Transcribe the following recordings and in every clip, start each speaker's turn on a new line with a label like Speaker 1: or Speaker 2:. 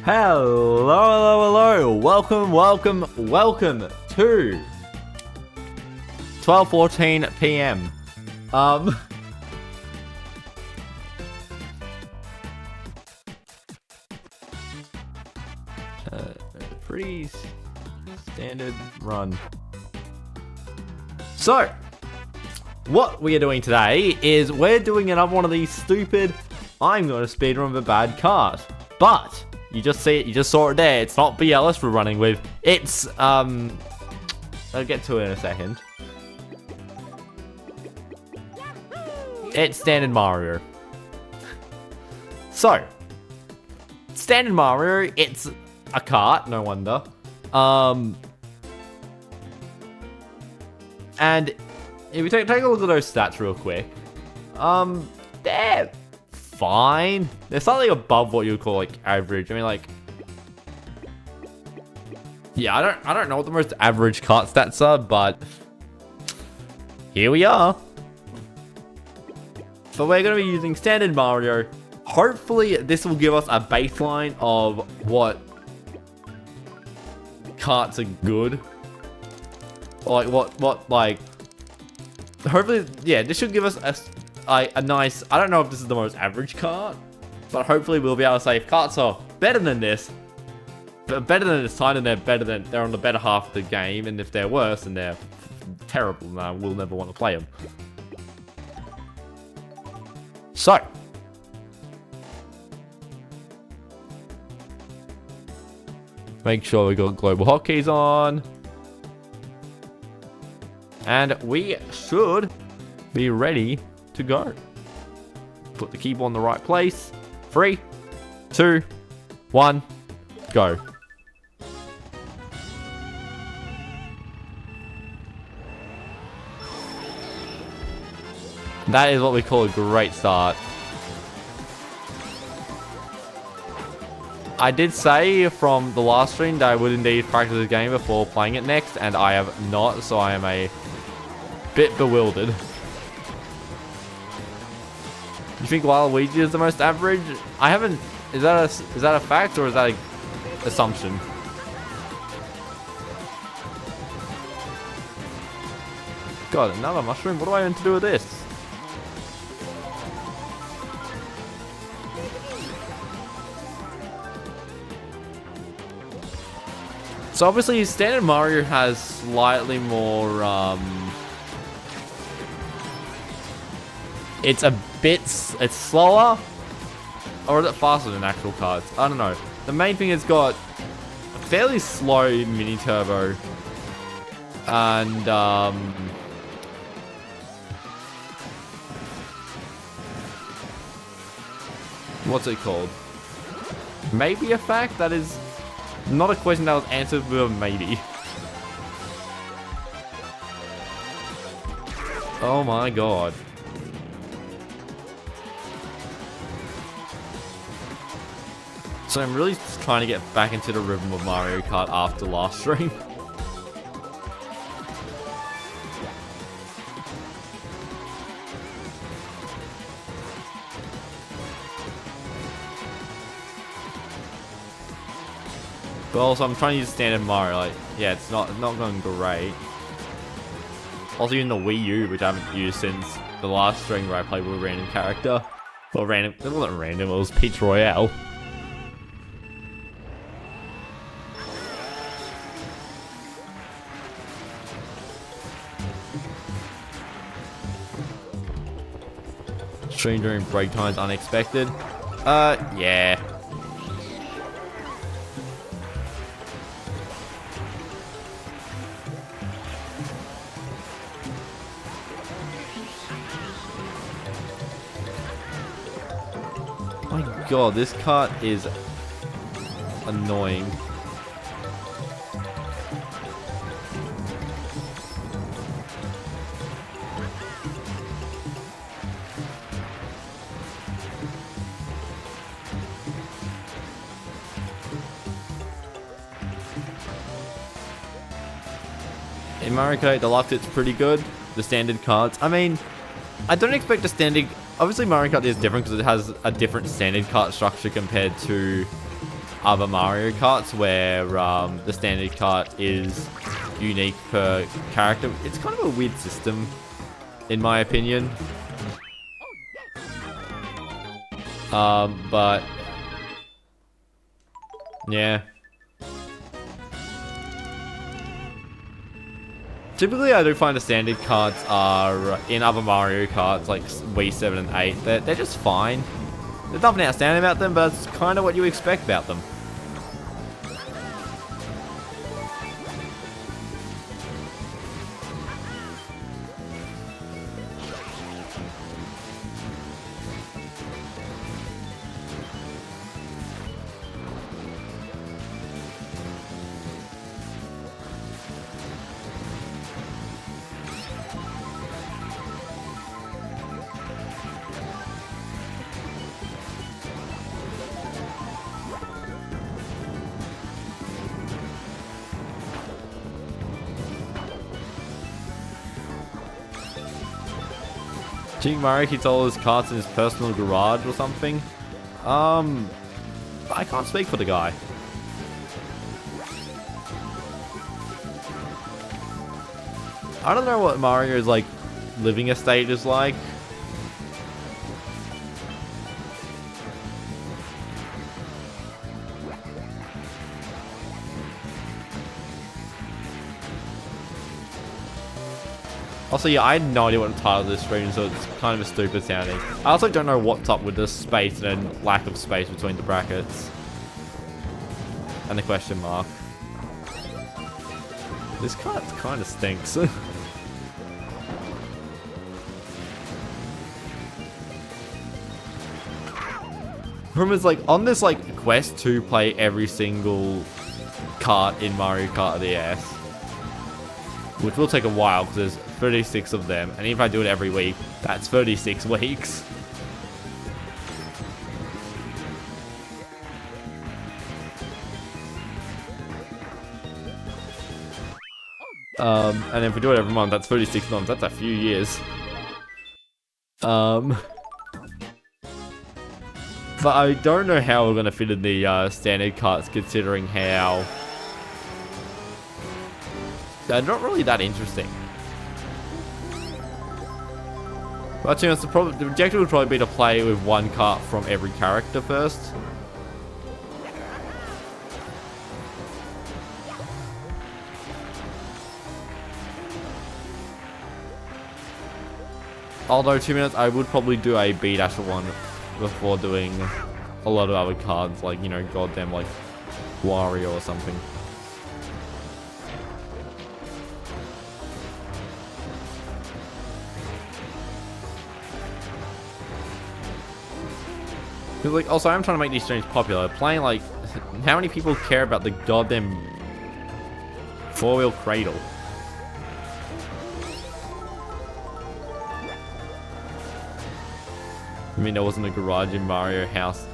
Speaker 1: Hello, hello, hello. Welcome to 12:14 p.m. Pretty standard run. So, what we are doing today is we're doing another one of these stupid I'm going to speedrun with a bad card. But you just see it, you just saw it there. It's not BLS we're running with. It's I'll get to it in a second. It's standard Mario. So, standard Mario, it's a kart, no wonder. And if we take a look at those stats real quick, they're fine. They're slightly above what you would call like average. I mean, like, yeah, I don't know what the most average kart stats are, but here we are. So we're going to be using standard Mario. Hopefully, this will give us a baseline of what karts are good. Like what like. Hopefully, yeah, this should give us a nice. I don't know if this is the most average kart, but hopefully we'll be able to say if karts are better than this, but better than this time, and they're on the better half of the game, and if they're worse, then they're terrible, and we'll never want to play them. So, make sure we got global hotkeys on. And we should be ready to go. Put the keyboard in the right place. 3, 2, 1, go. That is what we call a great start. I did say from the last stream that I would indeed practice the game before playing it next, and I have not, so I am a bit bewildered. You think Waluigi is the most average? I haven't. Is that a fact or is that an assumption? God, another mushroom. What do I meant to do with this? So obviously, standard Mario has slightly more, it's slower, or is it faster than actual cards? I don't know. The main thing is got a fairly slow mini turbo, and what's it called? Maybe a fact? That is not a question that was answered with a maybe. Oh my god. So I'm really just trying to get back into the rhythm of Mario Kart after last stream. But also, I'm trying to use standard Mario. Like, yeah, it's not going great. Also, using the Wii U, which I haven't used since the last stream where I played with a random character. Well, random. It wasn't random. It was Peach Royale. Stream during break times unexpected. Yeah. My god, this kart is annoying. In Mario Kart Deluxe, it's pretty good. The standard cards. I mean, I don't expect a standard Obviously Mario Kart is different because it has a different standard cart structure compared to other Mario Karts where the standard kart is unique per character. It's kind of a weird system, in my opinion. But yeah. Typically, I do find the standard cards are in other Mario Karts, like Wii 7 and 8. They're just fine. There's nothing outstanding about them, but it's kind of what you expect about them. Do you think Mario keeps all his carts in his personal garage or something? I can't speak for the guy. I don't know what Mario's like living estate is like. Also, yeah, I had no idea what the title of this stream, so it's kind of a stupid sounding. I also don't know what's up with the space and lack of space between the brackets. And the question mark. This card kind of stinks. Problem is, like, on this, like, quest to play every single kart in Mario Kart DS, which will take a while because there's 36 of them, and if I do it every week, that's 36 weeks. And if we do it every month, that's 36 months. That's a few years. But I don't know how we're gonna fit in the standard carts, considering how they're not really that interesting. But to be honest, the objective would probably be to play with one kart from every character first. Although, to be honest, I would probably do a B-Dasher one before doing a lot of other cards, like, you know, goddamn, like, Wario or something. Like, also, I'm trying to make these streams popular. Playing, like, how many people care about the goddamn four-wheel cradle? I mean, there wasn't a garage in Mario's house.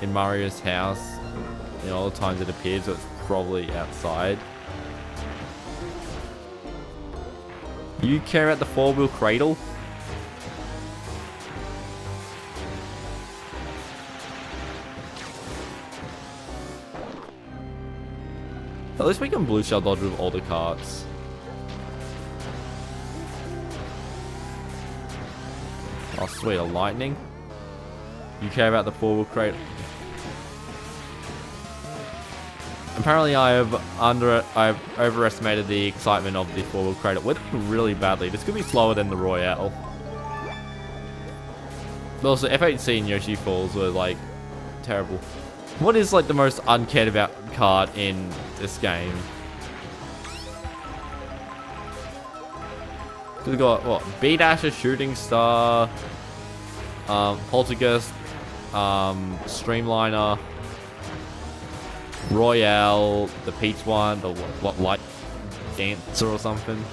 Speaker 1: You know, all the times it appeared, so it's probably outside. You care about the four-wheel cradle? At least we can blue shell dodge with all the carts. Oh, sweet, a lightning. You care about the four-wheel crate. Apparently, I've overestimated the excitement of the four-wheel crate. We're doing really badly. This could be slower than the Royale. But also, F8C and Yoshi Falls were like terrible. What is like the most uncared about card in this game? We've got what? B-Dasher, Shooting Star, Poltergeist, Streamliner, Royale, the Peach one, the what, Light Dancer or something.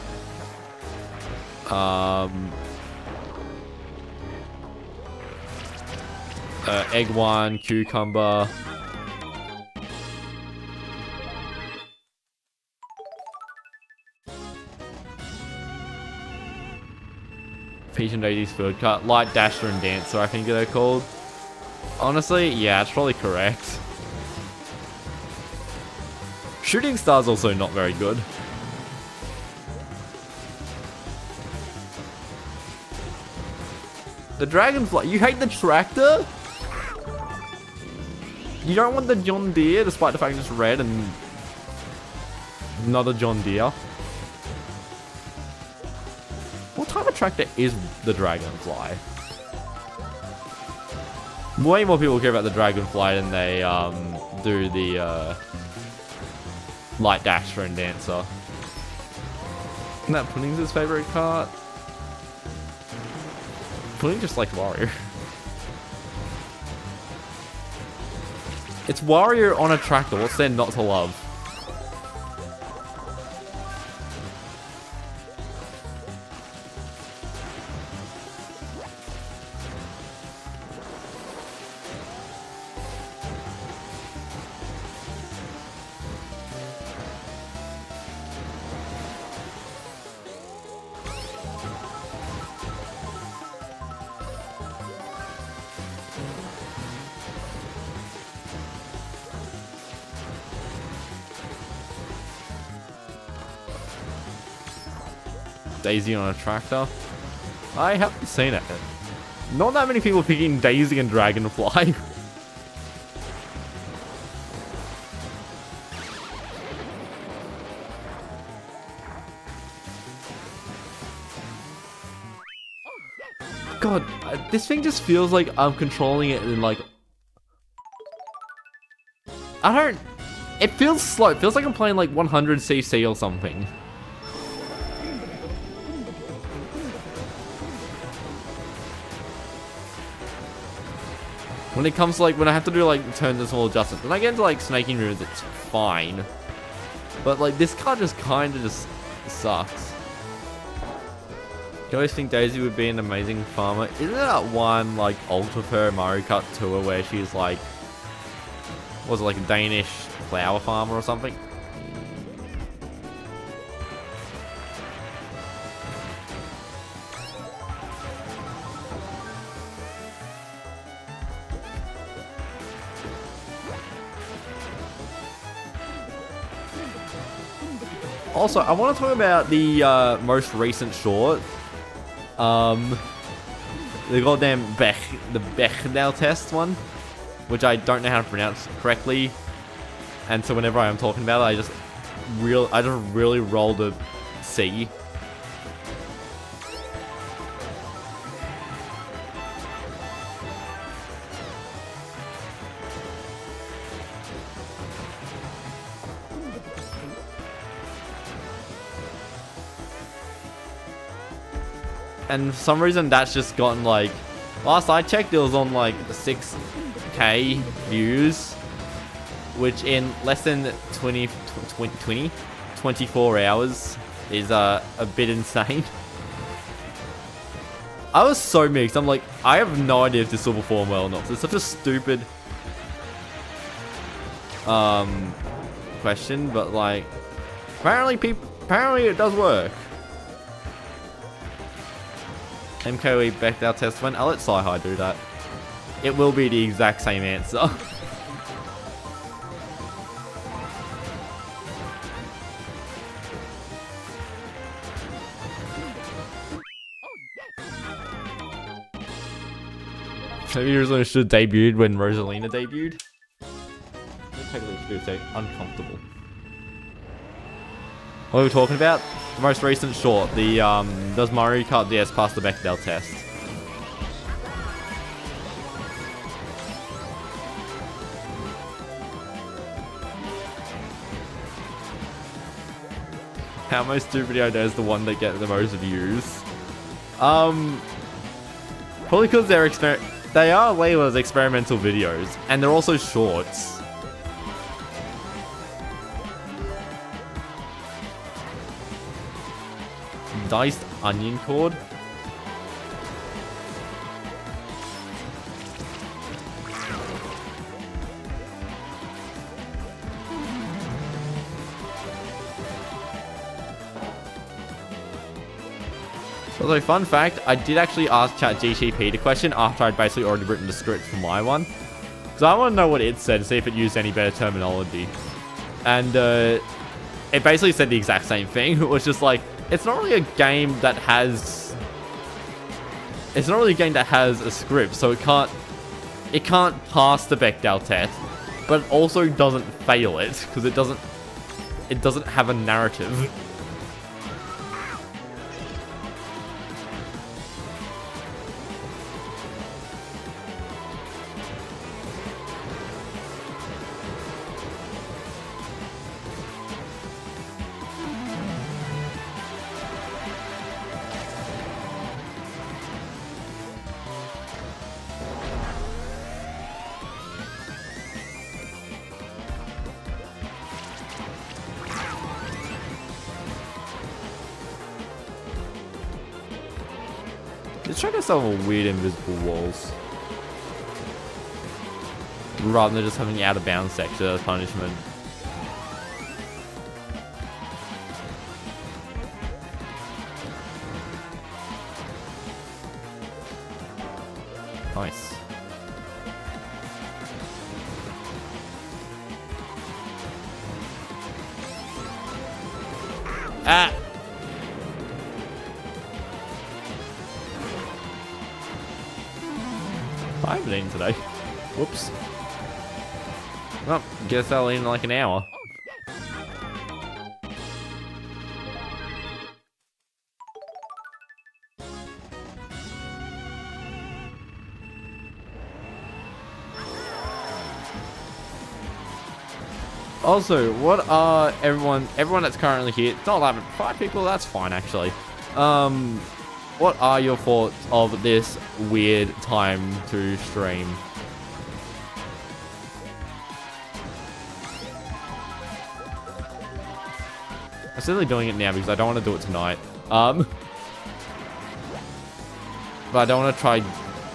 Speaker 1: Egg one, Cucumber. Peach and Daisy's third card. Light Dasher and Dancer, I think they're called. Honestly, yeah, it's probably correct. Shooting star's also not very good. The Dragonfly. You hate the tractor? You don't want the John Deere, despite the fact it's red and not a John Deere. What type of tractor is the Dragonfly? Way more people care about the Dragonfly than they do the Light Dasher and Dancer. Isn't that Pudding's favorite kart? Pudding just likes Wario. It's Wario on a tractor. What's there not to love? Daisy on a tractor. I haven't seen it. Not that many people picking Daisy and Dragonfly. God, this thing just feels like I'm controlling it in like... It feels slow. It feels like I'm playing like 100cc or something. When it comes to like, when I have to do like turns and small adjustments. When I get into like snaking moves, it's fine. But like this card just kind of just sucks. You always think Daisy would be an amazing farmer. Isn't there that one like ult of her Mario Kart tour where she's like, was it like a Danish flower farmer or something? Also, I want to talk about the most recent short. The goddamn the Bechdel test one, which I don't know how to pronounce correctly, and so whenever I am talking about it, I just really rolled a C. And for some reason that's just gotten like, last I checked it was on like 6k views, which in less than 24 hours is a bit insane. I was so mixed. I'm like, I have no idea if this will perform well or not. It's such a stupid question, but like apparently it does work. MKDS Bechdel test when I'll let Sci-Hi do that. It will be the exact same answer. Maybe Rosalina should have debuted when Rosalina debuted. Totally uncomfortable. What are we talking about? The most recent short, the does Mario Kart DS pass the Bechdel test? How most stupid video is the one that gets the most views? Probably because they are labeled as experimental videos, and they're also shorts. Diced onion cord. So fun fact, I did actually ask ChatGPT the question after I'd basically already written the script for my one. So I want to know what it said, see if it used any better terminology. and it basically said the exact same thing. It was just like, it's not really a game that has a script, so it can't pass the Bechdel test, but it also doesn't fail it because it doesn't have a narrative. Let's check out some weird invisible walls. Rather than just having the out of bounds section as punishment. Nice. Ah! I haven't eaten today. Whoops. Well, guess I'll eat in like an hour. Also, what are everyone that's currently here? It's not that 5 people, that's fine actually. What are your thoughts of this weird time to stream? I'm certainly doing it now because I don't want to do it tonight. But I don't want to try,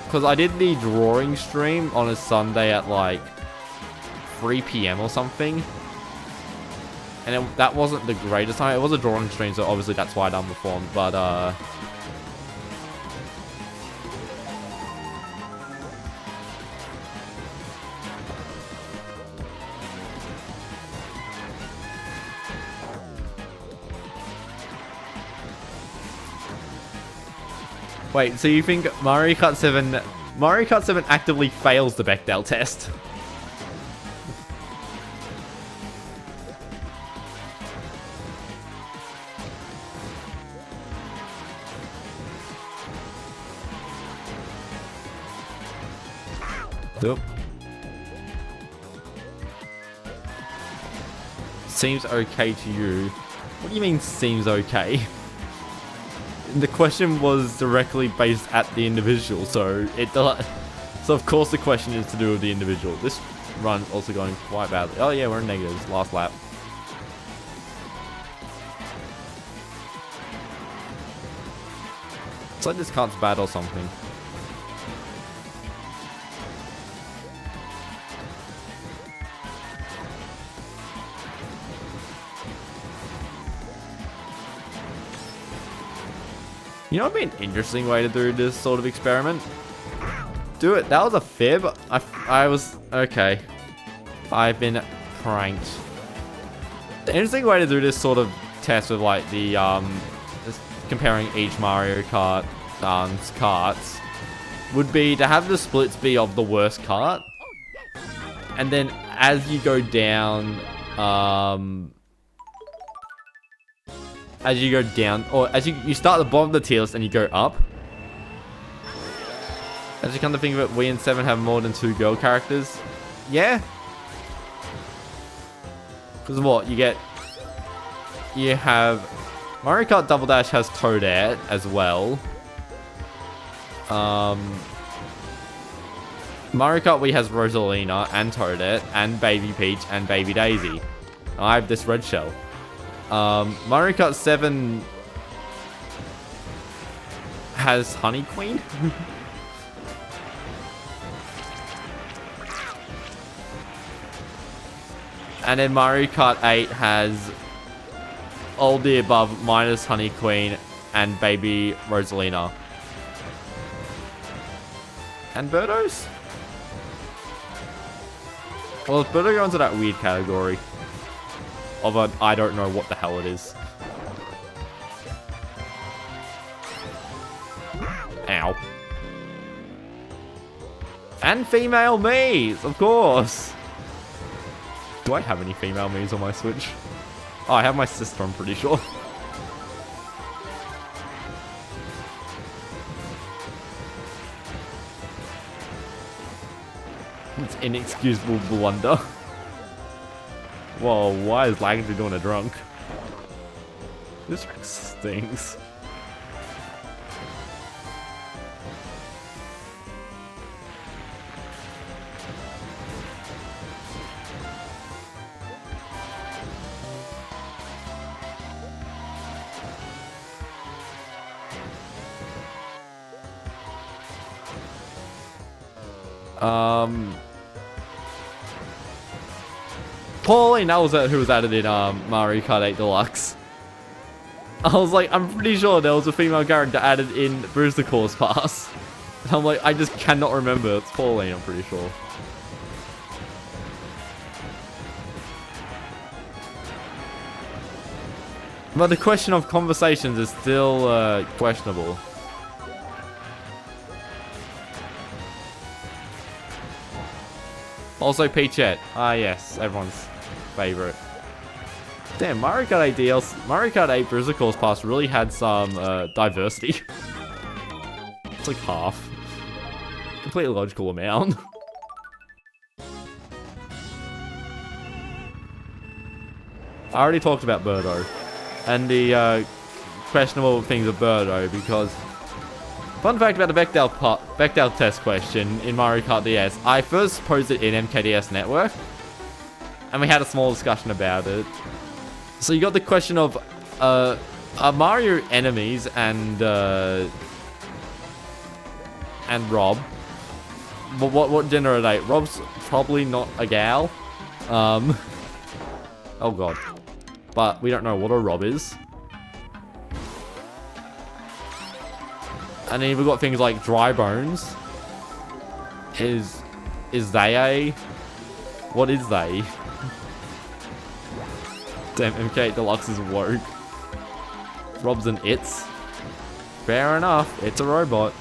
Speaker 1: because I did the drawing stream on a Sunday at like 3 PM or something. And that wasn't the greatest time. It was a drawing stream, so obviously that's why I done before. But wait, so you think Mario Kart 7 actively fails the Bechdel test? Yep. Seems okay to you. What do you mean seems okay? The question was directly based at the individual, so so of course the question is to do with the individual. This run's also going quite badly. Oh yeah, we're in negatives, last lap. It's like this cart's bad or something. You know what would be an interesting way to do this sort of experiment? Do it. That was a fib. I was... Okay. I've been pranked. The interesting way to do this sort of test with like the, just comparing each Mario Kart carts would be to have the splits be of the worst cart. And then as you go down, or as you start at the bottom of the tier list and you go up. As you come to think of it, we and 7 have more than 2 girl characters. Yeah. Because what? You have... Mario Kart Double Dash has Toadette as well. Mario Kart Wii has Rosalina and Toadette and Baby Peach and Baby Daisy. I have this red shell. Mario Kart 7 has Honey Queen. And then Mario Kart 8 has all the above minus Honey Queen and Baby Rosalina. And Birdos? Well, if Birdo go into that weird category. of an I don't know what the hell it is. Ow. And female Miis, of course. Do I have any female Miis on my Switch? Oh, I have my sister, I'm pretty sure. It's inexcusable blunder. Whoa, why is Lagging doing a drunk? This stinks. Pauline, that was who was added in Mario Kart 8 Deluxe. I was like, I'm pretty sure there was a female character added in Booster Course Pass. And I'm like, I just cannot remember. It's Pauline, I'm pretty sure. But the question of conversations is still questionable. Also, Peachette. Ah, yes, everyone's favorite. Damn, Mario Kart 8 DS, Mario Kart 8 Booster Course Pass really had some diversity. It's like half. Completely logical amount. I already talked about Birdo and the questionable things of Birdo because. Fun fact about the Bechdel test question in Mario Kart DS. I first posed it in MKDS Network, and we had a small discussion about it. So you got the question of, are Mario enemies and Rob? But what gender are they? Rob's probably not a gal. Oh god. But we don't know what a Rob is. And then we've got things like Dry Bones. Is they a... What is they? Damn, MK Deluxe is woke. Rob's an it's. Fair enough, it's a robot.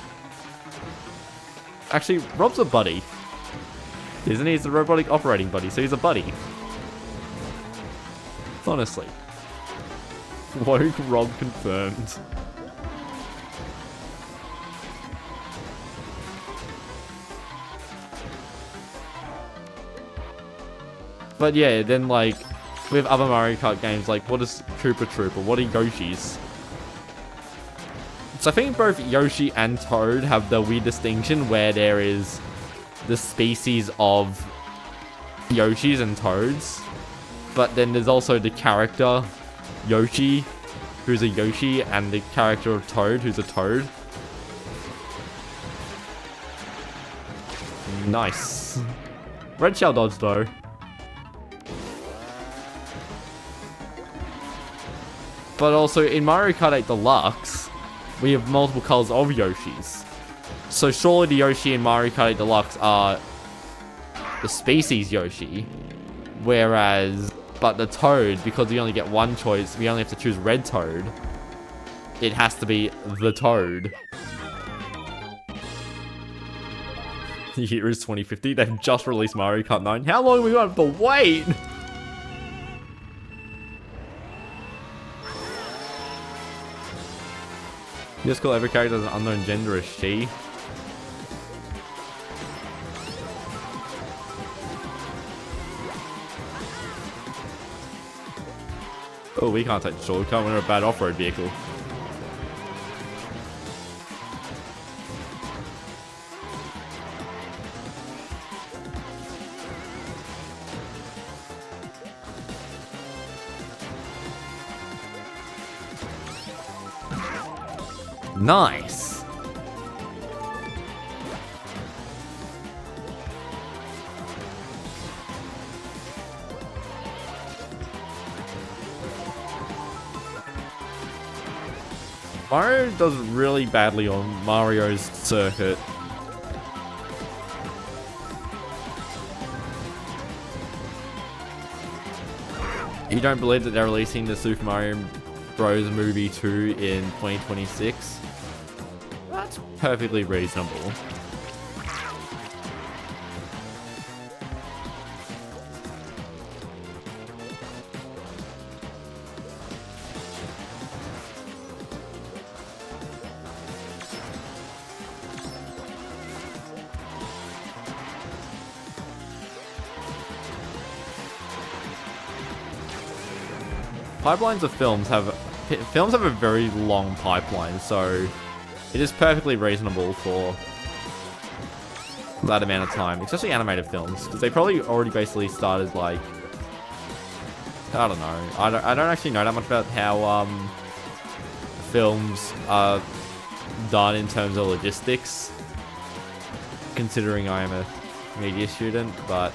Speaker 1: Actually, Rob's a buddy. Isn't he? He's a robotic operating buddy, so he's a buddy. Honestly. Woke Rob confirmed. But yeah, then like, with other Mario Kart games, like, what is Koopa Troopa? What are Yoshis? So I think both Yoshi and Toad have the weird distinction where there is the species of Yoshis and Toads. But then there's also the character Yoshi, who's a Yoshi, and the character of Toad, who's a Toad. Nice. Red Shell Dodge though. But also, in Mario Kart 8 Deluxe, we have multiple colors of Yoshis. So surely the Yoshi in Mario Kart 8 Deluxe are the species Yoshi. Whereas, but the Toad, because we only get one choice, we only have to choose Red Toad. It has to be the Toad. The year is 2050. They've just released Mario Kart 9. How long are we going to have to wait? You just call every character as an unknown gender as she. Oh, we can't take the shortcut. We're a bad off-road vehicle. Nice. Mario does really badly on Mario's circuit. You don't believe that they're releasing the Super Mario Bros. Movie 2 in 2026? That's perfectly reasonable. Pipelines of films have a very long pipeline, so it is perfectly reasonable for that amount of time, especially animated films, because they probably already basically started like, I don't know. I don't actually know that much about how films are done in terms of logistics, considering I am a media student, but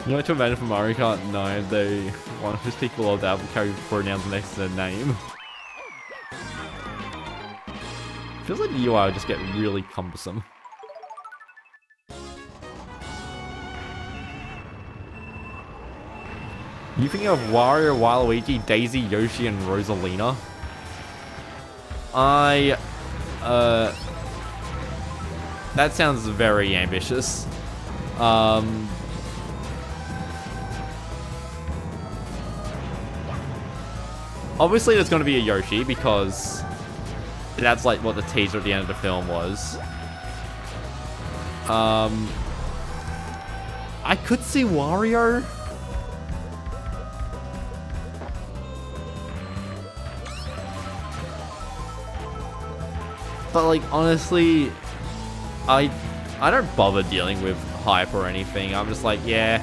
Speaker 1: you know what to imagine for Mario Kart 9, they want to speak all that will carry pronouns next to their name. Feels like the UI will just get really cumbersome. You thinking of Wario, Waluigi, Daisy, Yoshi, and Rosalina? That sounds very ambitious. Obviously, there's going to be a Yoshi because that's like what the teaser at the end of the film was. I could see Wario. But like, honestly, I don't bother dealing with hype or anything. I'm just like, yeah,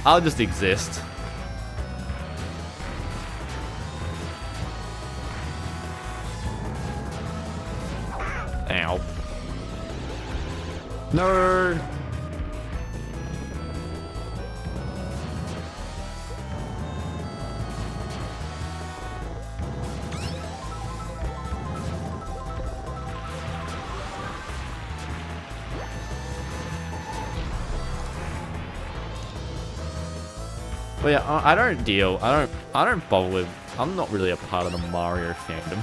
Speaker 1: I'll just exist. Ow. No. But yeah, I don't bother with, I'm not really a part of the Mario fandom.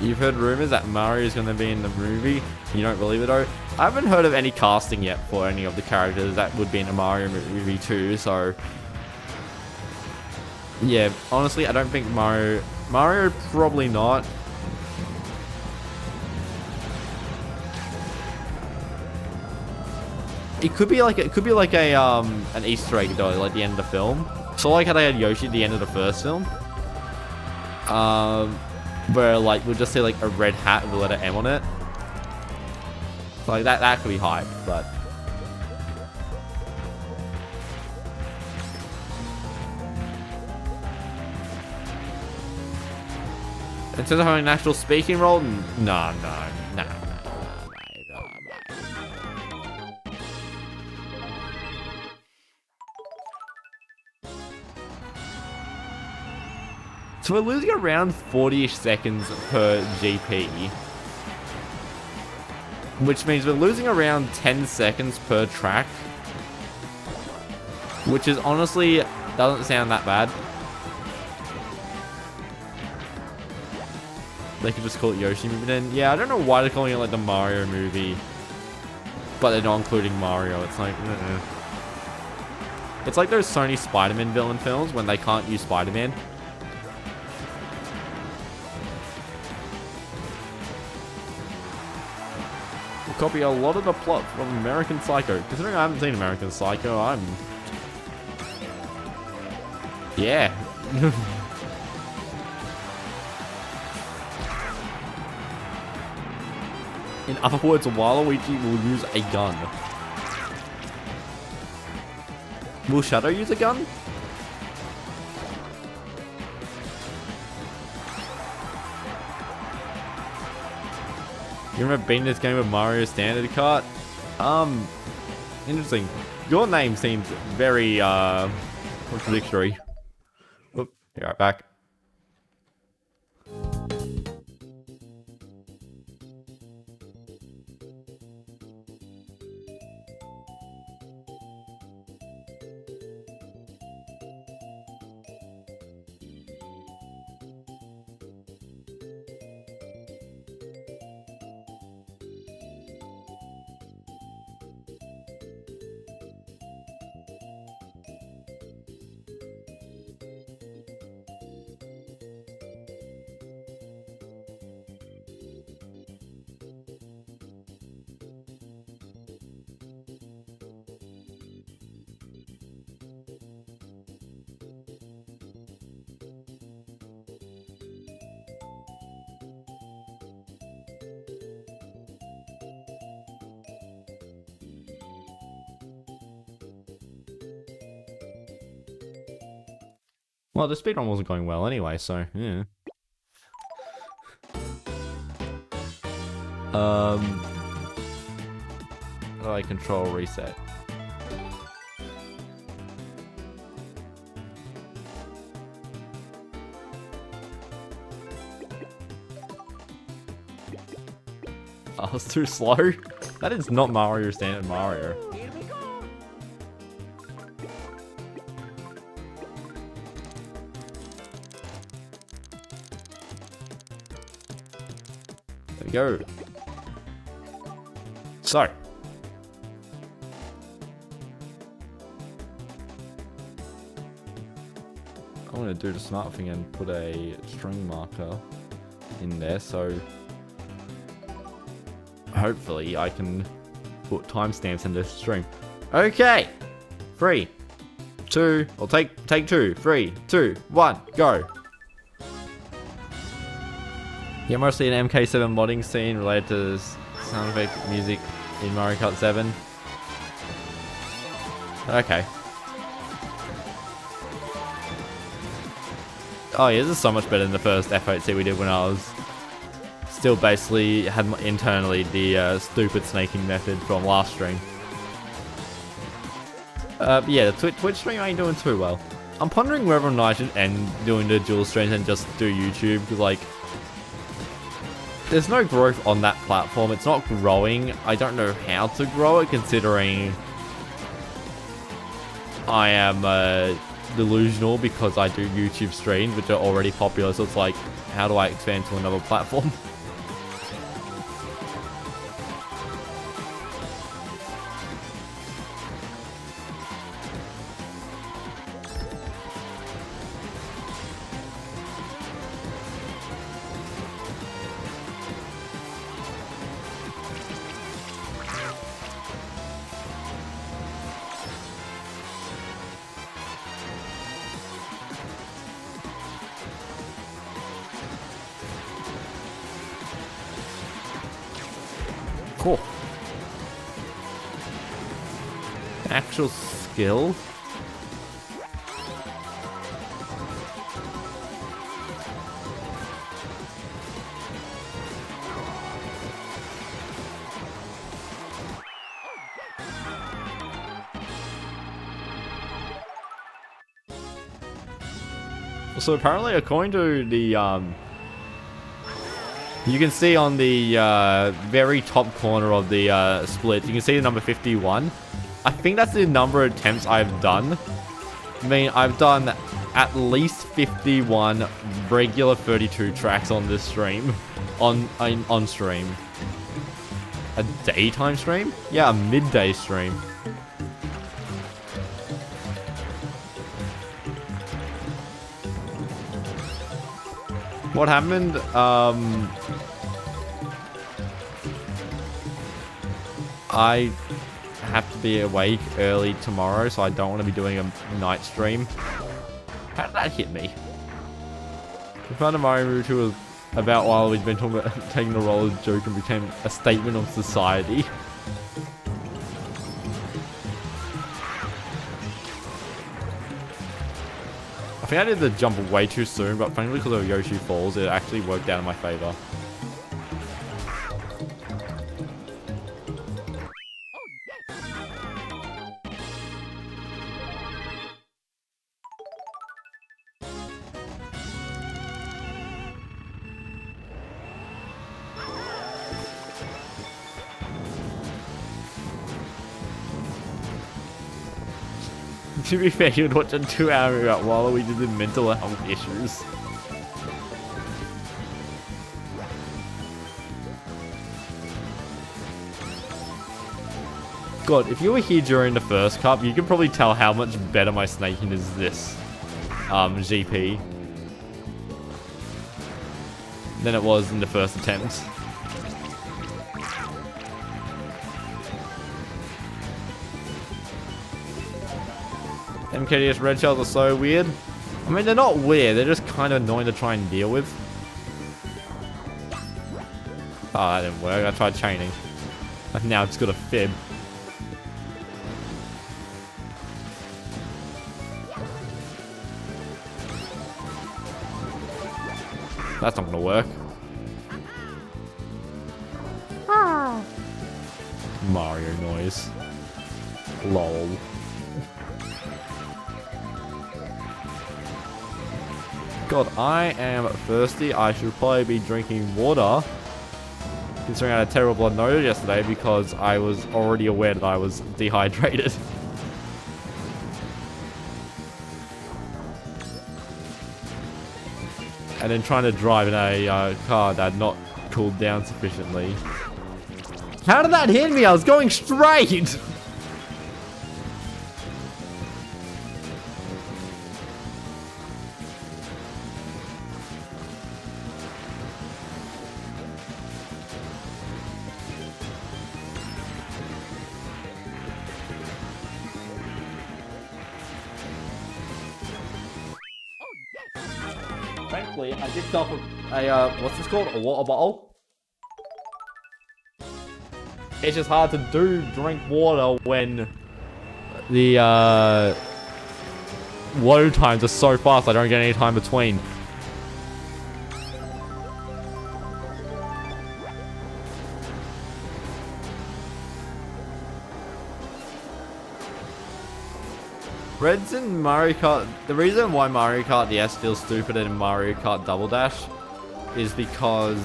Speaker 1: You've heard rumors that Mario is going to be in the movie. You don't believe it though? I haven't heard of any casting yet for any of the characters that would be in the Mario movie too, so yeah, honestly, I don't think Mario probably not. It could be like a an Easter egg though, like the end of the film. So like how they had Yoshi at the end of the first film. Where like we'll just say like a red hat with the letter M on it. Like that could be hype, but in terms of having an actual speaking role, no. So we're losing around 40-ish seconds per GP. Which means we're losing around 10 seconds per track. Which is honestly, doesn't sound that bad. They could just call it Yoshi movie then. Yeah, I don't know why they're calling it like the Mario movie. But they're not including Mario. It's like, It's like those Sony Spider-Man villain films when they can't use Spider-Man. Copy a lot of the plot from American Psycho. Considering I haven't seen American Psycho, yeah. In other words, Waluigi will use a gun. Will Shadow use a gun? You remember beating this game with Mario Standard Kart? Interesting. Your name seems very, Contradictory. Oop, be right back. Well, the speedrun wasn't going well anyway, so yeah. How do I control reset? I was too slow? That is not Mario standard Mario. There we go. So. I'm going to do the smart thing and put a string marker in there, so hopefully I can put timestamps in this string. Okay, 3, 2, or take 2, 3, 2, 1, go. Yeah, mostly an MK7 modding scene related to sound effect music in Mario Kart 7. Okay. Oh yeah, this is so much better than the first F8C we did when I was still basically had internally the stupid snaking method from last stream. Yeah, the Twitch stream ain't doing too well. I'm pondering whether or not I should end doing the dual streams and just do YouTube, because like, there's no growth on that platform. It's not growing. I don't know how to grow it, considering I am delusional because I do YouTube streams, which are already popular. So it's like, how do I expand to another platform? Cool. Actual skill. So apparently, according to the you can see on the very top corner of the split, you can see the number 51. I think that's the number of attempts I've done. I mean, I've done at least 51 regular 32 tracks on this stream. On stream. A daytime stream? Yeah, a midday stream. What happened? I have to be awake early tomorrow, so I don't want to be doing a night stream. How did that hit me? We found a Mario movie 2 was about while we'd been talking about taking the role as a joke and became a statement of society. I think I did the jump way too soon, but frankly because of Yoshi Falls, it actually worked out in my favor. To be fair, you'd watch a 2-hour while we did the mental health issues. God, if you were here during the first cup, you could probably tell how much better my snaking is this GP than it was in the first attempt. MKDS red shells are so weird. I mean, they're not weird, they're just kind of annoying to try and deal with. Oh, that didn't work. I tried chaining. Now it's got a fib. That's not gonna work. Mario noise. Lol. God, I am thirsty. I should probably be drinking water. Considering I had a terrible blood nose yesterday because I was already aware that I was dehydrated. And then trying to drive in a car that had not cooled down sufficiently. How did that hit me? I was going straight! Thankfully, I picked up a what's this called? A water bottle. It's just hard to drink water when the load times are so fast I don't get any time between. Reds in Mario Kart, the reason why Mario Kart DS feels stupider than Mario Kart Double Dash is because,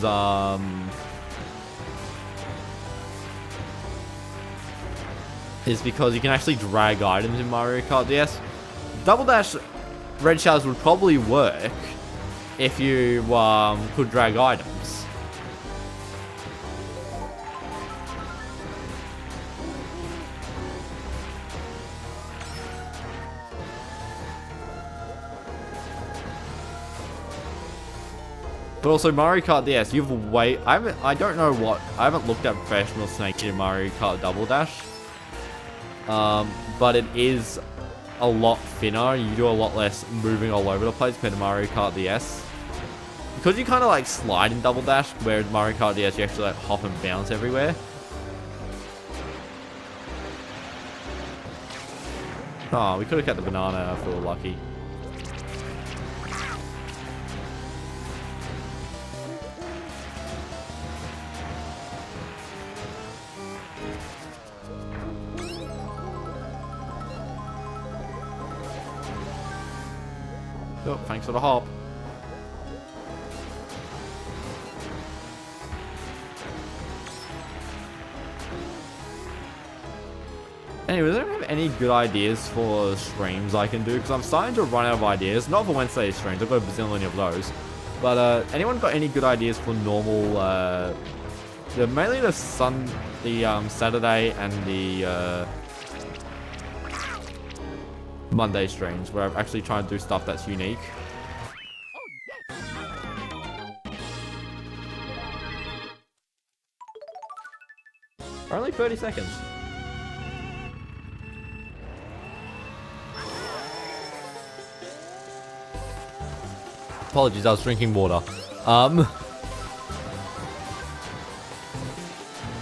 Speaker 1: you can actually drag items in Mario Kart DS. Double Dash red shells would probably work if you, could drag items. But also Mario Kart DS, you've I don't know what, I haven't looked at professional snaking in Mario Kart Double Dash. But it is a lot thinner, you do a lot less moving all over the place compared to Mario Kart DS. Because you kind of like slide in Double Dash, whereas Mario Kart DS you actually like hop and bounce everywhere. Oh, we could have kept the banana if we were lucky. Oh, thanks for the hop. Anyways, I don't have any good ideas for streams I can do because I'm starting to run out of ideas. Not for Wednesday streams, I've got a bazillion of those. But anyone got any good ideas for normal? Mainly the Saturday and the Monday streams where I'm actually trying to do stuff that's unique. Only 30 seconds. Apologies, I was drinking water.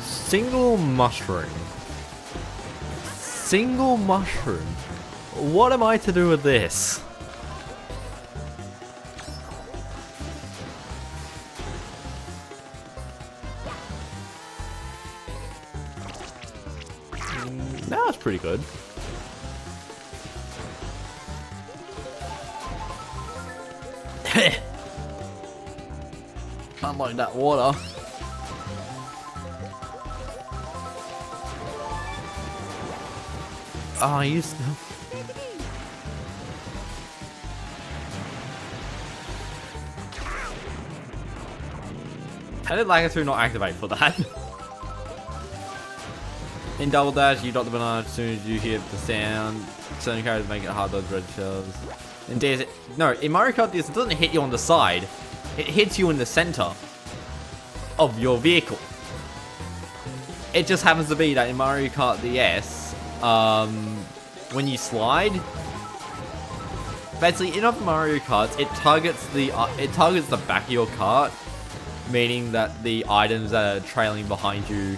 Speaker 1: Single mushroom. Single mushroom. What am I to do with this? Now it's pretty good. Unlike that water. Oh, I used to... How did Lagartoo not activate for that? In Double Dash, you drop the banana as soon as you hear the sound. Certain characters make it hard to dodge red shells. In DS, no, in Mario Kart DS, it doesn't hit you on the side. It hits you in the center of your vehicle. It just happens to be that in Mario Kart DS, when you slide, basically in other Mario Karts, it targets the back of your cart, meaning that the items that are trailing behind you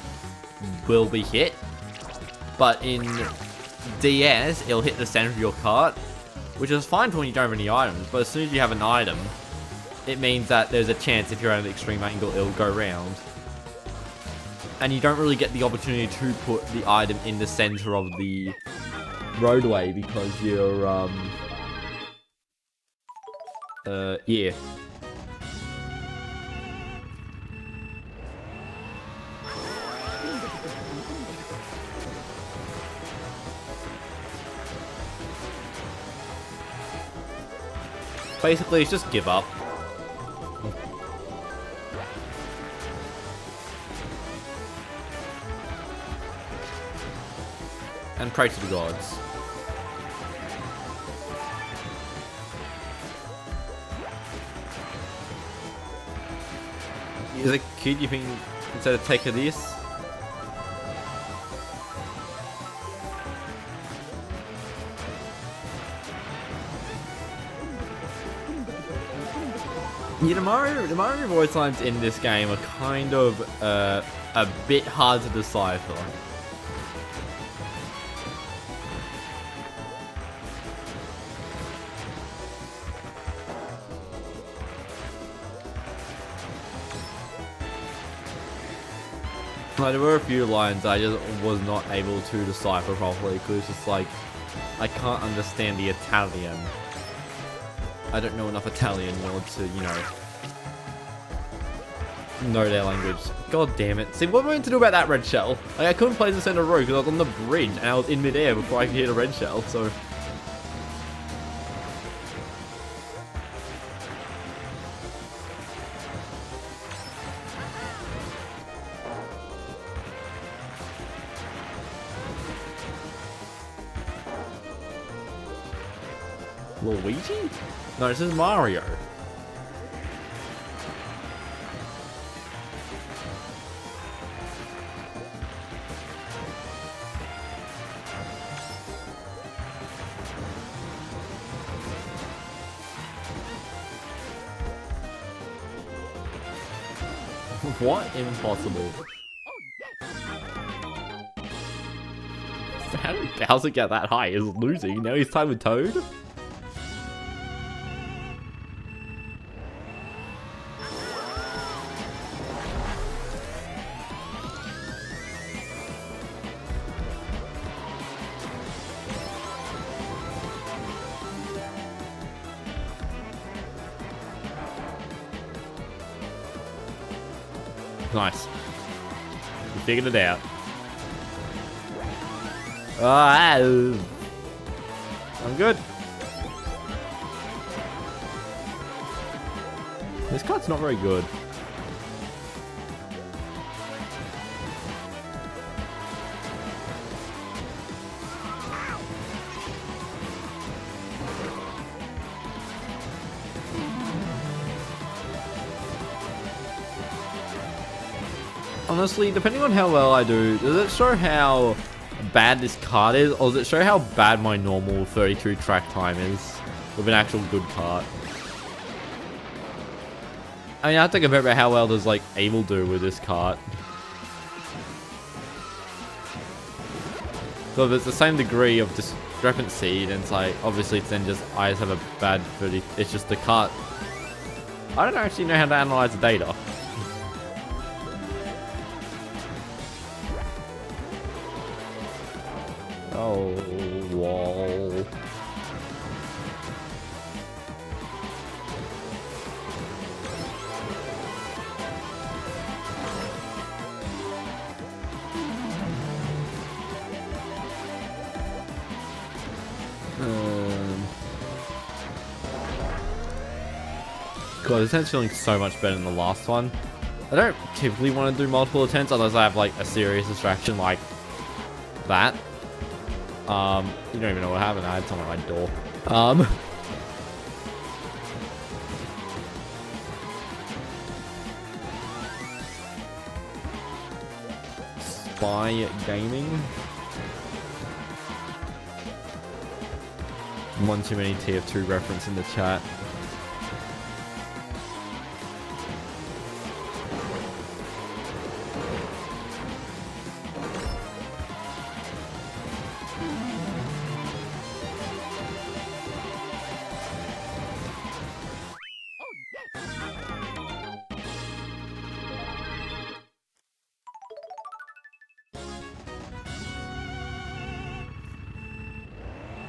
Speaker 1: will be hit. But in DS, it'll hit the center of your cart, which is fine for when you don't have any items, but as soon as you have an item, it means that there's a chance if you're at an extreme angle, it'll go round. And you don't really get the opportunity to put the item in the center of the roadway because you're, yeah. Basically, it's just give up. And pray to the gods. Is a kid you think instead of take this? Yeah, the Mario voice lines in this game are kind of a bit hard to decipher. Like, there were a few lines I just was not able to decipher properly because it's just like, I can't understand the Italian. I don't know enough Italian in order to, you know their language. God damn it. See, what am I meant to do about that red shell? Like, I couldn't play the center road because I was on the bridge and I was in midair before I could hit a red shell, so... Luigi? No, this is Mario. What? Impossible. How did Bowser get that high? He's losing. Now he's tied with Toad? Nice. You figured it out. I'm good. This card's not very good. Honestly, depending on how well I do, does it show how bad this card is, or does it show how bad my normal 32 track time is with an actual good card? I mean, I have to compare about how well does like Abel do with this card. So if it's the same degree of discrepancy, then it's like, obviously then just I just have a bad 30, it's just the card. I don't actually know how to analyze the data. Oh, wall. God, this hand's feeling so much better than the last one. I don't typically want to do multiple attempts unless I have like a serious distraction like that. You don't even know what happened. I had someone at my door. Spy Gaming. One too many TF2 reference in the chat.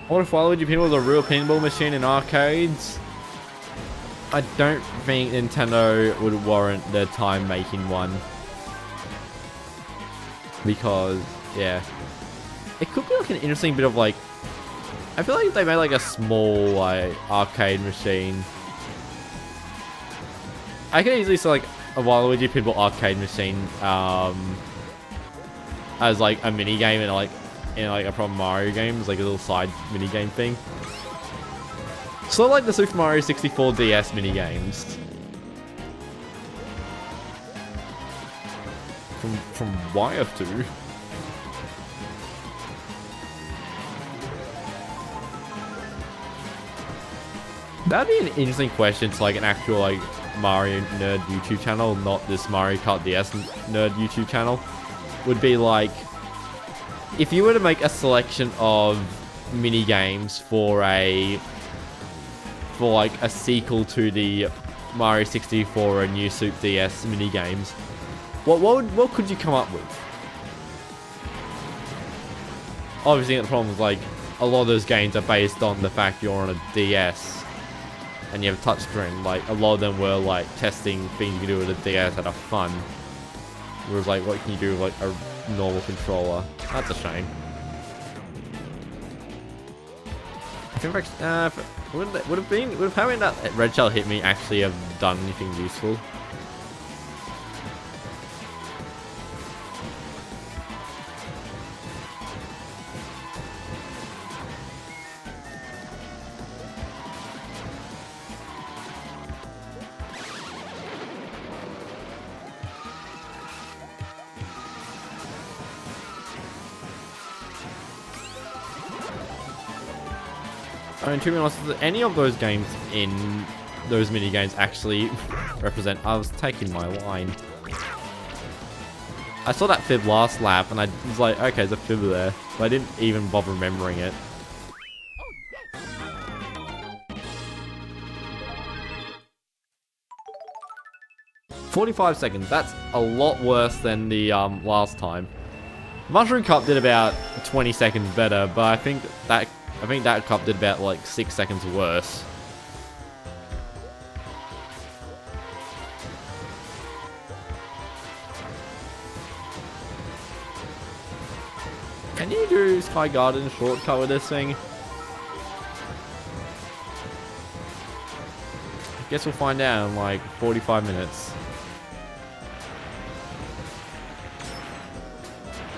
Speaker 1: What if Waluigi Pinball was a real pinball machine in arcades? I don't think Nintendo would warrant their time making one. Because, yeah. It could be like an interesting bit of like... I feel like if they made like a small like arcade machine. I could easily see like a Waluigi Pinball arcade machine as like a mini game and like in like a proper Mario game, like a little side mini game thing. Sort of like the Super Mario 64 DS mini games. From YF2. That'd be an interesting question to like an actual like Mario nerd YouTube channel, not this Mario Kart DS nerd YouTube channel. Would be like, if you were to make a selection of mini games for like a sequel to the Mario 64 and New Super DS mini games, what could you come up with? Obviously, the problem is like a lot of those games are based on the fact you're on a DS and you have a touchscreen. Like a lot of them were like testing things you can do with a DS that are fun. Whereas like, what can you do with like a normal controller? That's a shame. I think would having that red shell hit me actually have done anything useful? I mean, to be honest, any of those games in those mini games actually represent... I was taking my line. I saw that fib last lap and I was like, okay, there's a fib there. But I didn't even bother remembering it. "45 seconds. That's a lot worse than the last time. Mushroom Cup did about 20 seconds better, but I think that cup did about like 6 seconds worse. Can you do Sky Garden shortcut with this thing? I guess we'll find out in like 45 minutes.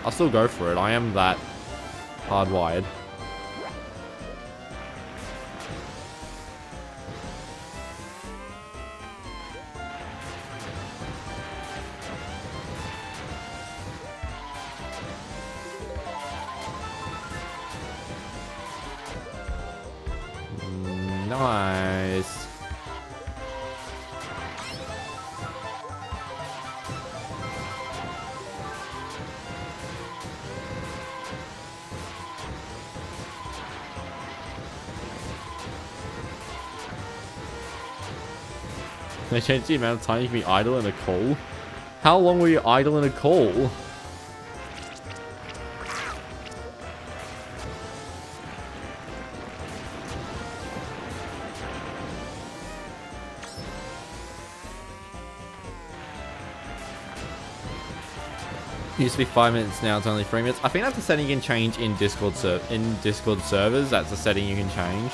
Speaker 1: I'll still go for it. I am that hardwired. Nice. They changed the amount of time you can be idle in a call. How long were you idle in a call? It used to be 5 minutes, now it's only 3 minutes. I think that's a setting you can change in Discord servers. That's a setting you can change.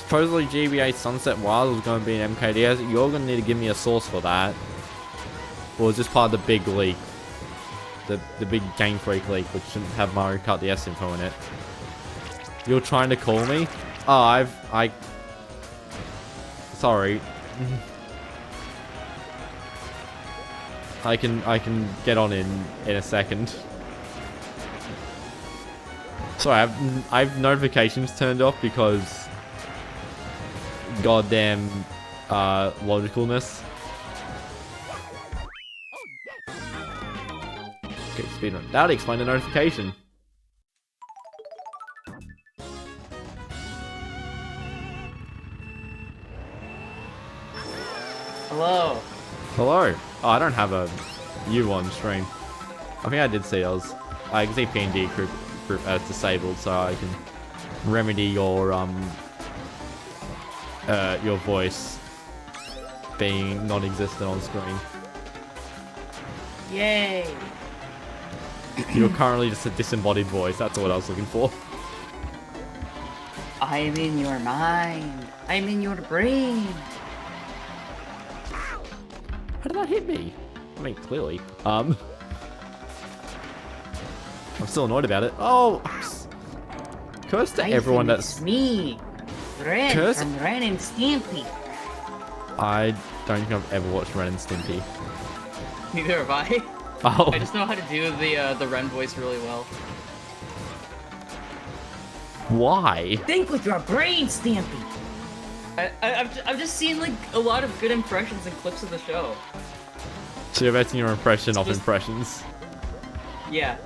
Speaker 1: supposedly GBA Sunset Wild was going to be an MKDS. You're going to need to give me a source for that. Or is this part of the big leak? The big Game Freak leak, which shouldn't have Mario Kart DS info in it. You're trying to call me? Oh, sorry. I can get on in a second. Sorry, I've notifications turned off because goddamn logicalness. Okay, speedrun. That'd explain the notification.
Speaker 2: Hello.
Speaker 1: Hello. Oh, I don't have a U on stream. I think I did see those. I can see P&D group as disabled, so I can remedy your voice being non-existent on screen.
Speaker 2: Yay.
Speaker 1: You're currently just a disembodied voice. That's what I was looking for.
Speaker 2: I'm in your mind. I'm in your brain.
Speaker 1: How did that hit me? I mean, clearly. I'm still annoyed about it. Oh, curse to everyone that's
Speaker 2: me. Ren
Speaker 1: curse.
Speaker 2: From Ren and Stimpy.
Speaker 1: I don't think I've ever watched Ren and Stimpy.
Speaker 2: Neither have I.
Speaker 1: Oh.
Speaker 2: I just know how to do the Ren voice really well.
Speaker 1: Why?
Speaker 2: Think with your brain, Stampy. I've just seen like a lot of good impressions and clips of the show.
Speaker 1: So you're betting your impression
Speaker 2: It's
Speaker 1: of
Speaker 2: just-
Speaker 1: impressions.
Speaker 2: Yeah.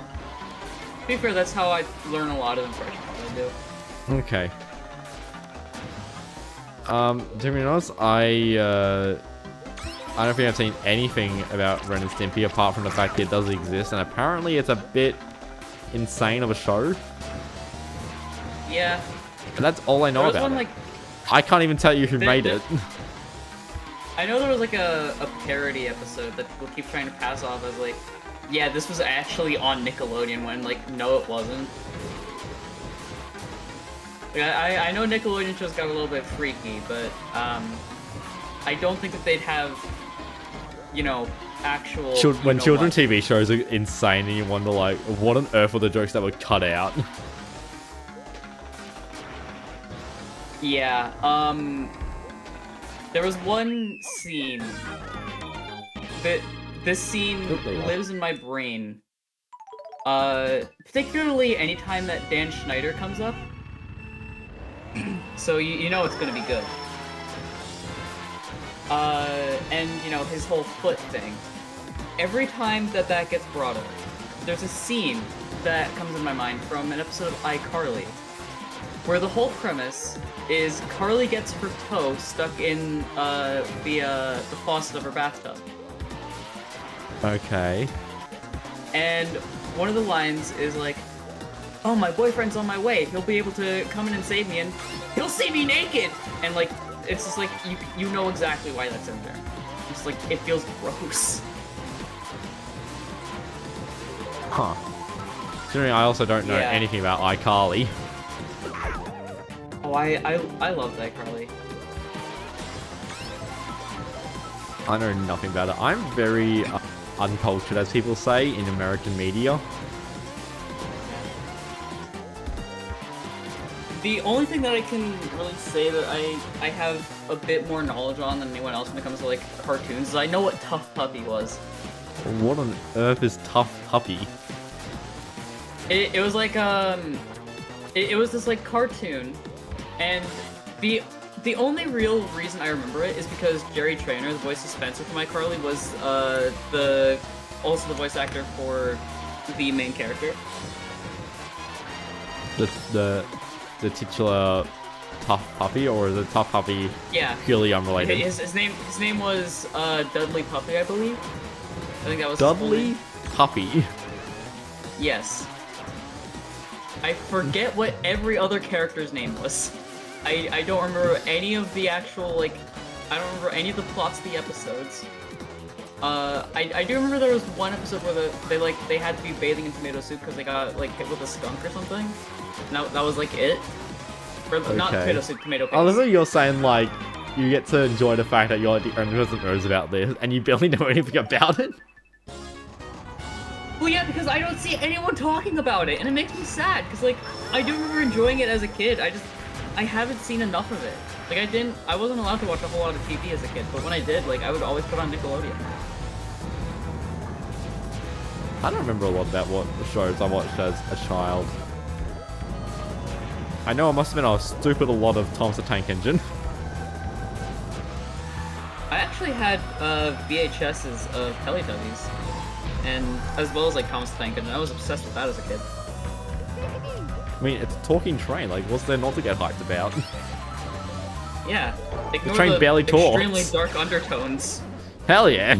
Speaker 2: To be fair, that's how I learn a lot of impressions that I do.
Speaker 1: Okay. To be honest, I don't think I've seen anything about Ren and Stimpy apart from the fact that it does exist, and apparently it's a bit insane of a show.
Speaker 2: Yeah.
Speaker 1: And that's all I know
Speaker 2: There was
Speaker 1: about
Speaker 2: one
Speaker 1: it.
Speaker 2: like
Speaker 1: I can't even tell you who
Speaker 2: The-
Speaker 1: made
Speaker 2: the-
Speaker 1: it.
Speaker 2: I know there was like a parody episode that people keep trying to pass off as like, yeah, this was actually on Nickelodeon when like, no it wasn't. Like, I know Nickelodeon shows got a little bit freaky, but I don't think that they'd have, you know, actual...
Speaker 1: When
Speaker 2: you know
Speaker 1: children
Speaker 2: what.
Speaker 1: TV shows are insane and you wonder like, what on earth were the jokes that were cut out?
Speaker 2: Yeah, there was one scene that this scene lives in my brain. Particularly anytime that Dan Schneider comes up. So you know it's gonna be good. And you know, his whole foot thing. Every time that gets brought up, there's a scene that comes in my mind from an episode of iCarly, where the whole premise is Carly gets her toe stuck in the faucet of her bathtub.
Speaker 1: Okay.
Speaker 2: And one of the lines is like, "Oh, my boyfriend's on my way. He'll be able to come in and save me, and he'll see me naked." And like, it's just like you know exactly why that's in there. It's like it feels gross.
Speaker 1: Huh. Considering I also don't know
Speaker 2: Yeah.
Speaker 1: anything about iCarly.
Speaker 2: Oh, I love that Carly.
Speaker 1: I know nothing about it. I'm very uncultured, as people say, in American media.
Speaker 2: The only thing that I can really say that I have a bit more knowledge on than anyone else when it comes to like cartoons is I know what Tough Puppy was.
Speaker 1: What on earth is Tough Puppy?
Speaker 2: It was like it was this like cartoon, and the only real reason I remember it is because Jerry Trainer, the voice of Spencer from iCarly, was also the voice actor for the main character.
Speaker 1: The titular Tough Puppy, or the Tough Puppy
Speaker 2: Yeah.
Speaker 1: purely unrelated?
Speaker 2: His name was Dudley Puppy, I believe. I think that was his full
Speaker 1: Dudley
Speaker 2: name.
Speaker 1: Puppy.
Speaker 2: Yes. I forget what every other character's name was. I don't remember any of the actual, like, I don't remember any of the plots of the episodes. I do remember there was one episode where they had to be bathing in tomato soup because they got, like, hit with a skunk or something. And that was, like, it. Or not
Speaker 1: Okay.
Speaker 2: tomato soup, tomato paste.
Speaker 1: I love that you're saying, like, you get to enjoy the fact that you're the only person that knows about this, and you barely know anything about it.
Speaker 2: Well, yeah, because I don't see anyone talking about it, and it makes me sad, because, like, I do remember enjoying it as a kid, I haven't seen enough of it. Like, I wasn't allowed to watch a whole lot of TV as a kid, but when I did, like, I would always put on Nickelodeon.
Speaker 1: I don't remember a lot about what shows I watched as a child. I know I must have been a stupid a lot of Thomas the Tank Engine.
Speaker 2: I actually had VHSs of Teletubbies, and as well as like Thomas the Tank Engine. I was obsessed with that as a kid.
Speaker 1: I mean, it's a talking train. Like, what's there not to get hyped about?
Speaker 2: Yeah, ignore
Speaker 1: train barely talks.
Speaker 2: extremely dark undertones.
Speaker 1: Hell yeah!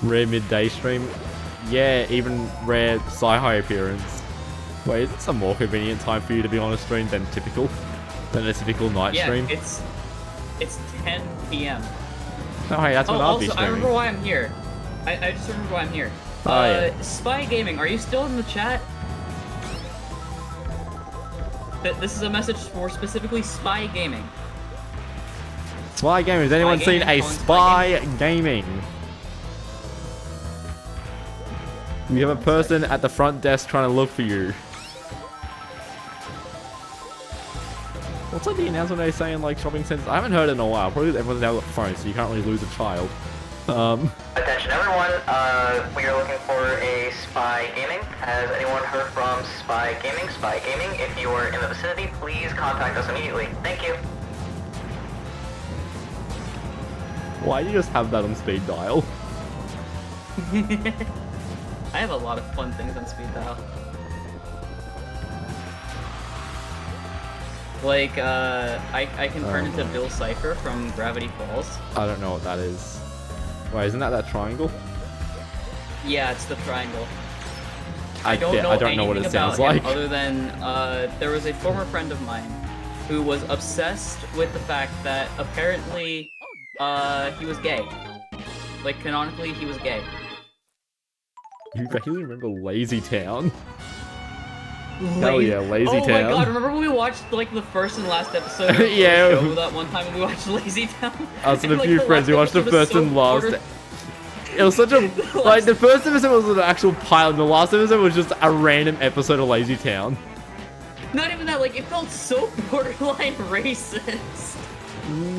Speaker 1: Rare midday stream. Yeah, even rare sci-hi appearance. Wait, is this a more convenient time for you to be on a stream than a typical night stream?
Speaker 2: It's 10 p.m.
Speaker 1: Oh, hey, that's when I'll be
Speaker 2: Also, I
Speaker 1: streaming.
Speaker 2: remember why I'm here. I just remember why I'm here.
Speaker 1: Oh, yeah.
Speaker 2: Spy Gaming, are you still in the chat? This is a message for specifically Spy Gaming.
Speaker 1: Spy Gaming. Has anyone seen a Spy Gaming? You have a person at the front desk trying to look for you. What's like the announcement they say in like shopping centers? I haven't heard it in a while. Probably everyone's now got phones, so you can't really lose a child.
Speaker 3: Attention everyone, we are looking for a Spy Gaming. Has anyone heard from Spy Gaming? Spy Gaming, if you are in the vicinity, please contact us immediately. Thank you.
Speaker 1: Why do you just have that on speed dial?
Speaker 2: I have a lot of fun things on speed dial. Like, I can turn into Bill Cipher from Gravity Falls.
Speaker 1: I don't know what that is. Wait, isn't that triangle?
Speaker 2: Yeah, it's the triangle.
Speaker 1: I don't know what it
Speaker 2: anything
Speaker 1: sounds
Speaker 2: about him
Speaker 1: like.
Speaker 2: other than, there was a former friend of mine who was obsessed with the fact that apparently, he was gay. Like, canonically, he was gay.
Speaker 1: You really remember Lazy Town? Hell yeah, Lazy
Speaker 2: Oh
Speaker 1: Town.
Speaker 2: my god, remember when we watched, like, the first and last episode of
Speaker 1: Yeah.
Speaker 2: the show that one time when we watched Lazy Town?
Speaker 1: Us and a
Speaker 2: like,
Speaker 1: few
Speaker 2: the
Speaker 1: friends, we watched the
Speaker 2: episode was
Speaker 1: first
Speaker 2: so
Speaker 1: and last.
Speaker 2: border-
Speaker 1: It was such a... like, the first episode was an actual pilot, and the last episode was just a random episode of Lazy Town.
Speaker 2: Not even that, like, it felt so borderline racist.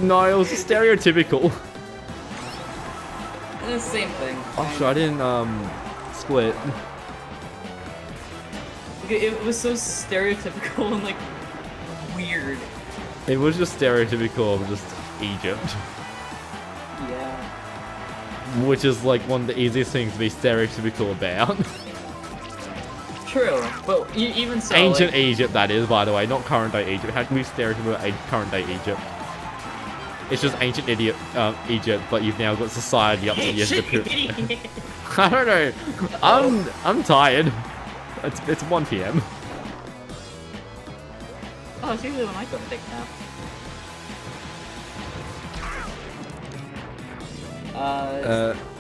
Speaker 1: No, it was stereotypical.
Speaker 2: The same thing.
Speaker 1: Oh, sure, I didn't, split.
Speaker 2: It was so stereotypical and, like, weird.
Speaker 1: It was just stereotypical of just Egypt.
Speaker 2: Yeah.
Speaker 1: Which is, like, one of the easiest things to be stereotypical about.
Speaker 2: True, but even so,
Speaker 1: Ancient
Speaker 2: like,
Speaker 1: Egypt, that is, by the way, not current day Egypt. How can we stereotypical about current day Egypt? It's just ancient Egypt, but you've now got society up to the end of the period. I don't know. I'm tired. It's 1 p.m.
Speaker 2: Oh, it's usually when I go to take a nap.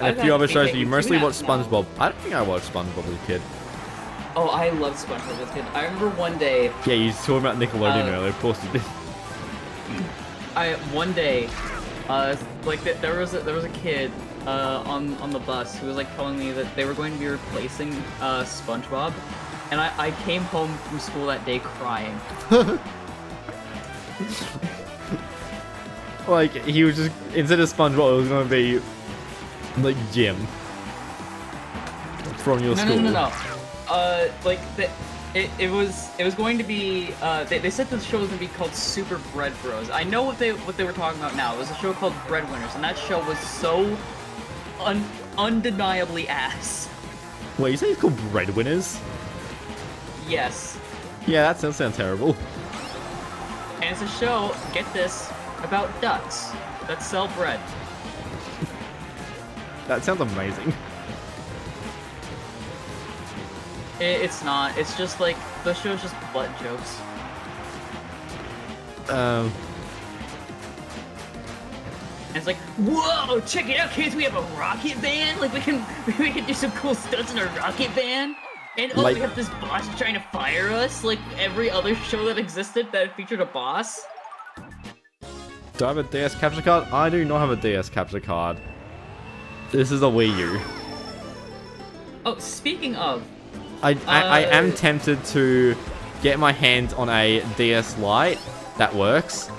Speaker 1: And a few other shows. You mostly watch SpongeBob. I don't think I watched SpongeBob as a kid.
Speaker 2: Oh, I loved SpongeBob as a kid. I remember one day,
Speaker 1: Yeah, you were talking about Nickelodeon earlier. Of course you did.
Speaker 2: one day, like there was a kid on the bus who was like telling me that they were going to be replacing SpongeBob, and I came home from school that day crying.
Speaker 1: Like, he was just, instead of SpongeBob, it was going to be like Jim from your school.
Speaker 2: No. Like it was going to be. They said the show was going to be called Super Bread Bros. I know what they were talking about now. It was a show called Breadwinners, and that show was so undeniably ass.
Speaker 1: Wait, you say it's called Breadwinners?
Speaker 2: Yes.
Speaker 1: Yeah, that sounds terrible.
Speaker 2: And it's a show, get this, about ducks that sell bread.
Speaker 1: That sounds amazing.
Speaker 2: It's not. It's just like, the show's just butt jokes. And it's like, whoa, check it out, kids, we have a rocket van? Like, we can do some cool stunts in a rocket van? And
Speaker 1: Like-
Speaker 2: we have this boss trying to fire us, like every other show that existed that featured a boss.
Speaker 1: Do I have a DS capture card? I do not have a DS capture card. This is a Wii U.
Speaker 2: Oh, speaking of,
Speaker 1: I am tempted to get my hands on a DS Lite that works,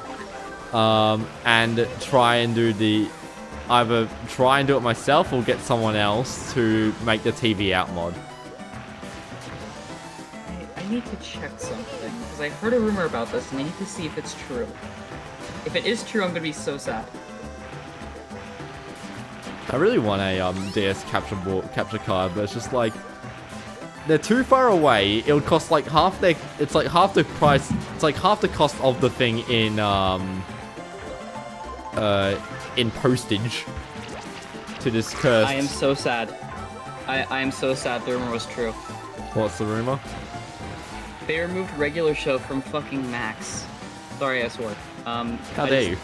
Speaker 1: and try and do either try and do it myself or get someone else to make the TV out mod.
Speaker 2: I need to check something, because I heard a rumor about this and I need to see if it's true. If it is true, I'm gonna be so sad.
Speaker 1: I really want a DS capture card, but it's just like they're too far away. It would cost like half their. It's like half the price. It's like half the cost of the thing in postage to this cursed.
Speaker 2: I am so sad. I am so sad the rumor was true.
Speaker 1: What's the rumor?
Speaker 2: They removed regular show from fucking Max. Sorry, I swore.
Speaker 1: How dare you?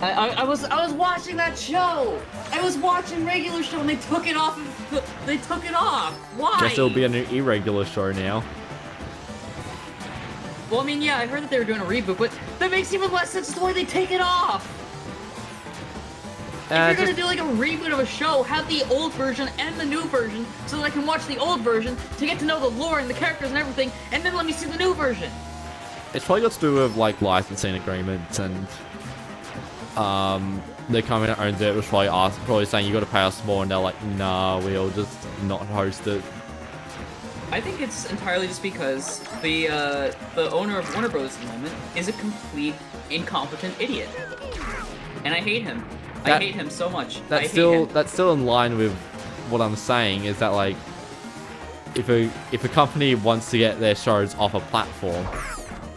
Speaker 2: I was watching that show. I was watching regular show and they took it off. They took it off. Why?
Speaker 1: Guess it'll be a new irregular show now.
Speaker 2: Well, I mean, yeah, I heard that they were doing a reboot, but that makes even less sense as to why they take it off. If you're gonna do like a reboot of a show, have the old version and the new version so that I can watch the old version to get to know the lore and the characters and everything, and then let me see the new version.
Speaker 1: It's probably got to do with like licensing agreements and the company that owns it was probably saying you got to pay us more, and they're like, nah, we'll just not host it.
Speaker 2: I think it's entirely just because the owner of Warner Bros. At the moment is a complete incompetent idiot, and I hate him. I hate him so much.
Speaker 1: That's still in line with what I'm saying, is that like if a company wants to get their shows off a platform,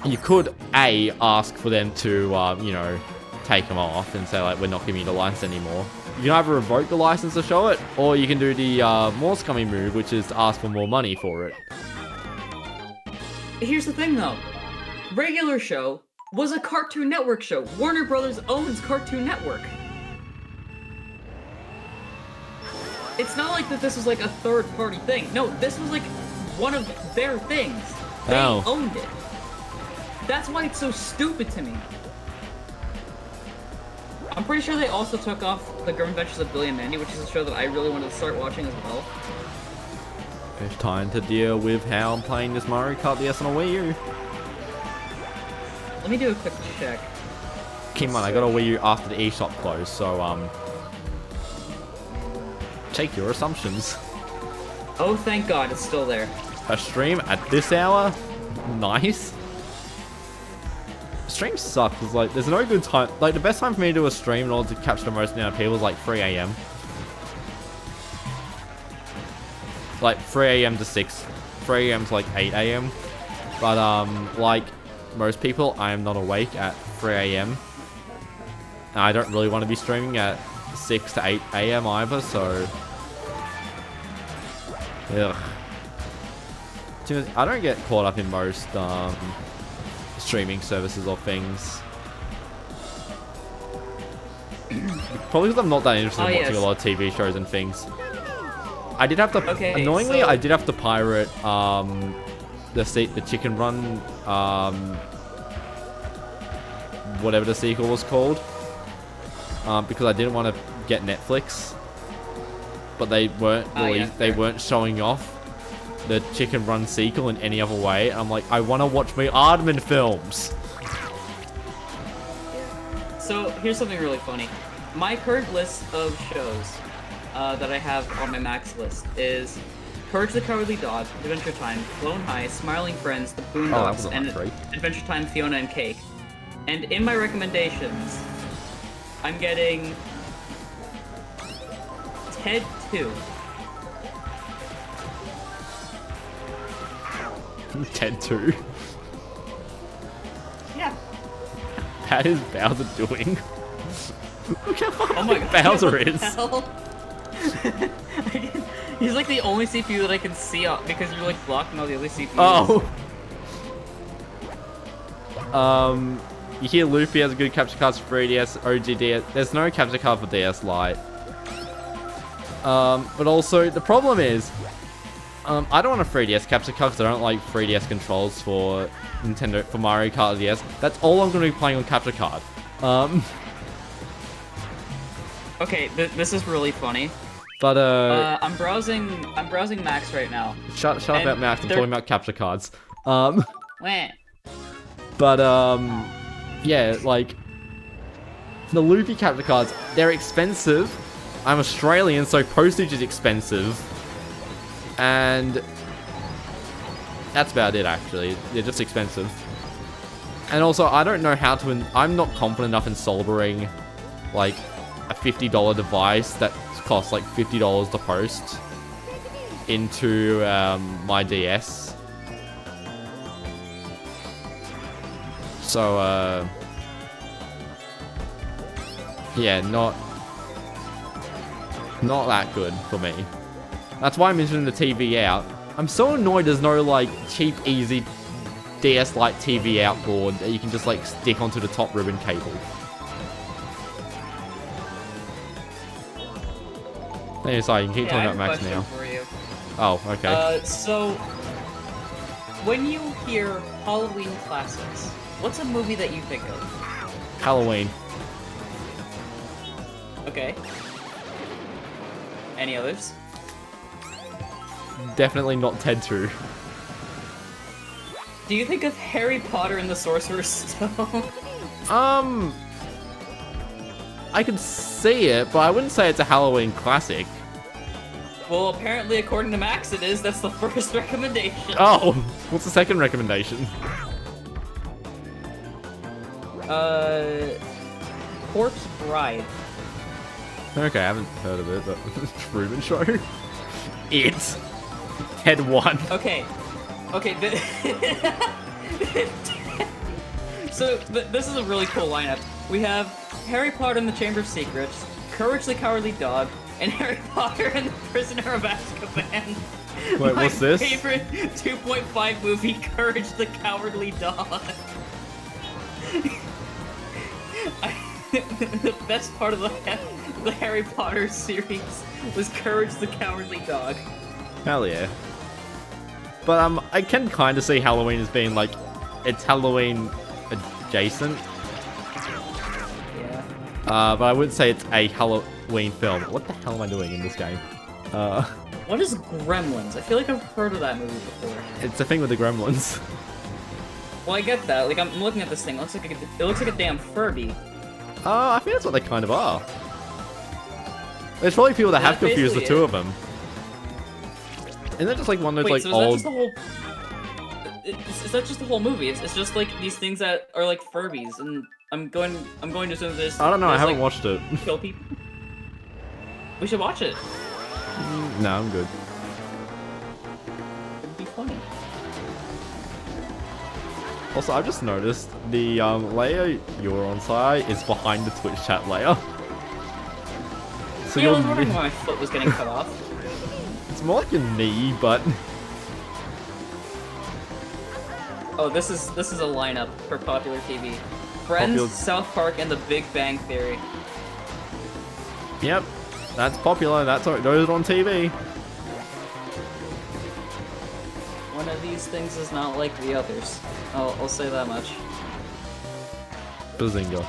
Speaker 1: you could ask for them to you know, take them off and say like, we're not giving you the license anymore. You can either revoke the license to show it, or you can do the more scummy move, which is to ask for more money for it.
Speaker 2: Here's the thing though, regular show was a Cartoon Network show. Warner Brothers owns Cartoon Network. It's not like that this was like a third-party thing. No, this was like one of their things. They owned it. That's why it's so stupid to me. I'm pretty sure they also took off The Grim Adventures of Billy and Mandy, which is a show that I really wanted to start watching as well.
Speaker 1: It's time to deal with how I'm playing this Mario Kart DS on a Wii U.
Speaker 2: Let me do a quick check.
Speaker 1: Keep in mind, I got a Wii U after the eShop closed, so take your assumptions.
Speaker 2: Oh, thank God, it's still there.
Speaker 1: A stream at this hour? Nice. Streams suck, because like, there's no good time. Like, the best time for me to do a stream in order to capture the most amount of people is like 3 AM. Like 3 AM to 6. 3 AM to like 8 AM. But like most people, I am not awake at 3 AM. And I don't really want to be streaming at 6 to 8 AM either, so ugh. I don't get caught up in most streaming services or things. Probably because I'm not that interested in watching a lot of TV shows and things. I did have to annoyingly I did have to pirate the Chicken Run whatever the sequel was called, because I didn't want to get Netflix, but they weren't they weren't showing off the Chicken Run sequel in any other way. I'm like, I want to watch my Aardman films.
Speaker 2: So here's something really funny. My current list of shows that I have on my max list is Courage the Cowardly Dog, Adventure Time, Clone High, Smiling Friends, The Boondocks, and Adventure Time, Fiona and Cake. And in my recommendations, I'm getting Ted 2.
Speaker 1: Ted 2?
Speaker 2: Yeah.
Speaker 1: How is Bowser doing? Look how fucking
Speaker 2: God,
Speaker 1: Bowser is.
Speaker 2: He's like the only CPU that I can see because you're like blocking all the other CPUs.
Speaker 1: Oh. You hear Loopy has a good capture card for 3DS, OG DS. There's no capture card for DS Lite. But also, the problem is, I don't want a 3DS capture card because I don't like 3DS controls for Mario Kart DS. That's all I'm going to be playing on capture card.
Speaker 2: Okay, this is really funny.
Speaker 1: But
Speaker 2: I'm browsing Max right now.
Speaker 1: Shut up about Max. I'm talking about capture cards.
Speaker 2: Wah.
Speaker 1: But yeah, like the loopy capture cards, they're expensive. I'm Australian, so postage is expensive. And that's about it, actually. They're just expensive. And also, I don't know how to... I'm not confident enough in soldering, like, a $50 device that costs, like, $50 to post into my DS. So, yeah, not that good for me. That's why I'm mentioning the TV out. I'm so annoyed there's no, like, cheap, easy DS Lite TV outboard that you can just, like, stick onto the top ribbon cable. Hey, sorry, you can keep talking about Max now.
Speaker 2: For you.
Speaker 1: Oh, okay.
Speaker 2: So, when you hear Halloween classics, what's a movie that you think of?
Speaker 1: Halloween.
Speaker 2: Okay. Any others?
Speaker 1: Definitely not Ted 2.
Speaker 2: Do you think of Harry Potter and the Sorcerer's Stone?
Speaker 1: I could see it, but I wouldn't say it's a Halloween classic.
Speaker 2: Well, apparently, according to Max, it is. That's the first recommendation.
Speaker 1: Oh, what's the second recommendation?
Speaker 2: Corpse Bride.
Speaker 1: Okay, I haven't heard of it, but Truman Show. It's Ted 1.
Speaker 2: Okay. So this is a really cool lineup. We have Harry Potter and the Chamber of Secrets, Courage the Cowardly Dog, and Harry Potter and the Prisoner of Azkaban.
Speaker 1: Wait, what's this?
Speaker 2: My favorite 2.5 movie, Courage the Cowardly Dog. The best part of the Harry Potter series was Courage the Cowardly Dog.
Speaker 1: Hell yeah. But I can kind of see Halloween as being like, it's Halloween adjacent.
Speaker 2: Yeah.
Speaker 1: But I wouldn't say it's a Halloween film. What the hell am I doing in this game?
Speaker 2: What is Gremlins? I feel like I've heard of that movie before.
Speaker 1: It's the thing with the gremlins.
Speaker 2: Well, I get that. Like, I'm looking at this thing. It looks like a damn Furby.
Speaker 1: I think that's what they kind of are. There's probably people that have confused the two of them. Isn't that just like one of those,
Speaker 2: Wait,
Speaker 1: like,
Speaker 2: so
Speaker 1: old...
Speaker 2: is that just the whole movie? It's just like these things that are like Furbies, and I'm going to assume this.
Speaker 1: I don't know, I haven't
Speaker 2: like,
Speaker 1: watched it.
Speaker 2: Kill people. We should watch it.
Speaker 1: No, I'm good.
Speaker 2: It'd be funny.
Speaker 1: Also, I've just noticed the layer you're on, Sai, is behind the Twitch chat layer. So
Speaker 2: yeah, I was wondering why my foot was getting cut off.
Speaker 1: It's more like your knee, but...
Speaker 2: Oh, this is a lineup for popular TV. Friends, South Park, and The Big Bang Theory.
Speaker 1: Yep, that's popular. Those are on TV.
Speaker 2: One of these things is not like the others. I'll say that much.
Speaker 1: Bazinga.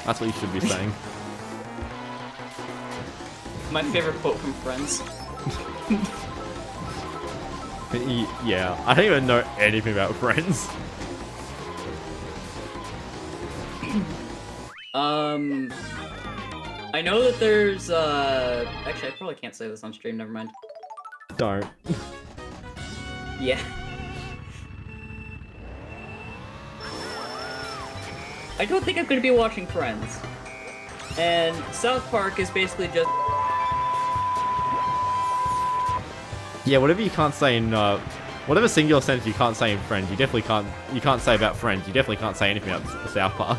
Speaker 1: That's what you should be saying.
Speaker 2: My favorite quote from Friends.
Speaker 1: Yeah, I don't even know anything about Friends.
Speaker 2: I know that there's, actually, I probably can't say this on stream, never mind.
Speaker 1: Don't.
Speaker 2: Yeah. I don't think I'm gonna be watching Friends. And South Park is basically just...
Speaker 1: Yeah, whatever you can't say in, whatever singular sentence you can't say in Friends, you can't say about Friends, you definitely can't say anything about South Park.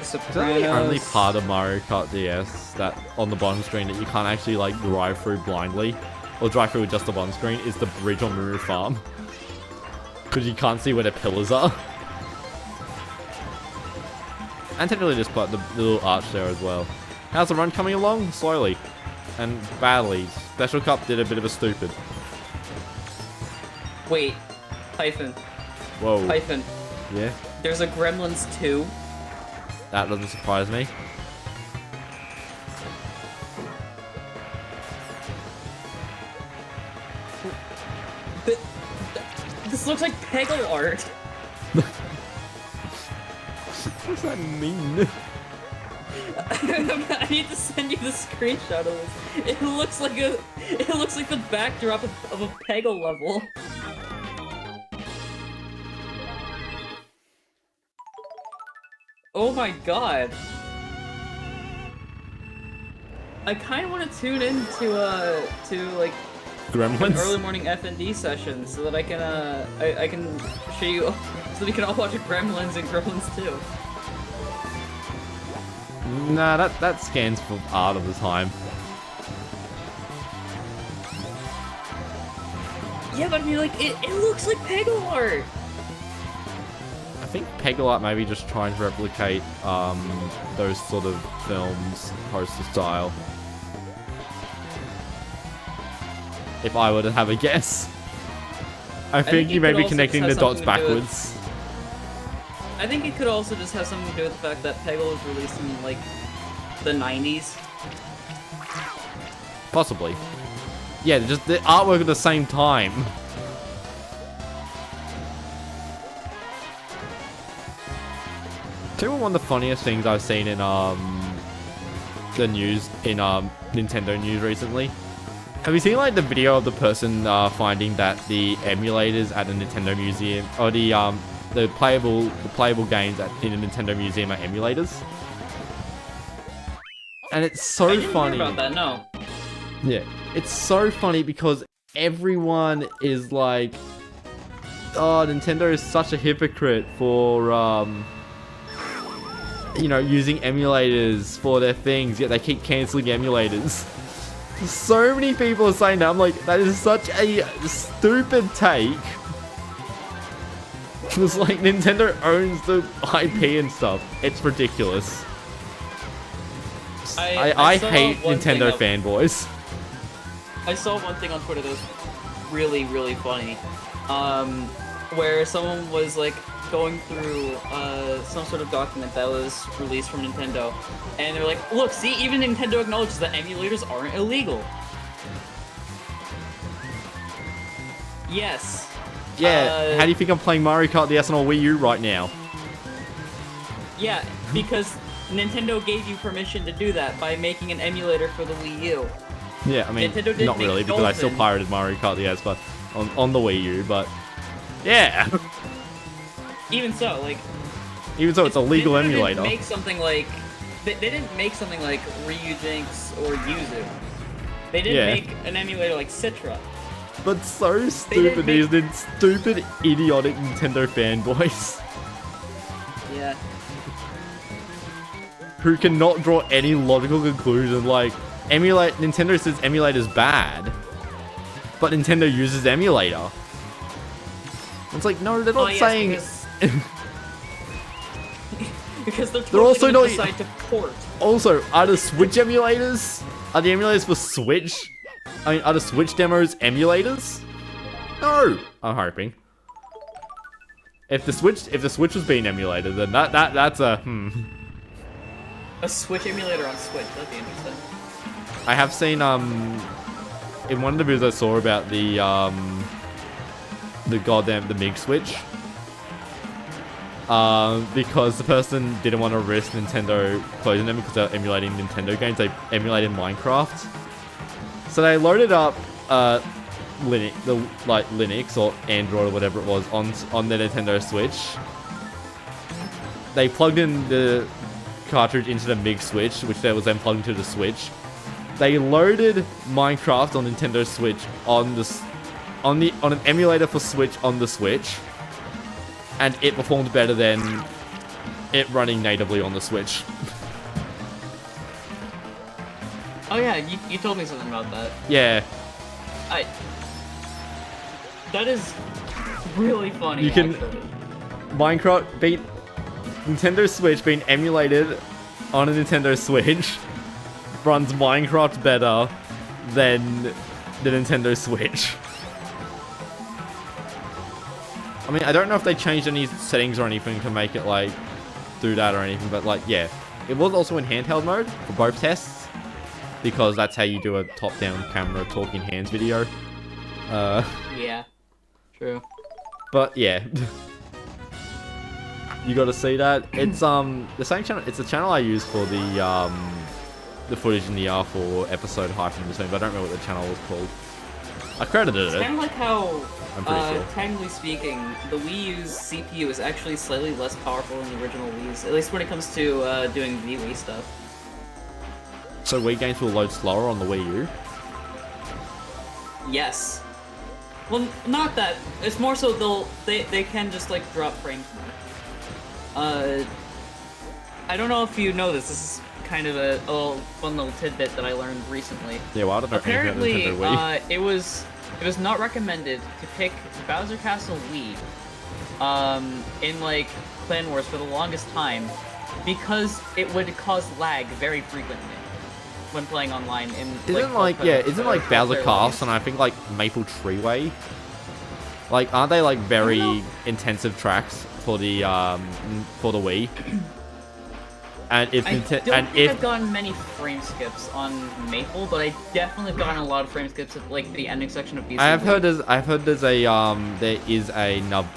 Speaker 1: Is that the only part of Mario Kart DS that on the bottom screen that you can't actually like drive through blindly, or drive through with just the bottom screen, is the bridge on Moo Farm. Because you can't see where the pillars are. And technically just put the little arch there as well. How's the run coming along? Slowly. And badly. Special Cup did a bit of a stupid.
Speaker 2: Wait, Hyphen.
Speaker 1: Whoa.
Speaker 2: Hyphen.
Speaker 1: Yeah?
Speaker 2: There's a Gremlins 2.
Speaker 1: That doesn't surprise me.
Speaker 2: This looks like Peggle art.
Speaker 1: What does that mean?
Speaker 2: I need to send you the screenshot of this. It looks like the backdrop of a Peggle level. Oh my god. I kind of want to tune in to like an
Speaker 1: Gremlins?
Speaker 2: early morning FND session so that I can show you so we can all watch Gremlins and Gremlins 2.
Speaker 1: Nah, that scans for art of the time.
Speaker 2: Yeah, but I mean, like, it looks like Peggle art!
Speaker 1: I think Peggle art maybe just trying to replicate those sort of films, poster style. If I were to have a guess. I think you may be connecting the dots backwards.
Speaker 2: I think it could also just have something to do with the fact that Peggle was released in, like, the 90s.
Speaker 1: Possibly. Yeah, just the artwork at the same time. Tell you one of the funniest things I've seen in the news, in Nintendo news recently. Have you seen like the video of the person finding that the emulators at the Nintendo museum, or the playable games in the Nintendo museum are emulators? And it's so
Speaker 2: I didn't
Speaker 1: funny.
Speaker 2: hear about that, no.
Speaker 1: Yeah, it's so funny because everyone is like, oh, Nintendo is such a hypocrite for, you know, using emulators for their things, yet they keep cancelling emulators. So many people are saying that. I'm like, that is such a stupid take. It's like Nintendo owns the IP and stuff. It's ridiculous. I hate Nintendo fanboys.
Speaker 2: I saw one thing on Twitter that was really, really funny. Where someone was like going through some sort of document that was released from Nintendo, and they're like, look, see, even Nintendo acknowledges that emulators aren't illegal. Yes.
Speaker 1: Yeah, how do you think I'm playing Mario Kart DS on a Wii U right now?
Speaker 2: Yeah, because Nintendo gave you permission to do that by making an emulator for the Wii U.
Speaker 1: Yeah, I mean,
Speaker 2: Nintendo didn't
Speaker 1: not really,
Speaker 2: make
Speaker 1: because I still
Speaker 2: Dolphin.
Speaker 1: pirated Mario Kart DS, but on the Wii U, but yeah.
Speaker 2: Even so, like,
Speaker 1: Even though it's a legal
Speaker 2: Nintendo
Speaker 1: emulator.
Speaker 2: Didn't make something like they didn't make something like Ryu Jinx or Yuzu. They didn't make an emulator like Citra.
Speaker 1: But so stupid, these stupid, idiotic Nintendo fanboys.
Speaker 2: Yeah.
Speaker 1: Who cannot draw any logical conclusion, like, Nintendo says emulator's bad, but Nintendo uses emulator. It's like, no, they're not saying...
Speaker 2: Because they're
Speaker 1: They're also
Speaker 2: gonna
Speaker 1: not-
Speaker 2: decide to port.
Speaker 1: Also, are the Switch emulators? Are the emulators for Switch? I mean, are the Switch demos emulators? No! I'm hoping. If the Switch was being emulated, then that's a
Speaker 2: A Switch emulator on Switch, that'd be interesting.
Speaker 1: I have seen in one of the videos I saw about the MiG Switch. Because the person didn't want to risk Nintendo closing them because they're emulating Nintendo games. They emulated Minecraft. So they loaded up Linux or Android or whatever it was on the Nintendo Switch. They plugged in the cartridge into the MiG Switch, which was then plugged into the Switch. They loaded Minecraft on Nintendo Switch on an emulator for Switch on the Switch. And it performed better than it running natively on the Switch.
Speaker 2: Oh yeah, you told me something about that.
Speaker 1: Yeah.
Speaker 2: That is really funny.
Speaker 1: You can-
Speaker 2: actually.
Speaker 1: Minecraft beat Nintendo Switch being emulated on a Nintendo Switch runs Minecraft better than the Nintendo Switch. I mean, I don't know if they changed any settings or anything to make it like do that or anything, but like, yeah, it was also in handheld mode for both tests because that's how you do a top-down camera talking hands video.
Speaker 2: Yeah, true.
Speaker 1: But yeah. You gotta see that. It's the same channel. It's the channel I use for the footage in the R4 episode Hyphen in between, but I don't remember what the channel was called. I credited
Speaker 2: It's
Speaker 1: it.
Speaker 2: kind of like how,
Speaker 1: I'm pretty sure.
Speaker 2: technically speaking, the Wii U's CPU is actually slightly less powerful than the original Wii's, at least when it comes to doing Wii stuff.
Speaker 1: So Wii games will load slower on the Wii U.
Speaker 2: Yes. Well, not that. It's more so they can just like drop frames more. I don't know if you know this. This is kind of a little fun little tidbit that I learned recently.
Speaker 1: Yeah, well, I don't know anything
Speaker 2: Apparently,
Speaker 1: about Nintendo Wii.
Speaker 2: it was not recommended to pick Bowser Castle Wii in like Clan Wars for the longest time because it would cause lag very frequently when playing online.
Speaker 1: Isn't Bowser Castle and I think like Maple Treeway? Like, aren't they like very intensive tracks for the Wii? And if
Speaker 2: I've gotten many frame skips on Maple, but I definitely have gotten a lot of frame skips at like the ending section of BC.
Speaker 1: I've heard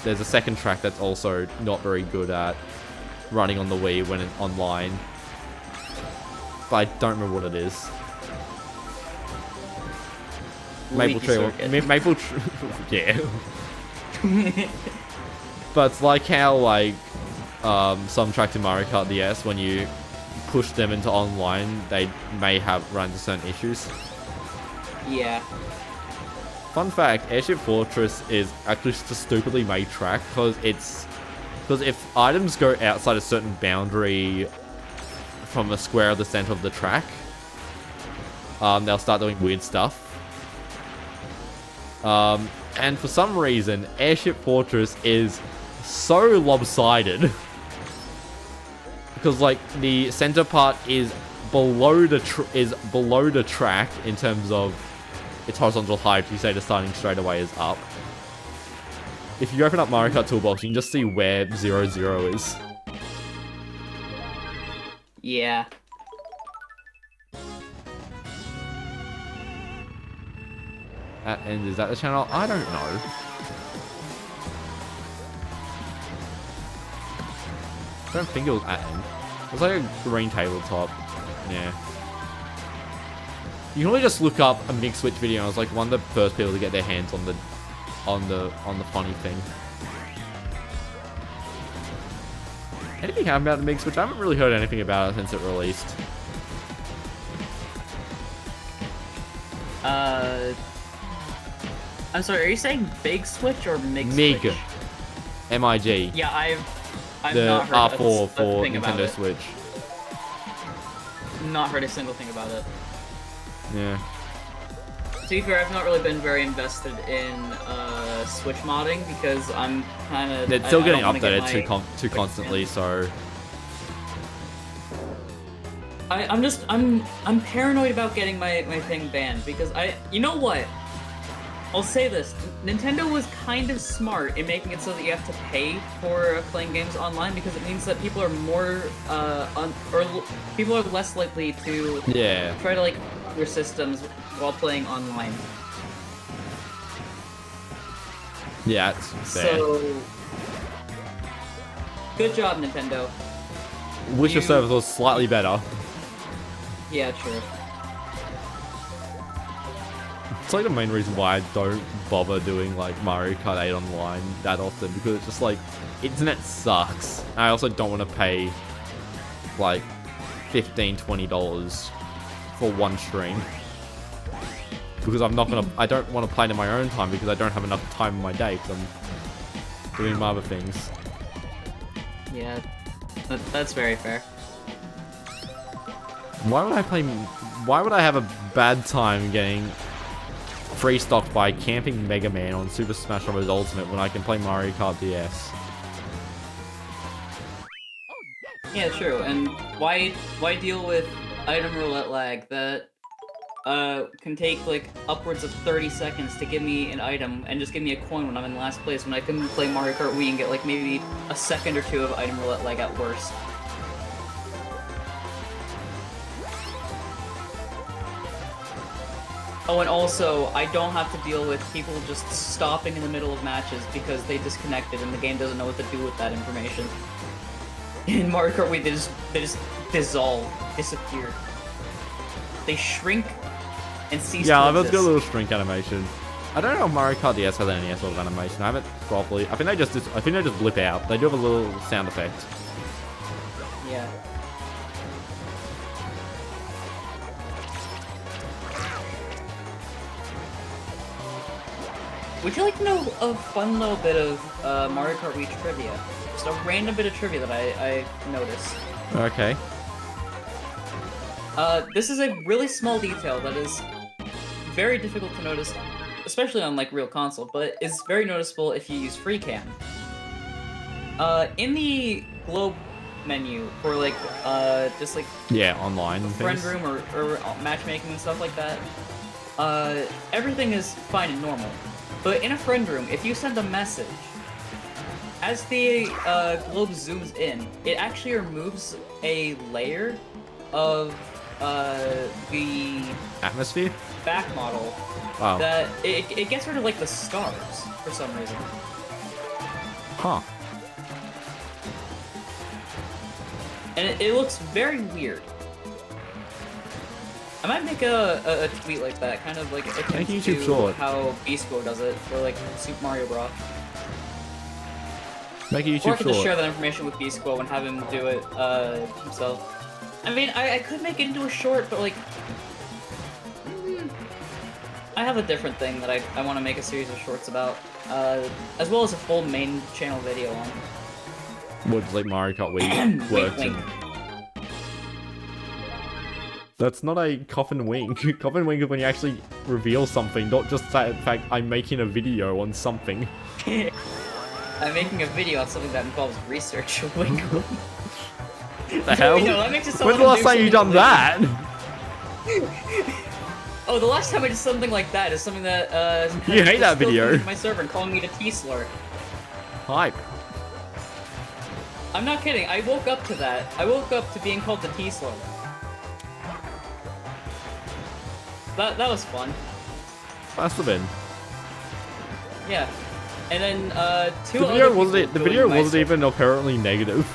Speaker 1: there's a second track that's also not very good at running on the Wii when it's online. But I don't remember what it is. Maple Tree, yeah. But it's like how like some tracks in Mario Kart DS, when you push them into online, they may have run into certain issues.
Speaker 2: Yeah.
Speaker 1: Fun fact: Airship Fortress is actually just a stupidly made track because if items go outside a certain boundary from a square of the center of the track, they'll start doing weird stuff. And for some reason, Airship Fortress is so lopsided because like the center part is below the track in terms of its horizontal height. You say the starting straight away is up. If you open up Mario Kart Toolbox, you can just see where 00 is.
Speaker 2: Yeah.
Speaker 1: And is that the channel? I don't know. I don't think it was at end. It was like a green tabletop. Yeah. You can only just look up a Mix Switch video. I was like one of the first people to get their hands on the funny thing. Anything happen about the Mix Switch? I haven't really heard anything about it since it released.
Speaker 2: I'm sorry, are you saying Big Switch or Mig
Speaker 1: Mig.
Speaker 2: Switch?
Speaker 1: MIG.
Speaker 2: Yeah, I've
Speaker 1: The
Speaker 2: not heard
Speaker 1: R4
Speaker 2: a
Speaker 1: for
Speaker 2: thing about
Speaker 1: Nintendo
Speaker 2: it.
Speaker 1: Switch.
Speaker 2: Not heard a single thing about it.
Speaker 1: Yeah.
Speaker 2: To be fair, I've not really been very invested in Switch modding because I'm kind of.
Speaker 1: It's still getting updated too constantly, so.
Speaker 2: I'm paranoid about getting my thing banned because you know what? I'll say this: Nintendo was kind of smart in making it so that you have to pay for playing games online because it means that people are more people are less likely to try to like hack your systems while playing online.
Speaker 1: Yeah, it's fair.
Speaker 2: So good job, Nintendo.
Speaker 1: Wish your service was slightly better.
Speaker 2: Yeah, true.
Speaker 1: It's like the main reason why I don't bother doing like Mario Kart 8 online that often, because it's just like, internet sucks. I also don't want to pay like $15, $20 for one stream. Because I don't want to play it in my own time because I don't have enough time in my day because I'm doing my other things.
Speaker 2: Yeah, that's very fair.
Speaker 1: Why would I have a bad time getting free stocked by camping Mega Man on Super Smash Bros. Ultimate when I can play Mario Kart DS.
Speaker 2: Yeah, true. And why deal with item roulette lag that can take like upwards of 30 seconds to give me an item and just give me a coin when I'm in last place when I can play Mario Kart Wii and get like maybe a second or two of item roulette lag at worst. Oh, and also, I don't have to deal with people just stopping in the middle of matches because they disconnected and the game doesn't know what to do with that information. In Mario Kart Wii, they just dissolve, disappear. They shrink and cease to
Speaker 1: Yeah, let's
Speaker 2: exist.
Speaker 1: get a little shrink animation. I don't know if Mario Kart DS has any sort of animation. I haven't properly. I think they just blip out. They do have a little sound effect.
Speaker 2: Yeah. Would you like to know a fun little bit of Mario Kart Wii trivia? Just a random bit of trivia that I noticed.
Speaker 1: Okay.
Speaker 2: This is a really small detail that is very difficult to notice, especially on like real console, but is very noticeable if you use FreeCam. In the globe menu for like just like
Speaker 1: Yeah, online and
Speaker 2: friend
Speaker 1: things.
Speaker 2: room or matchmaking and stuff like that, everything is fine and normal. But in a friend room, if you send a message, as the globe zooms in, it actually removes a layer of the
Speaker 1: Atmosphere?
Speaker 2: back model
Speaker 1: Wow.
Speaker 2: that it gets rid of like the stars for some reason.
Speaker 1: Huh.
Speaker 2: And it looks very weird. I might make a tweet like that, kind of like akin
Speaker 1: Make a YouTube
Speaker 2: to
Speaker 1: short.
Speaker 2: how Beastco does it for like Super Mario Bros.
Speaker 1: Make a
Speaker 2: Or I
Speaker 1: YouTube
Speaker 2: could just share
Speaker 1: short.
Speaker 2: that information with Beastco and have him do it himself. I mean, I could make it into a short, but like... I have a different thing that I want to make a series of shorts about, as well as a full main channel video on.
Speaker 1: Would like Mario Kart Wii
Speaker 2: Wink,
Speaker 1: worked.
Speaker 2: wink.
Speaker 1: That's not a coffin wink. Coffin wink is when you actually reveal something, not just that fact I'm making a video on something.
Speaker 2: I'm making a video on something that involves research. Wink, wink.
Speaker 1: The hell?
Speaker 2: No, that makes it sound
Speaker 1: When's the
Speaker 2: like
Speaker 1: last
Speaker 2: I'm
Speaker 1: time you
Speaker 2: doing
Speaker 1: done
Speaker 2: something
Speaker 1: that?
Speaker 2: Oh, the last time I did something like that is something that,
Speaker 1: You hate that
Speaker 2: still
Speaker 1: video.
Speaker 2: coming to my server and calling me the T-slur.
Speaker 1: Hype.
Speaker 2: I'm not kidding, I woke up to that. I woke up to being called the T-slur. That was fun.
Speaker 1: Must have been.
Speaker 2: Yeah. And then, two
Speaker 1: The
Speaker 2: other
Speaker 1: video
Speaker 2: people
Speaker 1: wasn't. The
Speaker 2: joined
Speaker 1: video
Speaker 2: my
Speaker 1: wasn't
Speaker 2: server.
Speaker 1: even apparently negative.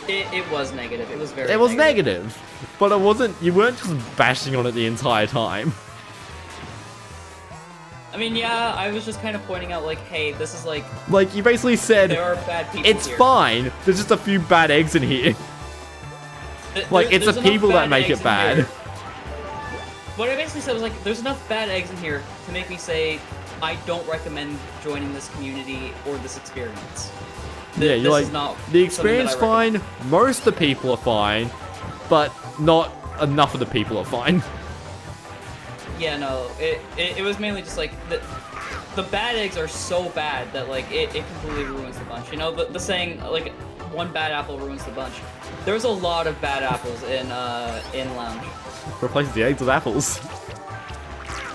Speaker 2: It was negative. It was very
Speaker 1: It was negative, but it wasn't. You weren't just bashing on it the entire time.
Speaker 2: I mean, yeah, I was just kind of pointing out, like, hey, this is like,
Speaker 1: Like you basically said,
Speaker 2: there are bad people
Speaker 1: it's
Speaker 2: here.
Speaker 1: fine. There's just a few bad eggs in here. Like it's
Speaker 2: There's
Speaker 1: the
Speaker 2: enough
Speaker 1: people that
Speaker 2: bad
Speaker 1: make
Speaker 2: eggs
Speaker 1: it
Speaker 2: in
Speaker 1: bad.
Speaker 2: here. What I basically said was like, there's enough bad eggs in here to make me say, I don't recommend joining this community or this experience.
Speaker 1: Yeah, you're
Speaker 2: This
Speaker 1: like
Speaker 2: is not
Speaker 1: the
Speaker 2: something that
Speaker 1: experience
Speaker 2: I recommend.
Speaker 1: fine. Most of the people are fine, but not enough of the people are fine.
Speaker 2: Yeah, no, it was mainly just like, the bad eggs are so bad that like, it completely ruins the bunch. You know, the saying, like, one bad apple ruins the bunch. There's a lot of bad apples in Lounge.
Speaker 1: Replace the eggs with apples.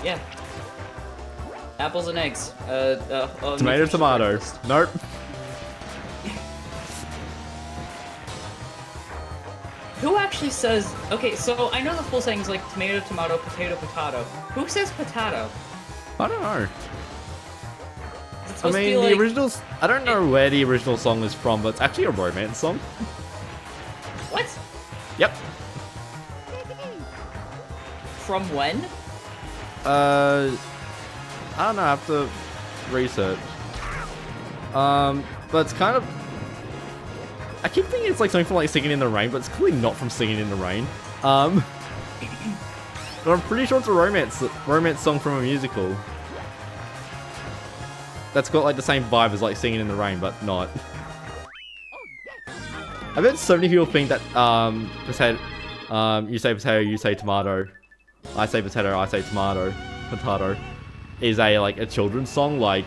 Speaker 2: Yeah. Apples and eggs.
Speaker 1: Tomato,
Speaker 2: nutritious
Speaker 1: tomato.
Speaker 2: breakfast.
Speaker 1: Nope.
Speaker 2: Who actually says... Okay, so I know the full saying is like tomato, tomato, potato, potato. Who says potato?
Speaker 1: I don't know.
Speaker 2: Is it
Speaker 1: I
Speaker 2: supposed to
Speaker 1: mean,
Speaker 2: be
Speaker 1: the
Speaker 2: like...
Speaker 1: original. I don't know where the original song is from, but it's actually a romance song.
Speaker 2: What?
Speaker 1: Yep.
Speaker 2: From when?
Speaker 1: I don't know. I have to research. But it's kind of. I keep thinking it's like something from like Singing in the Rain, but it's clearly not from Singing in the Rain. But I'm pretty sure it's a romance song from a musical. That's got like the same vibe as like Singing in the Rain, but not. I bet so many people think that you say potato, you say tomato. I Say Potato, I Say Tomato, Potato is a children's song like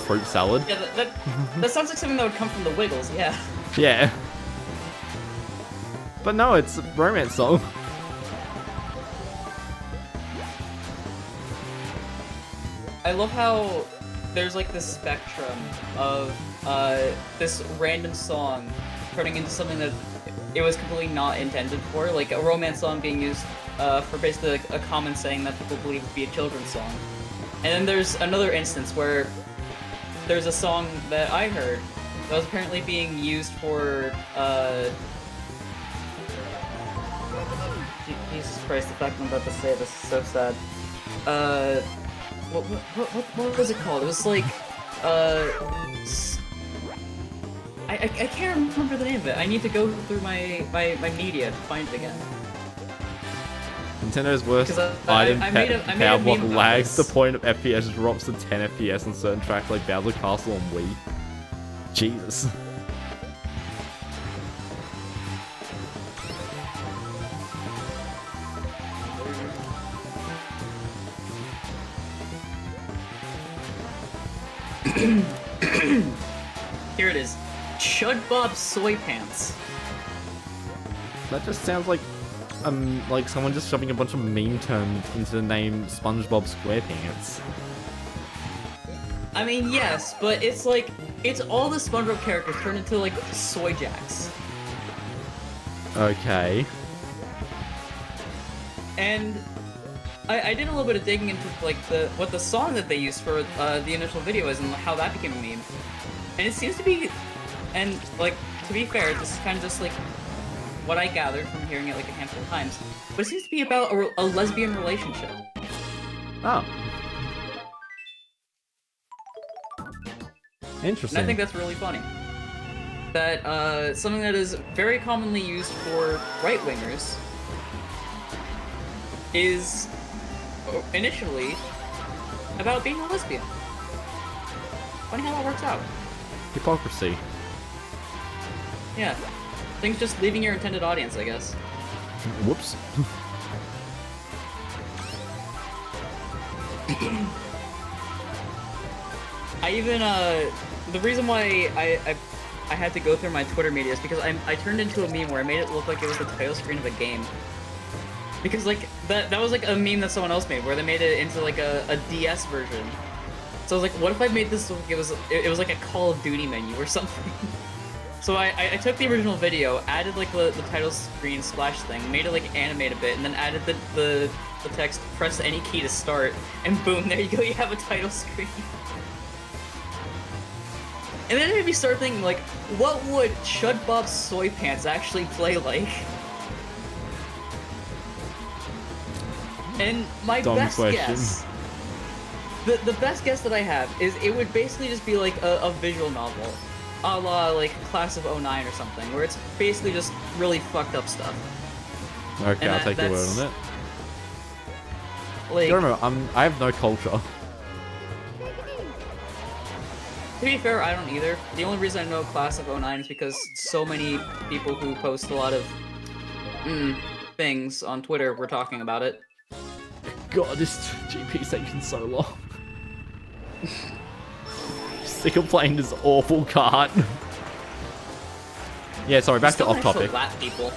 Speaker 1: Fruit Salad.
Speaker 2: Yeah, that sounds like something that would come from the Wiggles, yeah.
Speaker 1: Yeah. But no, it's a romance song.
Speaker 2: I love how there's like this spectrum of this random song turning into something that it was completely not intended for, like a romance song being used for basically like a common saying that people believe to be a children's song. And then there's another instance where there's a song that I heard that was apparently being used for Jesus Christ, the fact I'm about to say this is so sad. What was it called? It was like, I can't remember the name of it. I need to go through my media to find it again.
Speaker 1: Nintendo's worst item power block lags to the point of FPS drops to 10 FPS on certain tracks like Bowser Castle on Wii. Jesus.
Speaker 2: Here it is. Chud Bob Soy Pants.
Speaker 1: That just sounds like someone just shoving a bunch of meme terms into the name SpongeBob SquarePants.
Speaker 2: I mean, yes, but it's like, it's all the SpongeBob characters turned into like soy jacks.
Speaker 1: Okay.
Speaker 2: And I did a little bit of digging into like what the song that they used for the initial video is and how that became a meme. And it seems to be, and like, to be fair, this is kind of just like what I gathered from hearing it like a handful of times, but it seems to be about a lesbian relationship.
Speaker 1: Oh. Interesting.
Speaker 2: And I think that's really funny. That something that is very commonly used for right-wingers is initially about being a lesbian. Funny how that works out.
Speaker 1: Hypocrisy.
Speaker 2: Yeah. Things just leaving your intended audience, I guess.
Speaker 1: Whoops.
Speaker 2: I even, the reason why I had to go through my Twitter media is because I turned into a meme where I made it look like it was the title screen of a game. Because, like, that was, like, a meme that someone else made, where they made it into, like, a DS version. So I was like, what if I made this look like it was like a Call of Duty menu or something? So I took the original video, added, like, the title screen splash thing, made it, like, animate a bit, and then added the text, press any key to start, and boom, there you go, you have a title screen. And then it made me start thinking, like, what would Chud Bob Soy Pants actually play like? And my best guess, the best guess that I have is it would basically just be like a visual novel, a la like Class of '09 or something, where it's basically just really fucked up stuff.
Speaker 1: Okay,
Speaker 2: And
Speaker 1: I'll take your word on it.
Speaker 2: Like,
Speaker 1: You remember, I have no culture.
Speaker 2: To be fair, I don't either. The only reason I know Class of '09 is because so many people who post a lot of things on Twitter were talking about it.
Speaker 1: God, this GP's taking so long. Sick of playing this awful cart. Yeah, sorry, back to off topic.
Speaker 2: Still lap people.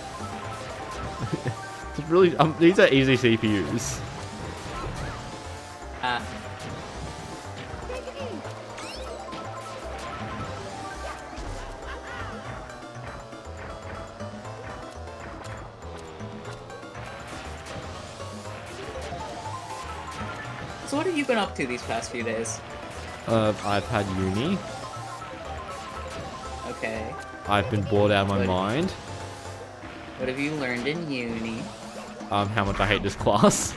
Speaker 1: It's really, these are easy CPUs.
Speaker 2: So what have you been up to these past few days?
Speaker 1: I've had uni.
Speaker 2: Okay.
Speaker 1: I've been bored out of my mind.
Speaker 2: What have you learned in uni?
Speaker 1: How much I hate this class.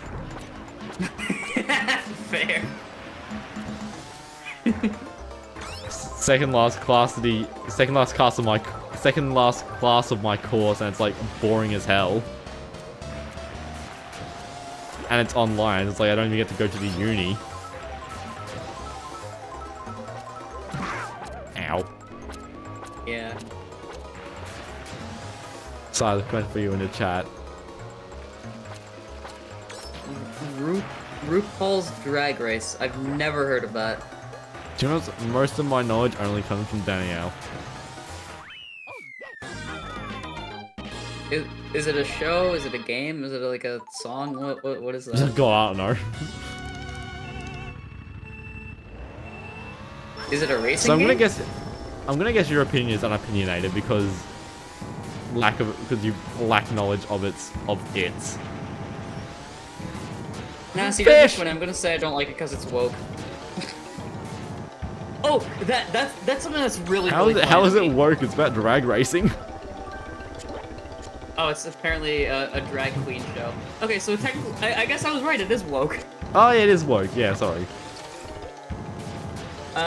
Speaker 2: Fair.
Speaker 1: Second last class of my course, and it's like boring as hell. And it's online. It's like I don't even get to go to the uni. Ow.
Speaker 2: Yeah.
Speaker 1: Silent comment for you in the chat.
Speaker 2: RuPaul's Drag Race. I've never heard of that.
Speaker 1: To be honest, most of my knowledge only comes from Danielle.
Speaker 2: Is it a show? Is it a game? Is it like a song? What is that?
Speaker 1: God, I don't know.
Speaker 2: Is it a racing
Speaker 1: So I'm
Speaker 2: game?
Speaker 1: gonna guess your opinion is unopinionated because you lack knowledge of its.
Speaker 2: Nah, see,
Speaker 1: Fish!
Speaker 2: that's when I'm gonna say I don't like it because it's woke. Oh, that's something that's really
Speaker 1: How is it woke? It's about drag racing.
Speaker 2: Oh, it's apparently a drag queen show. Okay, so technically, I guess I was right. It is woke.
Speaker 1: Oh yeah, it is woke. Yeah, sorry. Yeah,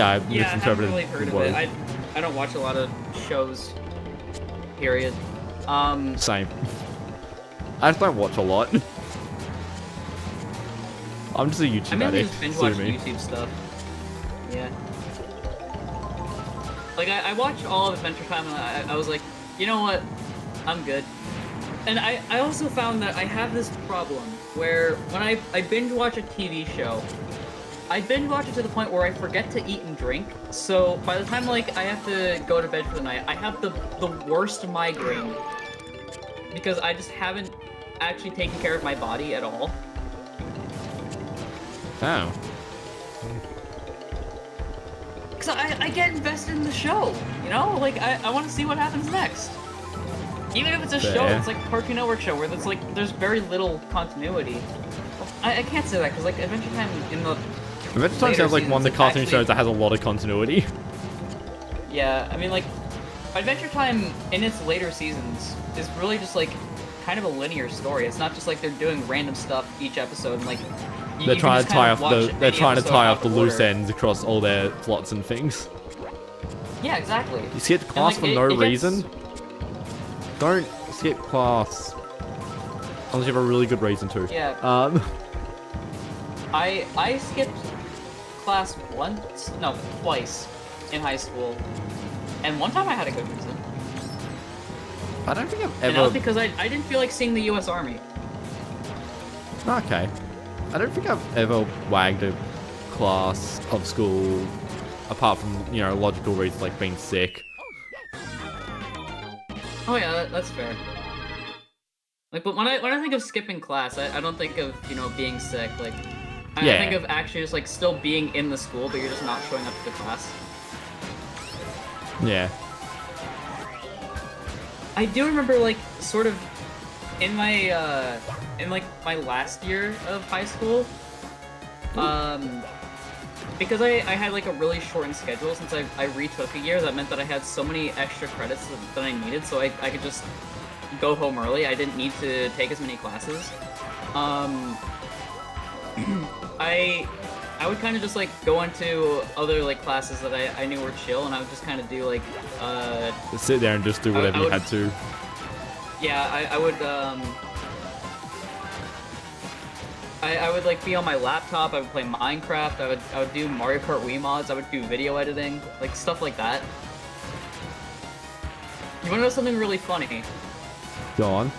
Speaker 1: I
Speaker 2: I haven't
Speaker 1: misinterpreted
Speaker 2: really heard of
Speaker 1: woke.
Speaker 2: it. I don't watch a lot of shows. Period.
Speaker 1: Same. I just don't watch a lot. I'm just a YouTube
Speaker 2: I mainly
Speaker 1: addict.
Speaker 2: just binge
Speaker 1: Sue
Speaker 2: watch
Speaker 1: me.
Speaker 2: YouTube stuff. Yeah. Like I watch all of Adventure Time and I was like, you know what? I'm good. And I also found that I have this problem where when I binge watch a TV show, I binge watch it to the point where I forget to eat and drink. So by the time like I have to go to bed for the night, I have the worst migraine because I just haven't actually taken care of my body at all.
Speaker 1: Oh.
Speaker 2: Because I get invested in the show, you know? Like, I want to see what happens next. Even if it's a show,
Speaker 1: Fair.
Speaker 2: it's like a Cartoon Network show where there's very little continuity. I can't say that because like Adventure Time in the
Speaker 1: Adventure Time
Speaker 2: later
Speaker 1: sounds like one of the
Speaker 2: seasons,
Speaker 1: cartoon
Speaker 2: actually-
Speaker 1: shows that has a lot of continuity.
Speaker 2: Yeah, I mean like Adventure Time in its later seasons is really just like kind of a linear story. It's not just like they're doing random stuff each episode and like
Speaker 1: They're trying to tie off the
Speaker 2: loose
Speaker 1: loose ends across all their plots and things.
Speaker 2: Yeah, exactly.
Speaker 1: You skip class for no reason? Don't skip class. Unless you have a really good reason to.
Speaker 2: Yeah. I skipped class twice in high school, and one time I had a good reason.
Speaker 1: I don't think I've
Speaker 2: And that was
Speaker 1: ever.
Speaker 2: because I didn't feel like seeing the U.S. Army.
Speaker 1: Okay. I don't think I've ever wagged a class of school apart from, you know, logical reasons like being sick.
Speaker 2: Oh yeah, that's fair. Like, but when I think of skipping class, I don't think of, you know, being sick. Like, I think of actually just like still being in the school, but you're just not showing up to the class.
Speaker 1: Yeah.
Speaker 2: I do remember like sort of in my my last year of high school, because I had like a really shortened schedule since I retook a year. That meant that I had so many extra credits that I needed, so I could just go home early. I didn't need to take as many classes. I would kind of just like go into other like classes that I knew were chill, and I would just kind of do like
Speaker 1: Just sit there and just do whatever you had to.
Speaker 2: yeah, I would like be on my laptop. I would play Minecraft. I would do Mario Kart Wii mods. I would do video editing, like stuff like that. You want to know something really funny?
Speaker 1: Go on.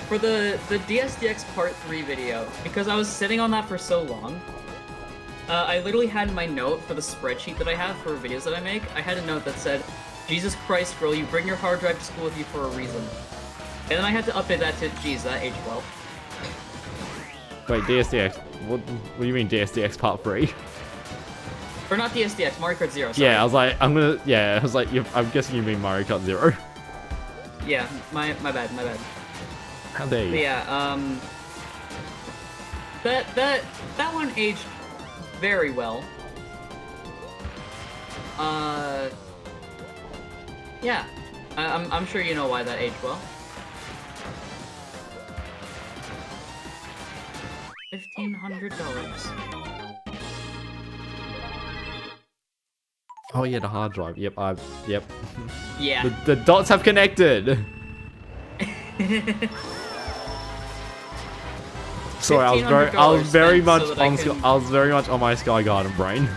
Speaker 2: For the DSDX Part 3 video, because I was sitting on that for so long, I literally had in my note for the spreadsheet that I have for videos that I make, I had a note that said, Jesus Christ, girl, you bring your hard drive to school with you for a reason. And then I had to update that to, geez, that aged well.
Speaker 1: Wait, DSDX. What do you mean DSDX Part 3?
Speaker 2: Or not DSDX, Mario Kart 0, sorry.
Speaker 1: Yeah, I was like, I'm guessing you mean Mario Kart 0.
Speaker 2: Yeah, my bad.
Speaker 1: How dare you?
Speaker 2: But yeah, that one aged very well. Yeah, I'm sure you know why that aged well. $1,500.
Speaker 1: Oh yeah, the hard drive. Yep, yep.
Speaker 2: Yeah.
Speaker 1: The dots have connected. Sorry, I was very much on my Sky Garden brain.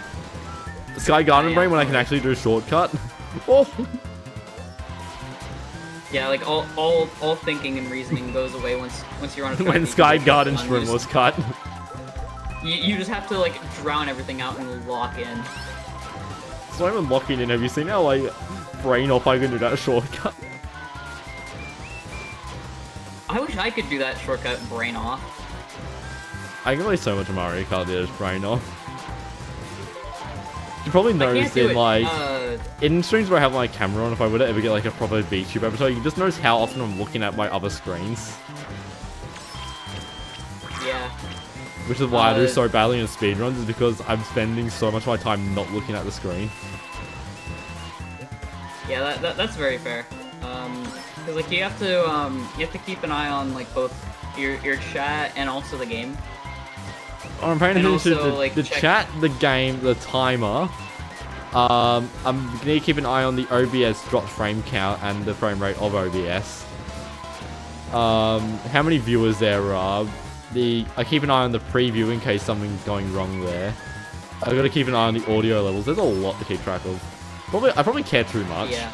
Speaker 1: Sky Garden brain when I can actually do a shortcut. Oh.
Speaker 2: Yeah, like all thinking and reasoning goes away once you're on a track.
Speaker 1: When Sky Garden's room was cut.
Speaker 2: You just have to like drown everything out and lock in.
Speaker 1: It's not even locking in. Have you seen how like brain off I can do that shortcut?
Speaker 2: I wish I could do that shortcut, brain off.
Speaker 1: I can play so much Mario Kart DS brain off. You probably
Speaker 2: I can't
Speaker 1: noticed
Speaker 2: do
Speaker 1: in
Speaker 2: it.
Speaker 1: like in streams where I have my camera on, if I were to ever get like a proper VTube episode, you can just notice how often I'm looking at my other screens.
Speaker 2: Yeah.
Speaker 1: Which is why I do so badly in speedruns, is because I'm spending so much of my time not looking at the screen.
Speaker 2: Yeah, that's very fair. Because like you have to keep an eye on like both your chat and also the game.
Speaker 1: Oh, I'm paying attention to
Speaker 2: like,
Speaker 1: the chat, the game, the timer. I'm gonna keep an eye on the OBS drop frame count and the frame rate of OBS. How many viewers there are. I keep an eye on the preview in case something's going wrong there. I've got to keep an eye on the audio levels. There's a lot to keep track of. I probably care too much.
Speaker 2: Yeah.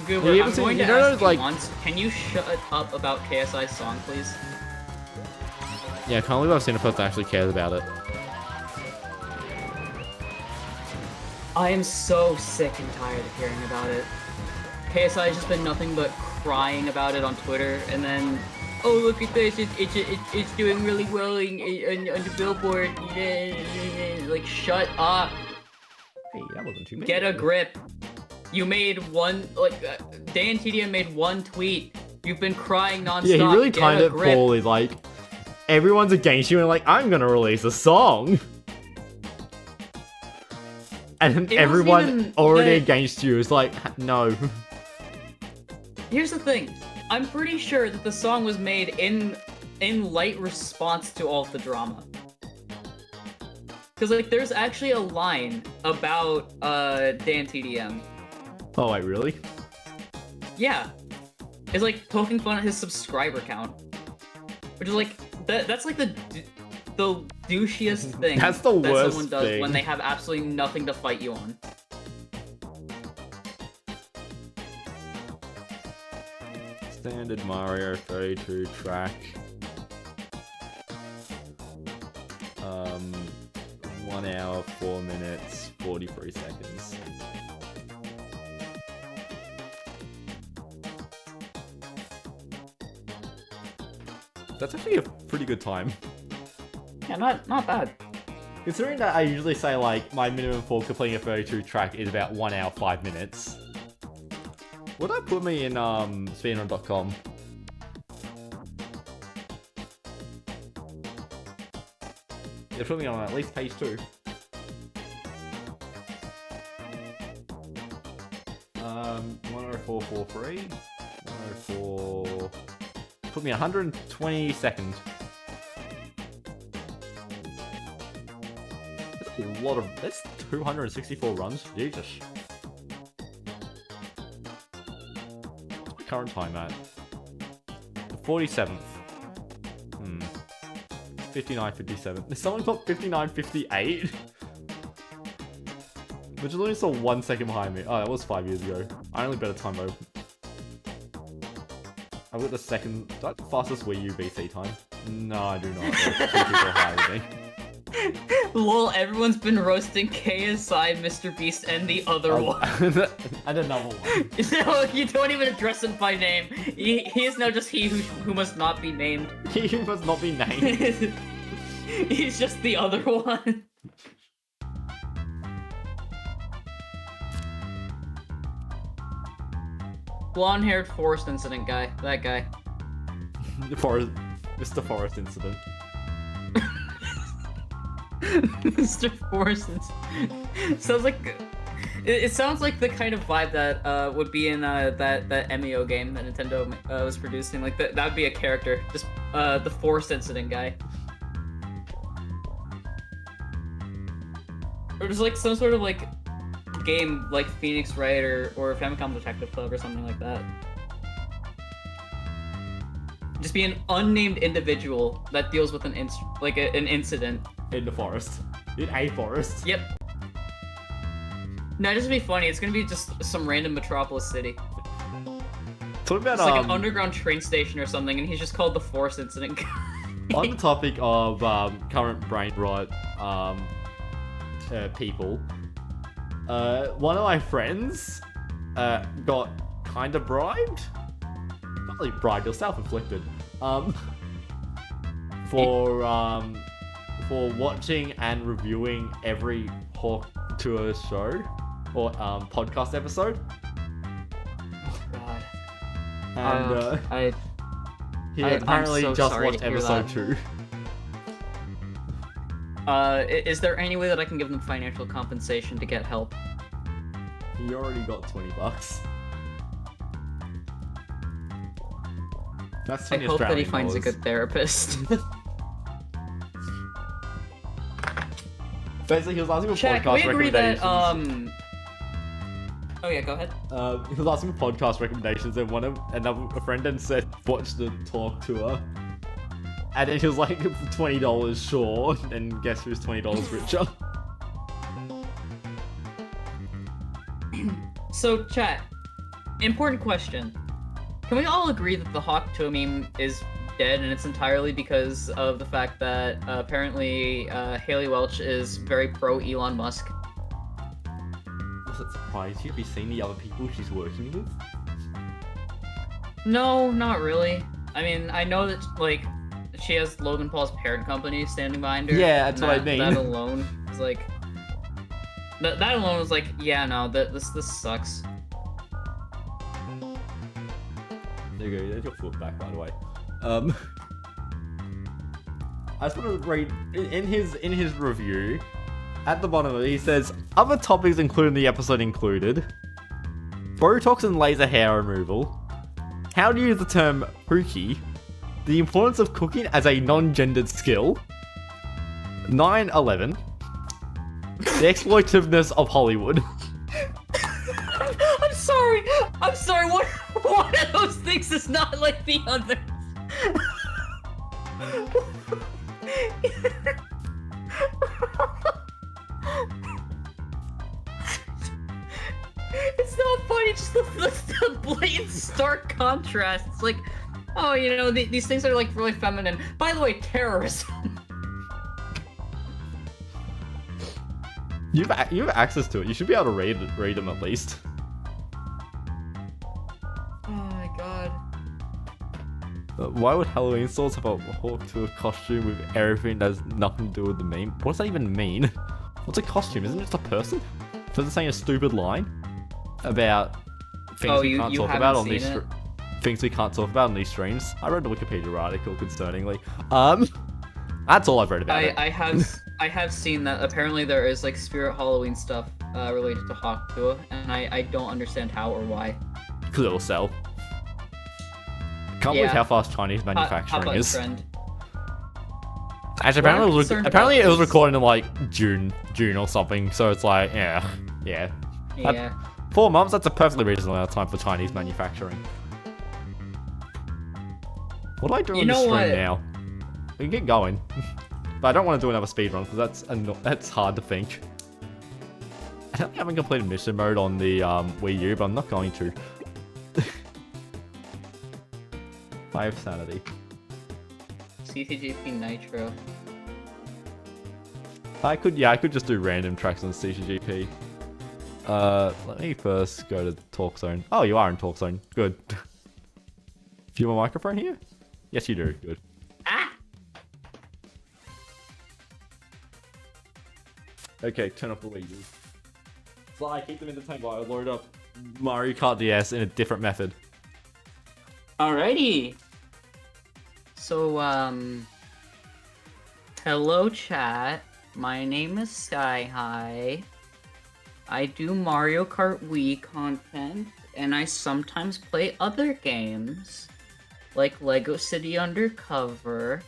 Speaker 2: Good,
Speaker 1: Yeah,
Speaker 2: I'm going to
Speaker 1: you know,
Speaker 2: ask
Speaker 1: like,
Speaker 2: you once, can you shut up about KSI's song, please?
Speaker 1: Yeah, I can't believe I've seen a person that actually cares about it.
Speaker 2: I am so sick and tired of hearing about it. KSI has just been nothing but crying about it on Twitter, and then, oh look at this, it's doing really well on the Billboard. Like, shut up.
Speaker 1: Hey, that wasn't too bad.
Speaker 2: Get a grip. You made one, like, Dan TDM made one tweet. You've been crying nonstop.
Speaker 1: Yeah, he really
Speaker 2: Get
Speaker 1: timed
Speaker 2: a
Speaker 1: it
Speaker 2: grip.
Speaker 1: poorly. Like, everyone's against you, and like, I'm gonna release a song. And
Speaker 2: It
Speaker 1: everyone
Speaker 2: wasn't even
Speaker 1: already
Speaker 2: that-
Speaker 1: against you is like, no.
Speaker 2: Here's the thing. I'm pretty sure that the song was made in light response to all the drama. Cause like there's actually a line about Dan TDM.
Speaker 1: Oh wait, really?
Speaker 2: Yeah. It's like poking fun at his subscriber count. Which is like that's like the douchiest thing
Speaker 1: That's the
Speaker 2: that
Speaker 1: worst
Speaker 2: someone does
Speaker 1: thing.
Speaker 2: when they have absolutely nothing to fight you on.
Speaker 1: Standard Mario 32 track. 1 hour, 4 minutes, 43 seconds. That's actually a pretty good time.
Speaker 2: Yeah, not bad.
Speaker 1: Considering that I usually say like my minimum for completing a 32 track is about 1 hour, 5 minutes. Would that put me in speedrun.com? It put me on at least page 2. 104.43. 104. Put me 122nd. That's a lot of. That's 264 runs. Jesus. What's my current time at? The 47th. 59.57. There's someone got 59.58? Which is only still 1 second behind me. Oh, that was 5 years ago. I only better time though. I've got the second. Do I have the fastest Wii U BC time? No, I do not. There's 2 people higher than me.
Speaker 2: Lol, everyone's been roasting KSI, Mr. Beast, and the other one.
Speaker 1: And another one.
Speaker 2: So you don't even address him by name. He is now just he who must not be named.
Speaker 1: He must not be named.
Speaker 2: He's just the other one. Blonde-haired forest incident guy. That guy.
Speaker 1: Mr. Forest Incident.
Speaker 2: Mr. Forest Incident. Sounds like... It sounds like the kind of vibe that would be in that MEO game that Nintendo was producing. Like that would be a character. Just the forest incident guy. Or just like some sort of like game like Phoenix Wright or Famicom Detective Club or something like that. Just be an unnamed individual that deals with an incident.
Speaker 1: In the forest. In a forest.
Speaker 2: Yep. No, just be funny. It's gonna be just some random metropolis city.
Speaker 1: Talk about
Speaker 2: It's like an underground train station or something, and he's just called the Force Incident Guy.
Speaker 1: On the topic of current brain rot people, one of my friends got kind of bribed. Not really bribed, it was self-inflicted. For watching and reviewing every Hawk Tour show or podcast episode.
Speaker 2: God.
Speaker 1: And he apparently
Speaker 2: so
Speaker 1: just
Speaker 2: sorry
Speaker 1: watched
Speaker 2: to hear
Speaker 1: episode
Speaker 2: that.
Speaker 1: 2.
Speaker 2: Is there any way that I can give them financial compensation to get help?
Speaker 1: He already got $20. That's
Speaker 2: I
Speaker 1: $20
Speaker 2: hope that he
Speaker 1: Australian
Speaker 2: finds a
Speaker 1: dollars.
Speaker 2: good therapist.
Speaker 1: Basically, he was asking for
Speaker 2: Check,
Speaker 1: podcast
Speaker 2: we agree that,
Speaker 1: recommendations.
Speaker 2: Oh yeah, go ahead.
Speaker 1: He was asking for podcast recommendations, and a friend then said, watch the talk tour. And then he was like, $20 short, and guess who's $20 richer?
Speaker 2: So, chat, important question. Can we all agree that the Hawk Tuah meme is dead, and it's entirely because of the fact that apparently Haley Welch is very pro Elon Musk?
Speaker 1: Does it surprise you? Have you seen the other people she's working with?
Speaker 2: No, not really. I mean, I know that, like, she has Logan Paul's parent company standing behind her.
Speaker 1: Yeah, that's what I mean.
Speaker 2: That alone is like... That alone was like, yeah, no, this sucks.
Speaker 1: There you go, there's your foot back, by the way. I just want to read, in his review, at the bottom of it, he says, other topics included in the episode included Botox and laser hair removal, how to use the term hooky, the importance of cooking as a non-gendered skill, 9/11, the exploitiveness of Hollywood.
Speaker 2: I'm sorry, one of those things is not like the others. It's not funny, just the blatant stark contrast. It's like, oh, you know, these things are like really feminine. By the way, terrorism.
Speaker 1: You have access to it. You should be able to read them at least.
Speaker 2: Oh my god.
Speaker 1: Why would Halloween stores have a Hawk Tour costume with everything that has nothing to do with the meme? What does that even mean? What's a costume? Isn't it just a person? Does it say a stupid line about things we can't talk about on these things we can't talk about on these streams? I read the Wikipedia article concerningly. That's all I've read about it.
Speaker 2: I have seen that apparently there is like Spirit Halloween stuff related to Hawk Tour, and I don't understand how or why.
Speaker 1: Because it'll sell. Can't believe how fast Chinese manufacturing is.
Speaker 2: Trend.
Speaker 1: Actually, apparently it was recorded in like June or something. So it's like, yeah. 4 months. That's a perfectly reasonable amount of time for Chinese manufacturing. What do I do on this stream now? We can get going, but I don't want to do another speedrun because that's hard to think. I haven't completed mission mode on the Wii U, but I'm not going to. 5 sanity.
Speaker 2: CTGP Nitro.
Speaker 1: I could just do random tracks on CTGP. Let me first go to Talk Zone. Oh, you are in Talk Zone. Good. Do you have a microphone here? Yes, you do. Good.
Speaker 2: Ah!
Speaker 1: Okay, turn off the Wii U. So I keep them entertained while I load up Mario Kart DS in a different method.
Speaker 2: Alrighty. So, hello chat. My name is Sky High. I do Mario Kart Wii content, and I sometimes play other games, like Lego City Undercover,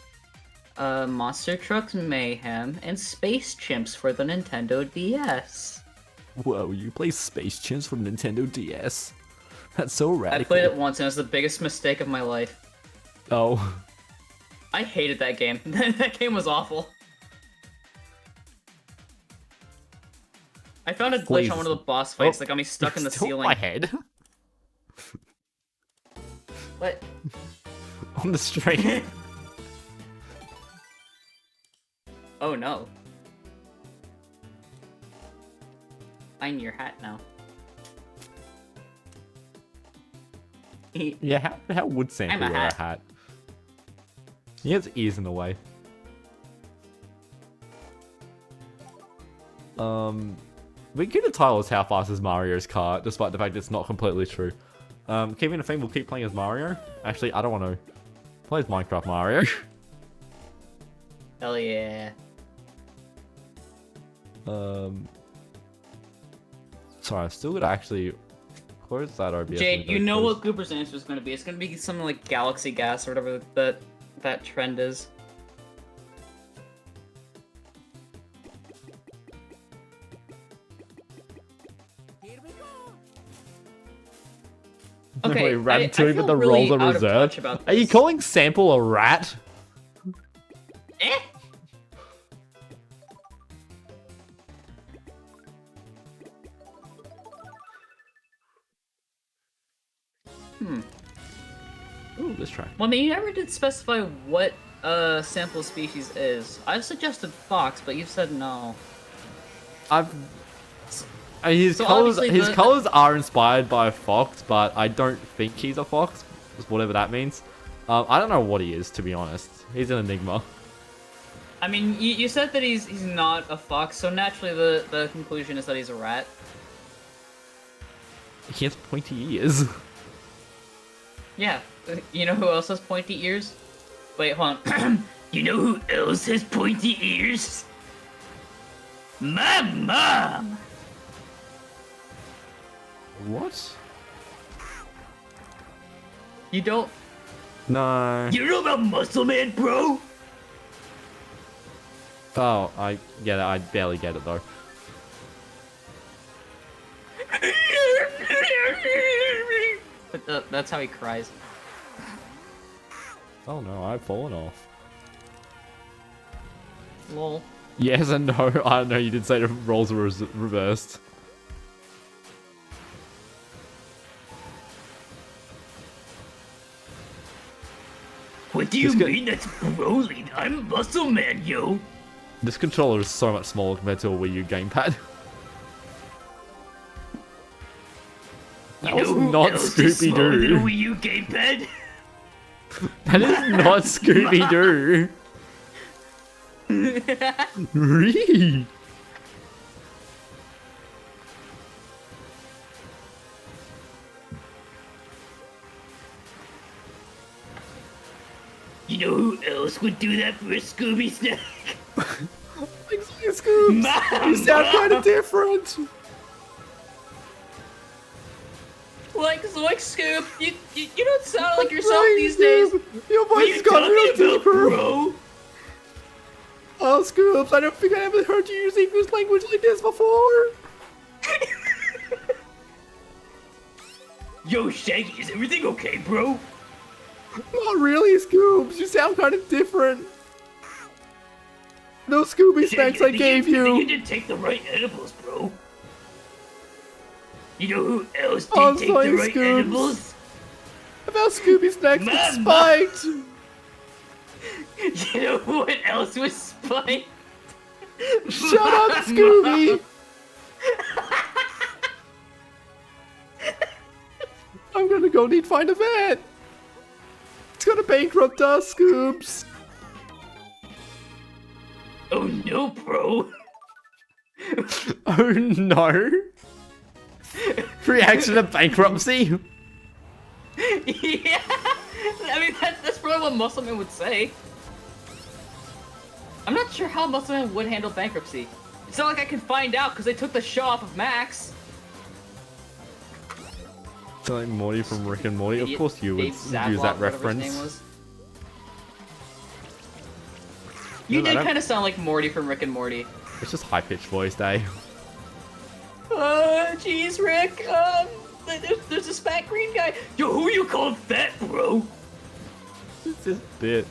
Speaker 2: Monster Trucks Mayhem, and Space Chimps for the Nintendo DS.
Speaker 1: Whoa, you play Space Chimps for Nintendo DS? That's so radical.
Speaker 2: I played it once, and it was the biggest mistake of my life.
Speaker 1: Oh.
Speaker 2: I hated that game. That game was awful. I found a glitch
Speaker 1: Please.
Speaker 2: on one of the boss fights
Speaker 1: Oh,
Speaker 2: that got me stuck in the
Speaker 1: still
Speaker 2: ceiling.
Speaker 1: my head
Speaker 2: What?
Speaker 1: on the stream.
Speaker 2: Oh no. I'm your hat now.
Speaker 1: Yeah, how would Santa
Speaker 2: I'm a
Speaker 1: wear
Speaker 2: hat.
Speaker 1: a hat? He has ears in the way. We get a title as how fast is Mario's Kart, despite the fact it's not completely true. Keeping the theme, we'll keep playing as Mario. Actually, I don't want to play as Minecraft Mario.
Speaker 2: Hell yeah.
Speaker 1: Sorry, I've still got to actually close that OBS.
Speaker 2: Jade,
Speaker 1: window,
Speaker 2: you know
Speaker 1: 'cause-
Speaker 2: what Gooper's answer is going to be. It's going to be something like Galaxy Gas or whatever that trend is. Okay,
Speaker 1: Wait,
Speaker 2: I
Speaker 1: Ratatouille,
Speaker 2: feel
Speaker 1: but the
Speaker 2: really
Speaker 1: roles are
Speaker 2: out of touch
Speaker 1: reserved.
Speaker 2: about
Speaker 1: Are you
Speaker 2: this.
Speaker 1: calling Sample a rat?
Speaker 2: Eh?
Speaker 1: Ooh, this track.
Speaker 2: Well, I mean, you never did specify what sample species is. I've suggested fox, but you've said no.
Speaker 1: His
Speaker 2: So
Speaker 1: colors,
Speaker 2: obviously
Speaker 1: his
Speaker 2: the-
Speaker 1: colors are inspired by a fox, but I don't think he's a fox, whatever that means. I don't know what he is, to be honest. He's an enigma.
Speaker 2: I mean, you said that he's not a fox, so naturally the conclusion is that he's a rat.
Speaker 1: He has pointy ears.
Speaker 2: Yeah. You know who else has pointy ears? Wait, hold on. You know who else has pointy ears? My mom!
Speaker 1: What?
Speaker 2: You don't...
Speaker 1: No.
Speaker 2: You know about Muscle Man, bro?
Speaker 1: Oh, I get it. I barely get it though.
Speaker 2: That's how he cries.
Speaker 1: Oh no, I've fallen off.
Speaker 2: Lol.
Speaker 1: Yes and no. I don't know. You did say the roles were reversed.
Speaker 2: What do
Speaker 1: you
Speaker 2: mean that's Broly? I'm Muscle Man, yo!
Speaker 1: This controller is so much smaller compared to a Wii U gamepad. That was not Scooby Doo.
Speaker 2: Wii U gamepad?
Speaker 1: That is not Scooby Doo. Really?
Speaker 2: You know who else would do that for a Scooby snack?
Speaker 1: Scoops, you sound kind of different.
Speaker 2: Like Scoop, you don't sound like yourself these days.
Speaker 1: Your
Speaker 2: What are
Speaker 1: voice
Speaker 2: you
Speaker 1: has got real
Speaker 2: talking about,
Speaker 1: deeper.
Speaker 2: bro?
Speaker 1: Oh, Scoops, I don't think I ever heard you use English language like this before.
Speaker 2: Yo, Shaggy, is everything okay, bro?
Speaker 1: Not really, Scoops. You sound kind of different. No Scooby snacks I gave
Speaker 2: You
Speaker 1: you.
Speaker 2: didn't take the right edibles, bro. You know who else
Speaker 1: Oh,
Speaker 2: didn't take
Speaker 1: sorry,
Speaker 2: the right
Speaker 1: Scoops.
Speaker 2: edibles?
Speaker 1: About Scooby snacks with
Speaker 2: Mama.
Speaker 1: spiked.
Speaker 2: You know what else was spiked?
Speaker 1: Shut up, Scooby. I'm gonna go need find a vet. It's gonna bankrupt us, Scoops.
Speaker 2: Oh no, bro.
Speaker 1: Oh no. Reaction to bankruptcy.
Speaker 2: Yeah, I mean that's probably what Muscleman would say. I'm not sure how Muscleman would handle bankruptcy. It's not like I can find out because they took the show off of Max.
Speaker 1: It's like Morty from Rick and Morty. Of
Speaker 2: Idiot
Speaker 1: course you would
Speaker 2: Dave
Speaker 1: use
Speaker 2: Zadlov,
Speaker 1: that
Speaker 2: whatever his name
Speaker 1: reference.
Speaker 2: was. You
Speaker 1: No, I
Speaker 2: did
Speaker 1: don't-
Speaker 2: kind of sound like Morty from Rick and Morty.
Speaker 1: It's just high pitched voice day.
Speaker 2: Jeez, Rick. There's this fat green guy. Yo, who you called fat, bro?
Speaker 1: It's just a bit.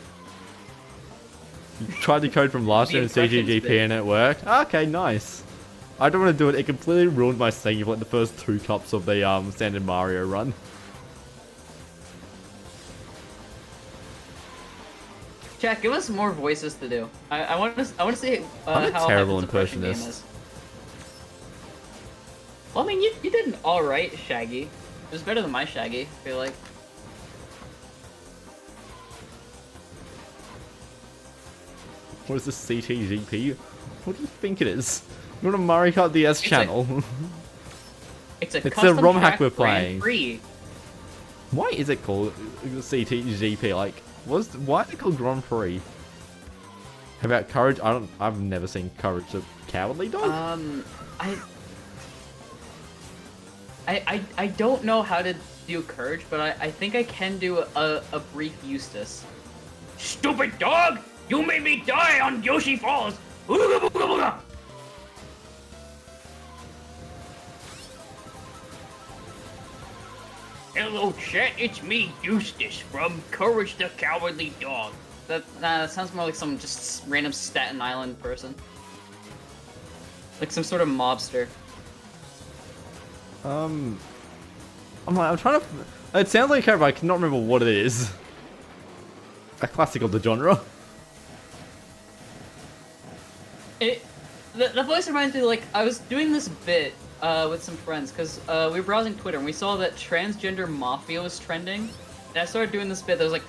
Speaker 1: You tried the code from last
Speaker 2: The
Speaker 1: year in
Speaker 2: impressions
Speaker 1: CTGP
Speaker 2: bit.
Speaker 1: and it worked. Okay, nice. I don't want to do it. It completely ruined my singing for like the first 2 cups of the standard Mario run.
Speaker 2: Chat, give us more voices to do. I want to see
Speaker 1: I'm a
Speaker 2: how
Speaker 1: terrible
Speaker 2: Hyphen's impression game
Speaker 1: impressionist.
Speaker 2: is. Well, I mean, you did an alright Shaggy. It was better than my Shaggy, I feel like.
Speaker 1: What is this CTGP? What do you think it is? You're on a Mario Kart DS channel.
Speaker 2: It's a
Speaker 1: It's
Speaker 2: custom
Speaker 1: the ROM hack
Speaker 2: track
Speaker 1: we're
Speaker 2: Grand
Speaker 1: playing.
Speaker 2: Prix.
Speaker 1: Why is it called CTGP? Like, why is it called Grand Prix? How about Courage? I've never seen Courage the Cowardly Dog.
Speaker 2: I don't know how to do Courage, but I think I can do a brief Eustace. Stupid dog! You made me die on Yoshi Falls! Ooga booga booga! Hello chat, it's me, Eustace, from Courage the Cowardly Dog. That sounds more like some just random Staten Island person. Like some sort of mobster.
Speaker 1: I'm trying to. It sounds like a character, but I cannot remember what it is. A classic of the genre.
Speaker 2: The voice reminds me, like, I was doing this bit with some friends, because we were browsing Twitter, and we saw that transgender mafia was trending, and I started doing this bit that was like,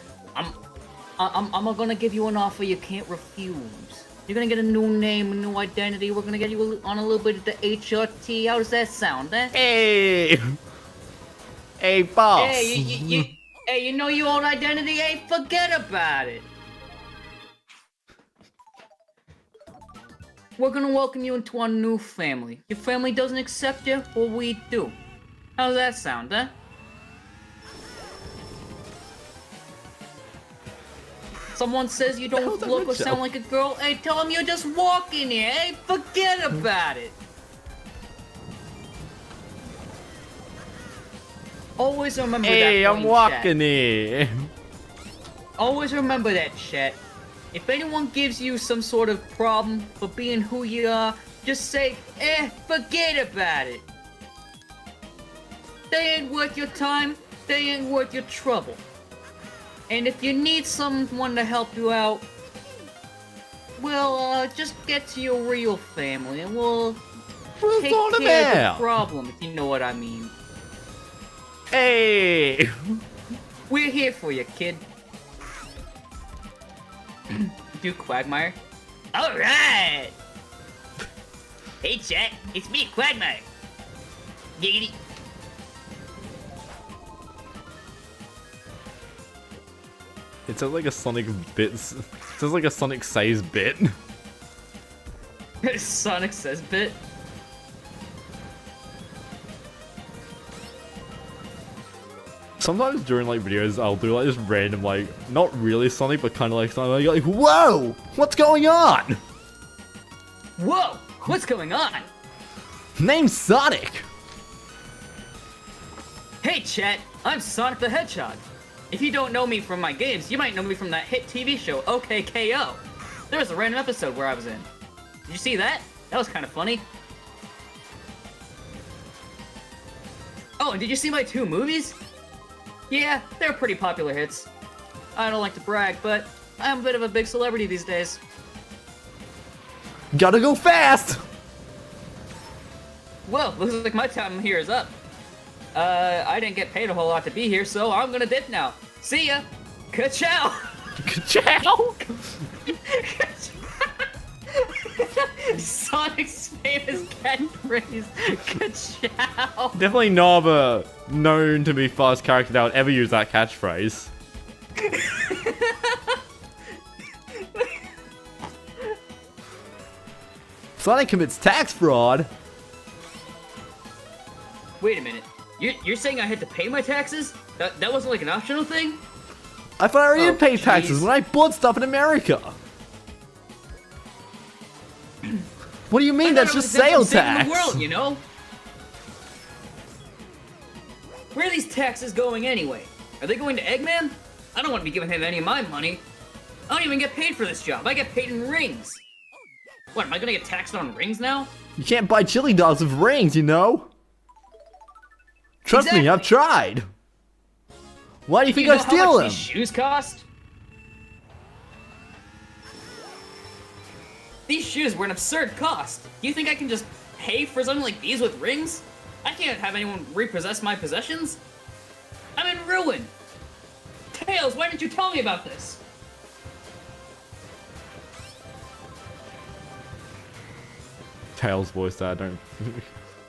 Speaker 2: I'm gonna give you an offer you can't refuse. You're gonna get a new name, a new identity, we're gonna get you on a little bit of the HRT, how does that sound, eh?
Speaker 1: Hey! Hey, boss!
Speaker 2: Hey, hey, you know your own identity? Hey, forget about it! We're gonna welcome you into our new family. Your family doesn't accept you, well, we do. How does that sound, eh? Someone says you don't look or sound like a girl, hey, tell them you're just walking here, hey, forget about it! Always remember that
Speaker 1: Hey, I'm
Speaker 2: point,
Speaker 1: walking
Speaker 2: chat.
Speaker 1: here.
Speaker 2: Always remember that, chat. If anyone gives you some sort of problem for being who you are, just say, forget about it. They ain't worth your time, they ain't worth your trouble. And if you need someone to help you out, well, just get to your real family and we'll take care of the problem, if you know what I mean.
Speaker 1: Hey!
Speaker 2: We're here for you, kid. Do Quagmire? Alright! Hey chat, it's me, Quagmire. Giggity.
Speaker 1: It sounds like a Sonic bit. It sounds like a Sonic Says bit.
Speaker 2: Sonic Says bit?
Speaker 1: Sometimes during like videos, I'll do like this random like, not really Sonic, but kind of like Sonic. Like, whoa! What's going on?
Speaker 2: Whoa! What's going on?
Speaker 1: Name's Sonic!
Speaker 2: Hey chat, I'm Sonic the Hedgehog. If you don't know me from my games, you might know me from that hit TV show, OKKO. There was a random episode where I was in. Did you see that? That was kind of funny. Oh, and did you see my 2 movies? Yeah, they're pretty popular hits. I don't like to brag, but I'm a bit of a big celebrity these days.
Speaker 1: Gotta go fast!
Speaker 2: Well, looks like my time here is up. I didn't get paid a whole lot to be here, so I'm gonna dip now. See ya! Ka-chow!
Speaker 1: Ka-chow!
Speaker 2: Sonic's famous catchphrase, ka-chow!
Speaker 1: Definitely not a known to be fast character that would ever use that catchphrase. Sonic commits tax fraud?
Speaker 2: Wait a minute. You're saying I had to pay my taxes? That wasn't like an optional thing?
Speaker 1: I thought I already did pay taxes
Speaker 2: jeez.
Speaker 1: when I bought stuff in America. What do you mean? That's just sale tax.
Speaker 2: In the world, you know? Where are these taxes going anyway? Are they going to Eggman? I don't want to be giving him any of my money. I don't even get paid for this job. I get paid in rings. What, am I gonna get taxed on rings now?
Speaker 1: You can't buy chili dogs with rings, you know? Trust me, I've tried. Why do you think I steal
Speaker 2: how much
Speaker 1: them?
Speaker 2: these shoes cost? These shoes were an absurd cost. Do you think I can just pay for something like these with rings? I can't have anyone repossess my possessions. I'm in ruin. Tails, why didn't you tell me about this?
Speaker 1: Tails voice that I don't.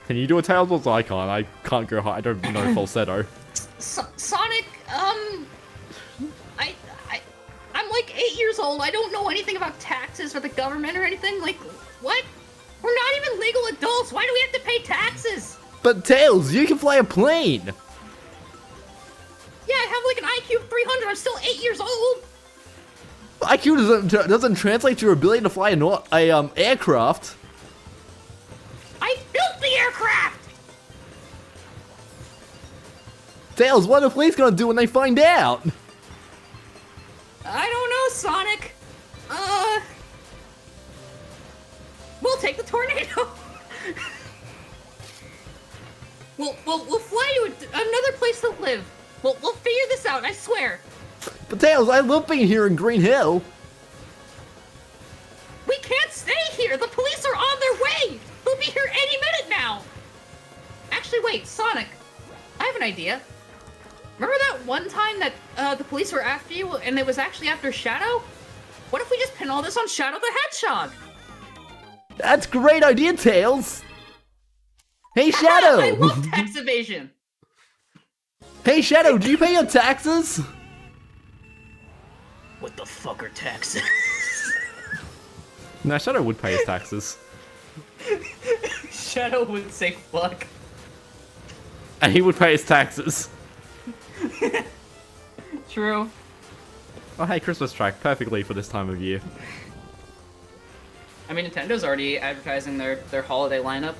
Speaker 1: Can you do a Tails voice? I can't. I can't go high. I don't know falsetto.
Speaker 4: Sonic, I'm like 8 years old. I don't know anything about taxes or the government or anything. Like, what? We're not even legal adults. Why do we have to pay taxes?
Speaker 1: But Tails, you can fly a plane.
Speaker 4: Yeah, I have like an IQ of 300. I'm still 8 years old.
Speaker 1: IQ doesn't translate to your ability to fly a aircraft.
Speaker 4: I built the aircraft.
Speaker 1: Tails, what are the police gonna do when they find out?
Speaker 4: I don't know, Sonic. We'll take the tornado. We'll fly to another place to live. We'll figure this out, I swear.
Speaker 1: But Tails, I love being here in Green Hill.
Speaker 4: We can't stay here. The police are on their way. They'll be here any minute now. Actually, wait, Sonic. I have an idea. Remember that one time that the police were after you and it was actually after Shadow? What if we just pin all this on Shadow the Hedgehog?
Speaker 1: That's a great idea, Tails. Hey, Shadow.
Speaker 4: I love tax evasion.
Speaker 1: Hey, Shadow, do you pay your taxes?
Speaker 2: What the fuck are taxes?
Speaker 1: No, Shadow would pay his taxes.
Speaker 2: Shadow would say fuck.
Speaker 1: And he would pay his taxes.
Speaker 2: True.
Speaker 1: Oh, hey, Christmas track. Perfectly for this time of year.
Speaker 2: I mean, Nintendo's already advertising their holiday lineup.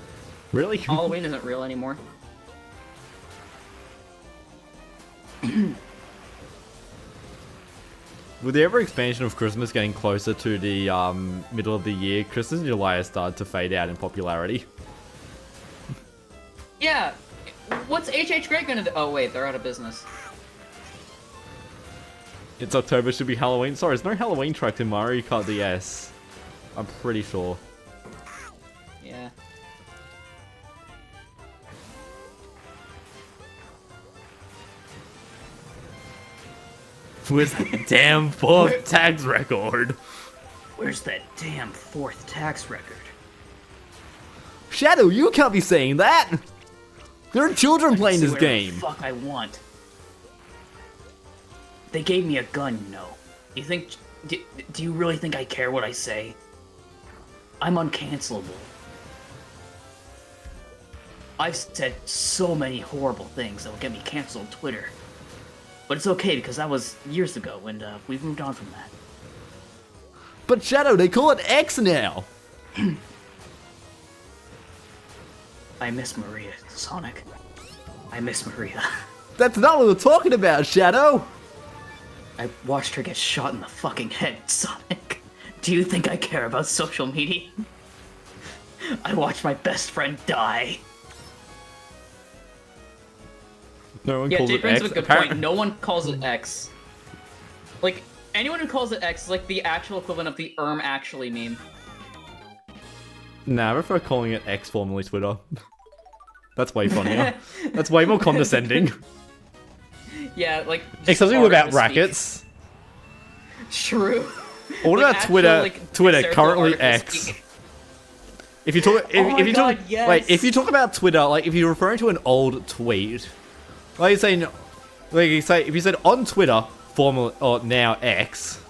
Speaker 1: Really?
Speaker 2: Halloween isn't real anymore.
Speaker 1: With the ever expansion of Christmas getting closer to the middle of the year, Christmas in July has started to fade out in popularity.
Speaker 2: Yeah. What's HH Greg gonna do? Oh wait, they're out of business.
Speaker 1: It's October, should be Halloween. Sorry, there's no Halloween track in Mario Kart DS. I'm pretty sure.
Speaker 2: Yeah.
Speaker 1: Where's that damn fourth tax record?
Speaker 2: Where's that damn fourth tax record?
Speaker 1: Shadow, you can't be saying that! There are children playing this game!
Speaker 2: Fuck I want. They gave me a gun, you know. You think... Do you really think I care what I say? I'm uncancelable. I've said so many horrible things that will get me canceled on Twitter. But it's okay, because that was years ago, and we've moved on from that.
Speaker 1: But Shadow, they call it X now!
Speaker 2: I miss Maria, Sonic. I miss Maria.
Speaker 1: That's not what we're talking about, Shadow!
Speaker 2: I watched her get shot in the fucking head, Sonic. Do you think I care about social media? I watched my best friend die.
Speaker 1: No one
Speaker 2: Yeah,
Speaker 1: calls
Speaker 2: Jake
Speaker 1: it
Speaker 2: brings
Speaker 1: X.
Speaker 2: up a good point. No one calls it X. Like, anyone who calls it X is like the actual equivalent of the actually meme.
Speaker 1: Nah, I prefer calling it X, formerly Twitter. That's way funnier. That's way more condescending.
Speaker 2: Yeah, like...
Speaker 1: Especially without brackets.
Speaker 2: True.
Speaker 1: What
Speaker 2: Like,
Speaker 1: about
Speaker 2: actual,
Speaker 1: Twitter?
Speaker 2: like,
Speaker 1: Twitter,
Speaker 2: circle
Speaker 1: currently
Speaker 2: articles
Speaker 1: X.
Speaker 2: speak.
Speaker 1: If you talk, if you
Speaker 2: God,
Speaker 1: talk,
Speaker 2: yes.
Speaker 1: wait, if you talk about Twitter, like if you're referring to an old tweet, like you're saying, like you say, if you said on Twitter, formerly or now X,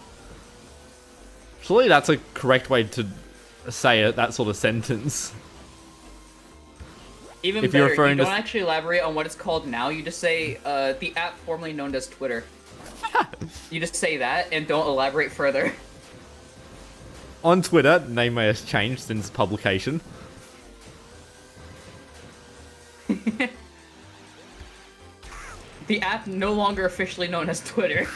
Speaker 1: surely that's a correct way to say it, that sort of sentence.
Speaker 2: Even
Speaker 1: If you're
Speaker 2: better,
Speaker 1: referring
Speaker 2: you
Speaker 1: to
Speaker 2: don't actually elaborate on what it's called now, you just say, the app formerly known as Twitter. You just say that, and don't elaborate further.
Speaker 1: On Twitter, name has changed since publication.
Speaker 2: The app no longer officially known as Twitter.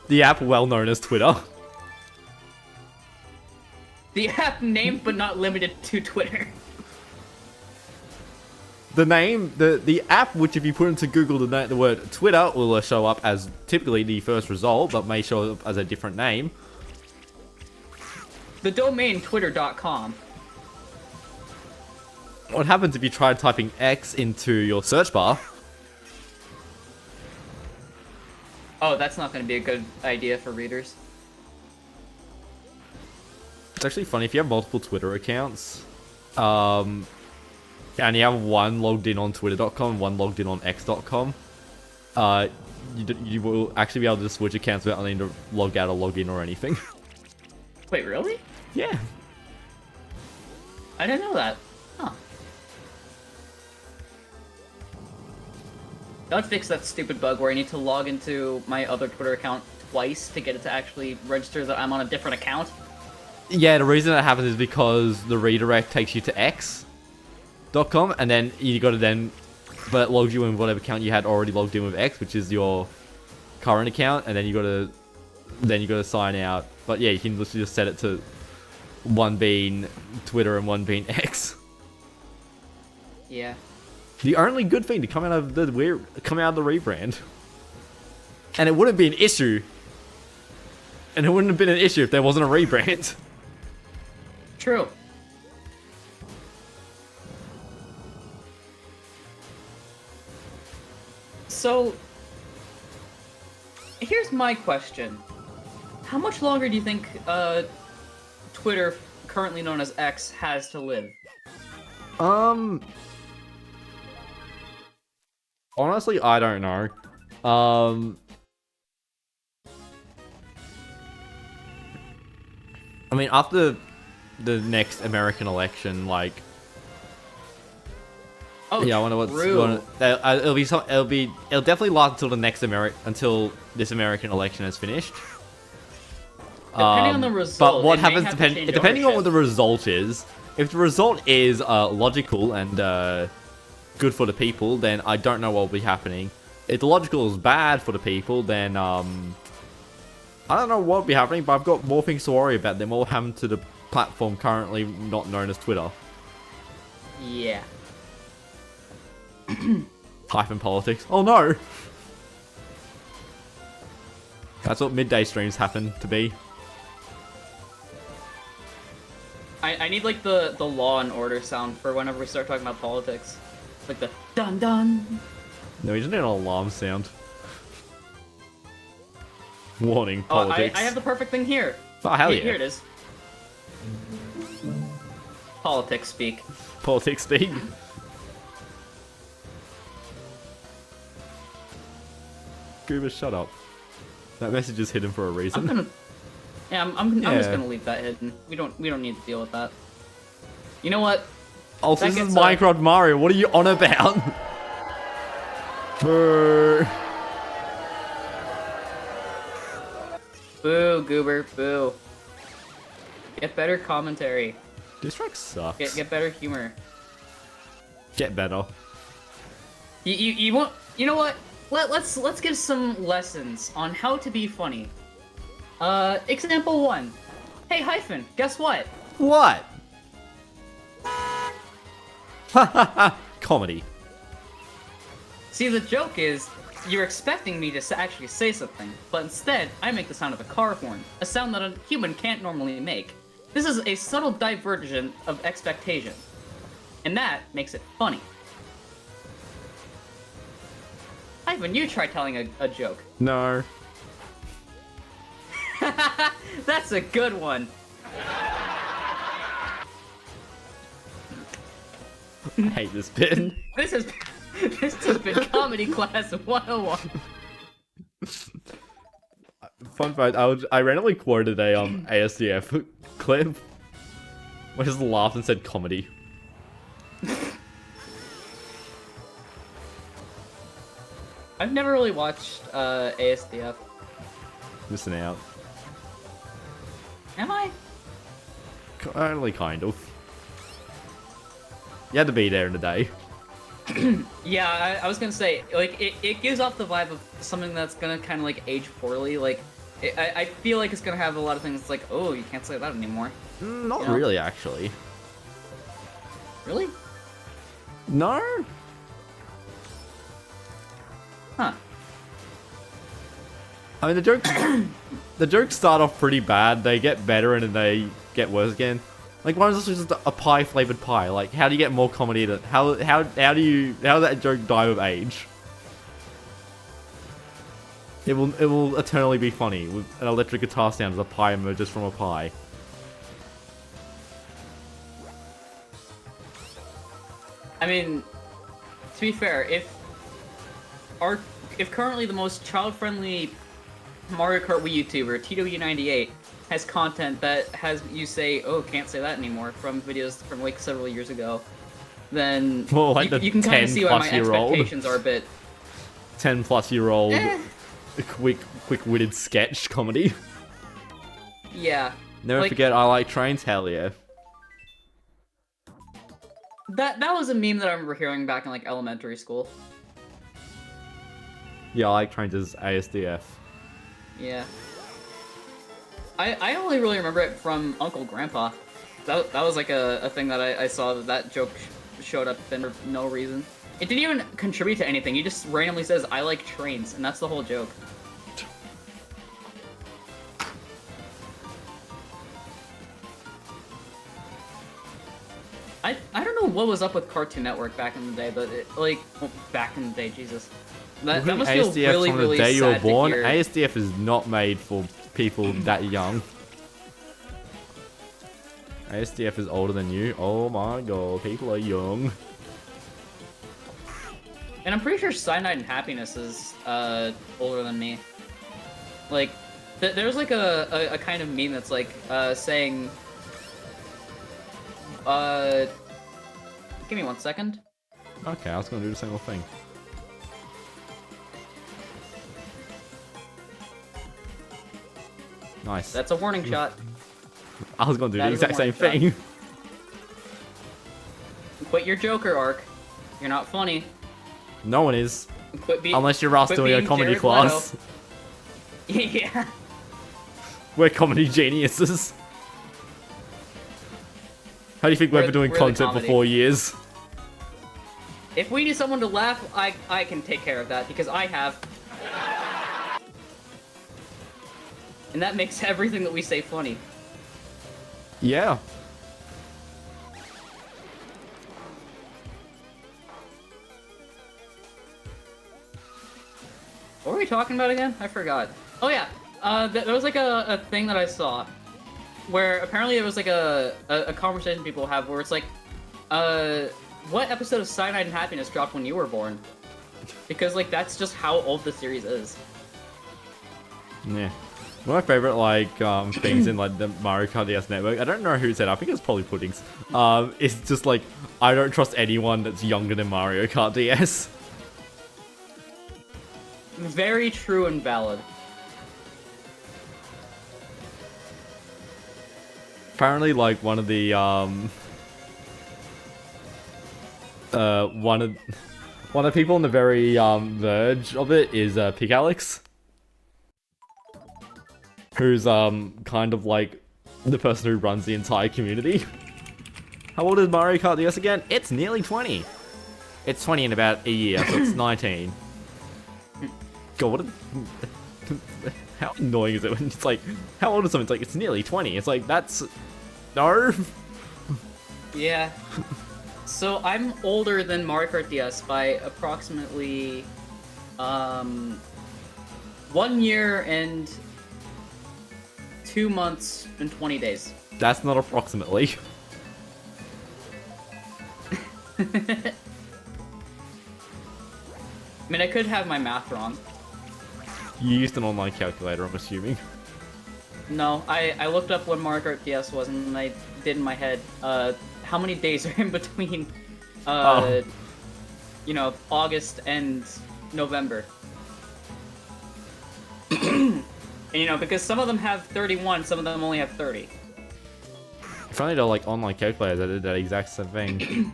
Speaker 1: The app well known as Twitter.
Speaker 2: The app named but not limited to Twitter.
Speaker 1: The name, the app, which if you put into Google the word Twitter, will show up as typically the first result, but may show up as a different name.
Speaker 2: The domain twitter.com.
Speaker 1: What happens if you try typing X into your search bar?
Speaker 2: Oh, that's not going to be a good idea for readers.
Speaker 1: It's actually funny if you have multiple Twitter accounts, and you have one logged in on twitter.com and one logged in on x.com, you will actually be able to switch accounts without needing to log out or log in or anything.
Speaker 2: Wait, really?
Speaker 1: Yeah.
Speaker 2: I didn't know that. Huh. That would fix that stupid bug where I need to log into my other Twitter account twice to get it to actually register that I'm on a different account.
Speaker 1: Yeah, the reason that happens is because the redirect takes you to x.com, and then you got to then, but it logs you in whatever account you had already logged in with X, which is your current account, and then you got to sign out. But yeah, you can literally just set it to one being Twitter and one being X.
Speaker 2: Yeah.
Speaker 1: The only good thing to come out of the rebrand, and it wouldn't be an issue. And it wouldn't have been an issue if there wasn't a rebrand.
Speaker 2: True. So, here's my question. How much longer do you think Twitter, currently known as X, has to live?
Speaker 1: Honestly, I don't know. I mean, after the next American election, like,
Speaker 2: Oh,
Speaker 1: yeah, I wonder what's
Speaker 2: true.
Speaker 1: going. It'll definitely last until the next until this American election is finished.
Speaker 2: Depending on the result,
Speaker 1: but what
Speaker 2: it may
Speaker 1: happens
Speaker 2: have to change
Speaker 1: depending on what
Speaker 2: ownership.
Speaker 1: the result is? If the result is logical and good for the people, then I don't know what will be happening. If the logical is bad for the people, then I don't know what will be happening. But I've got more things to worry about than what will happen to the platform currently not known as Twitter.
Speaker 2: Yeah.
Speaker 1: Hyphen politics. Oh no! That's what midday streams happen to be.
Speaker 2: I need like the Law and Order sound for whenever we start talking about politics. Like the dun dun.
Speaker 1: No, we just need an alarm sound. Warning,
Speaker 2: Oh,
Speaker 1: politics.
Speaker 2: I have the perfect thing here.
Speaker 1: Oh, hell yeah.
Speaker 2: Here it is. Politics speak.
Speaker 1: Politics speak. Goober, shut up. That message is hidden for a reason.
Speaker 2: I'm gonna. Yeah, I'm
Speaker 1: Yeah.
Speaker 2: just gonna leave that hidden. We don't need to deal with that. You know what?
Speaker 1: Also,
Speaker 2: That
Speaker 1: this is
Speaker 2: gets,
Speaker 1: Minecraft Mario. What are you on about? Brr.
Speaker 2: Boo, Goober, boo. Get better commentary.
Speaker 1: This track sucks.
Speaker 2: Get better humor.
Speaker 1: Get better.
Speaker 2: You want? You know what? Let's give some lessons on how to be funny. Example 1. Hey, Hyphen, guess what?
Speaker 1: What? Comedy.
Speaker 2: See, the joke is, you're expecting me to actually say something, but instead, I make the sound of a car horn, a sound that a human can't normally make. This is a subtle diversion of expectation, and that makes it funny. Ivan, you try telling a joke.
Speaker 1: No.
Speaker 2: That's a good one.
Speaker 1: I hate this bit.
Speaker 2: This has been Comedy Class 101.
Speaker 1: Fun fact, I randomly quoted a ASDF clip. I just laughed and said comedy.
Speaker 2: I've never really watched ASDF.
Speaker 1: Missing out.
Speaker 2: Am I?
Speaker 1: Only kind of. You had to be there in the day.
Speaker 2: Yeah, I was gonna say, like, it gives off the vibe of something that's gonna kind of, like, age poorly. Like, I feel like it's gonna have a lot of things like, oh, you can't say that anymore.
Speaker 1: Not
Speaker 2: You know?
Speaker 1: really, actually.
Speaker 2: Really?
Speaker 1: No?
Speaker 2: Huh.
Speaker 1: I mean, the jokes start off pretty bad. They get better and then they get worse again. Like, one is just a pie-flavored pie. Like, how do you get more comedy than... How does that joke die with age? It will eternally be funny with an electric guitar sound as a pie emerges from a pie.
Speaker 2: I mean, to be fair, if currently the most child-friendly Mario Kart Wii YouTuber, TW98, has content that has you say, oh, can't say that anymore, from videos from like several years ago, then
Speaker 1: Well, like
Speaker 2: you can kind of see why my expectations are a bit...
Speaker 1: 10-plus-year-old quick-witted sketch comedy.
Speaker 2: Yeah.
Speaker 1: Never
Speaker 2: like,
Speaker 1: forget, I like trains, hell yeah.
Speaker 2: That was a meme that I remember hearing back in like elementary school.
Speaker 1: Yeah, I like trains as ASDF.
Speaker 2: Yeah. I only really remember it from Uncle Grandpa. That was like a thing that I saw that joke showed up for no reason. It didn't even contribute to anything. He just randomly says, I like trains, and that's the whole joke. I don't know what was up with Cartoon Network back in the day, but back in the day, Jesus. That must feel
Speaker 1: ASDF
Speaker 2: really,
Speaker 1: from
Speaker 2: really
Speaker 1: the day you were
Speaker 2: sad
Speaker 1: born.
Speaker 2: to hear.
Speaker 1: ASDF is not made for people that young. ASDF is older than you. Oh my god, people are young.
Speaker 2: And I'm pretty sure Cyanide and Happiness is older than me. Like, there's like a kind of meme that's like saying, give me 1 second.
Speaker 1: Okay, I was gonna do the same thing. Nice.
Speaker 2: That's a warning shot.
Speaker 1: I was gonna do
Speaker 2: That
Speaker 1: the
Speaker 2: is a
Speaker 1: exact same
Speaker 2: warning
Speaker 1: thing.
Speaker 2: Quit your Joker arc. You're not funny.
Speaker 1: No one is.
Speaker 2: Quit
Speaker 1: Unless you're us
Speaker 2: quit
Speaker 1: doing a
Speaker 2: being
Speaker 1: comedy
Speaker 2: Jared
Speaker 1: class.
Speaker 2: Leto. Yeah.
Speaker 1: We're comedy geniuses. How do you think we've been doing
Speaker 2: we're the
Speaker 1: content for
Speaker 2: comedy.
Speaker 1: 4 years?
Speaker 2: If we need someone to laugh, I can take care of that because I have. And that makes everything that we say funny.
Speaker 1: Yeah.
Speaker 2: What were we talking about again? I forgot. Oh yeah, there was like a thing that I saw where apparently there was like a conversation people have where it's like, what episode of Cyanide and Happiness dropped when you were born? Because like that's just how old the series is.
Speaker 1: Yeah. One of my favorite like things in like the Mario Kart DS network, I don't know who said it, I think it's probably Puddings. It's just like, I don't trust anyone that's younger than Mario Kart DS.
Speaker 2: Very true and valid.
Speaker 1: Apparently, like one of the one of the people on the very verge of it is Pig Alex, who's kind of like the person who runs the entire community. How old is Mario Kart DS again? It's nearly 20. It's 20 in about a year, so it's 19. God, what how annoying is it when it's like, how old is someone? It's like, it's nearly 20. It's like, that's... No!
Speaker 2: Yeah. So I'm older than Mario Kart DS by approximately 1 year and 2 months and 20 days.
Speaker 1: That's not approximately.
Speaker 2: I mean, I could have my math wrong.
Speaker 1: You used an online calculator, I'm assuming.
Speaker 2: No, I looked up what Mario Kart DS was, and I did in my head, how many days are in between, you know, August and November. And, you know, because some of them have 31, some of them only have 30.
Speaker 1: If only they're like online calculators that did that exact same thing.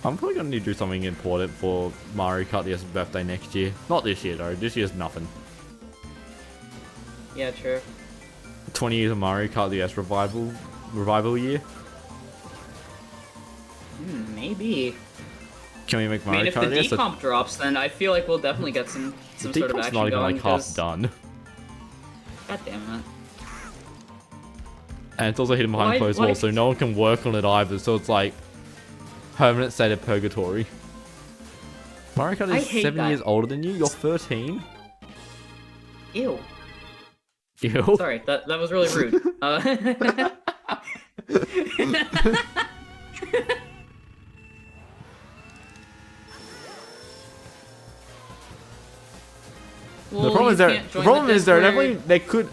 Speaker 1: I'm probably gonna need to do something important for Mario Kart DS birthday next year. Not this year though, this year's nothing.
Speaker 2: Yeah, true.
Speaker 1: 20 years of Mario Kart DS revival year.
Speaker 2: Maybe.
Speaker 1: Can we make
Speaker 2: I mean,
Speaker 1: Mario
Speaker 2: if the
Speaker 1: Kart DS?
Speaker 2: decomp drops, then I feel like we'll definitely get some
Speaker 1: The
Speaker 2: sort of
Speaker 1: decomp's
Speaker 2: action
Speaker 1: not even
Speaker 2: going.
Speaker 1: like half
Speaker 2: 'cause-
Speaker 1: done.
Speaker 2: God damn it.
Speaker 1: And it's also hidden behind
Speaker 2: Why-
Speaker 1: closed
Speaker 2: why-
Speaker 1: walls, so no one can work on it either. So it's like permanent state of purgatory. Mario Kart
Speaker 2: I
Speaker 1: is
Speaker 2: hate
Speaker 1: 7
Speaker 2: that.
Speaker 1: years older than you. You're 13.
Speaker 2: Ew.
Speaker 1: Ew.
Speaker 2: Sorry, that was really rude.
Speaker 1: The problem is there definitely they could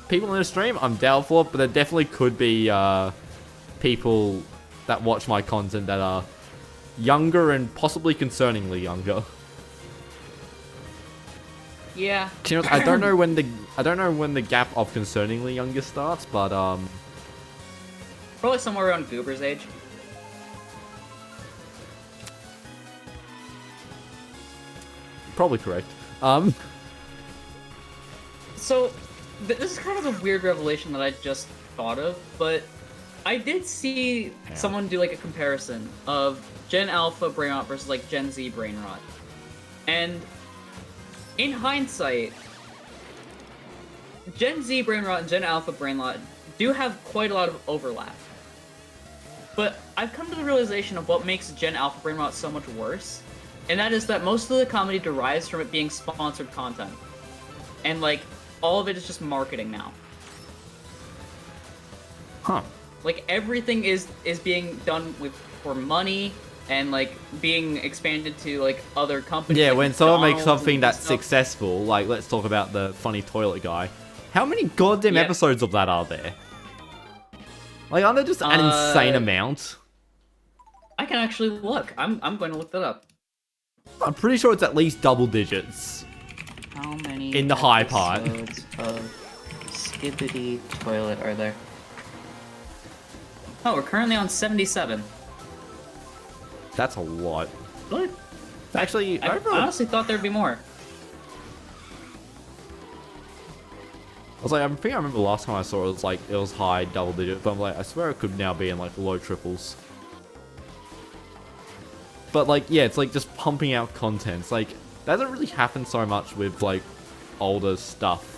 Speaker 1: people in the stream. I'm doubtful, but there definitely could be people that watch my content that are younger and possibly concerningly younger.
Speaker 2: Yeah.
Speaker 1: You know, I don't know when the gap of concerningly younger starts, but
Speaker 2: Probably somewhere around Goober's age.
Speaker 1: probably correct.
Speaker 2: So, this is kind of a weird revelation that I just thought of, but I did see someone do like a comparison of Gen Alpha brain rot versus like Gen Z brain rot. And in hindsight, Gen Z brain rot and Gen Alpha brain rot do have quite a lot of overlap. But I've come to the realization of what makes Gen Alpha brain rot so much worse, and that is that most of the comedy derives from it being sponsored content. And like, all of it is just marketing now.
Speaker 1: Huh.
Speaker 2: Like, everything is being done for money and like being expanded to like other companies.
Speaker 1: Yeah,
Speaker 2: like
Speaker 1: when someone makes
Speaker 2: McDonald's
Speaker 1: something
Speaker 2: and
Speaker 1: that's
Speaker 2: stuff.
Speaker 1: successful, like let's talk about the funny toilet guy. How many goddamn
Speaker 2: Yeah.
Speaker 1: episodes of that are there? Like, aren't there just an insane amount?
Speaker 2: I can actually look. I'm going to look that up.
Speaker 1: I'm pretty sure it's at least double digits.
Speaker 2: How many
Speaker 1: In the high part.
Speaker 2: episodes of Skibbity Toilet are there? Oh, we're currently on 77.
Speaker 1: That's a lot.
Speaker 2: What?
Speaker 1: Actually,
Speaker 2: I
Speaker 1: over-
Speaker 2: honestly thought there'd be more.
Speaker 1: I was like, I think I remember last time I saw it was like, it was high double digit, but I'm like, I swear it could now be in like low triples. But like, yeah, it's like just pumping out content. It's like, that doesn't really happen so much with like older stuff.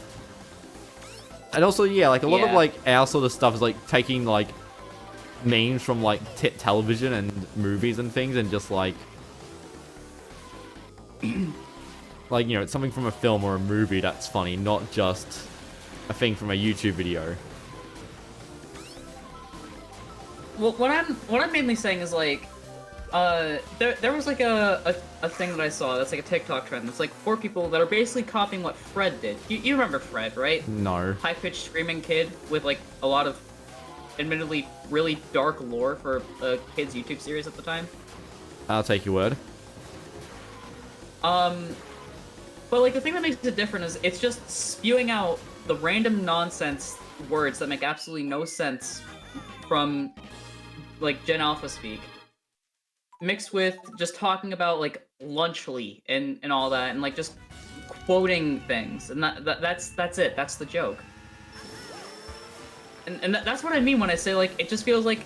Speaker 1: And also, yeah, like a lot of
Speaker 2: Yeah.
Speaker 1: like our sort of stuff is like taking like memes from like television and movies and things and just like, like, you know, it's something from a film or a movie that's funny, not just a thing from a YouTube video.
Speaker 2: Well, what I'm mainly saying is like, there was like a thing that I saw that's like a TikTok trend. It's like 4 people that are basically copying what Fred did. You remember Fred, right?
Speaker 1: No.
Speaker 2: High-pitched screaming kid with like a lot of admittedly really dark lore for a kid's YouTube series at the time.
Speaker 1: I'll take your word.
Speaker 2: But like the thing that makes it different is it's just spewing out the random nonsense words that make absolutely no sense from like Gen Alpha speak, mixed with just talking about like lunchly and all that, and like just quoting things, and that's it. That's the joke. And that's what I mean when I say like it just feels like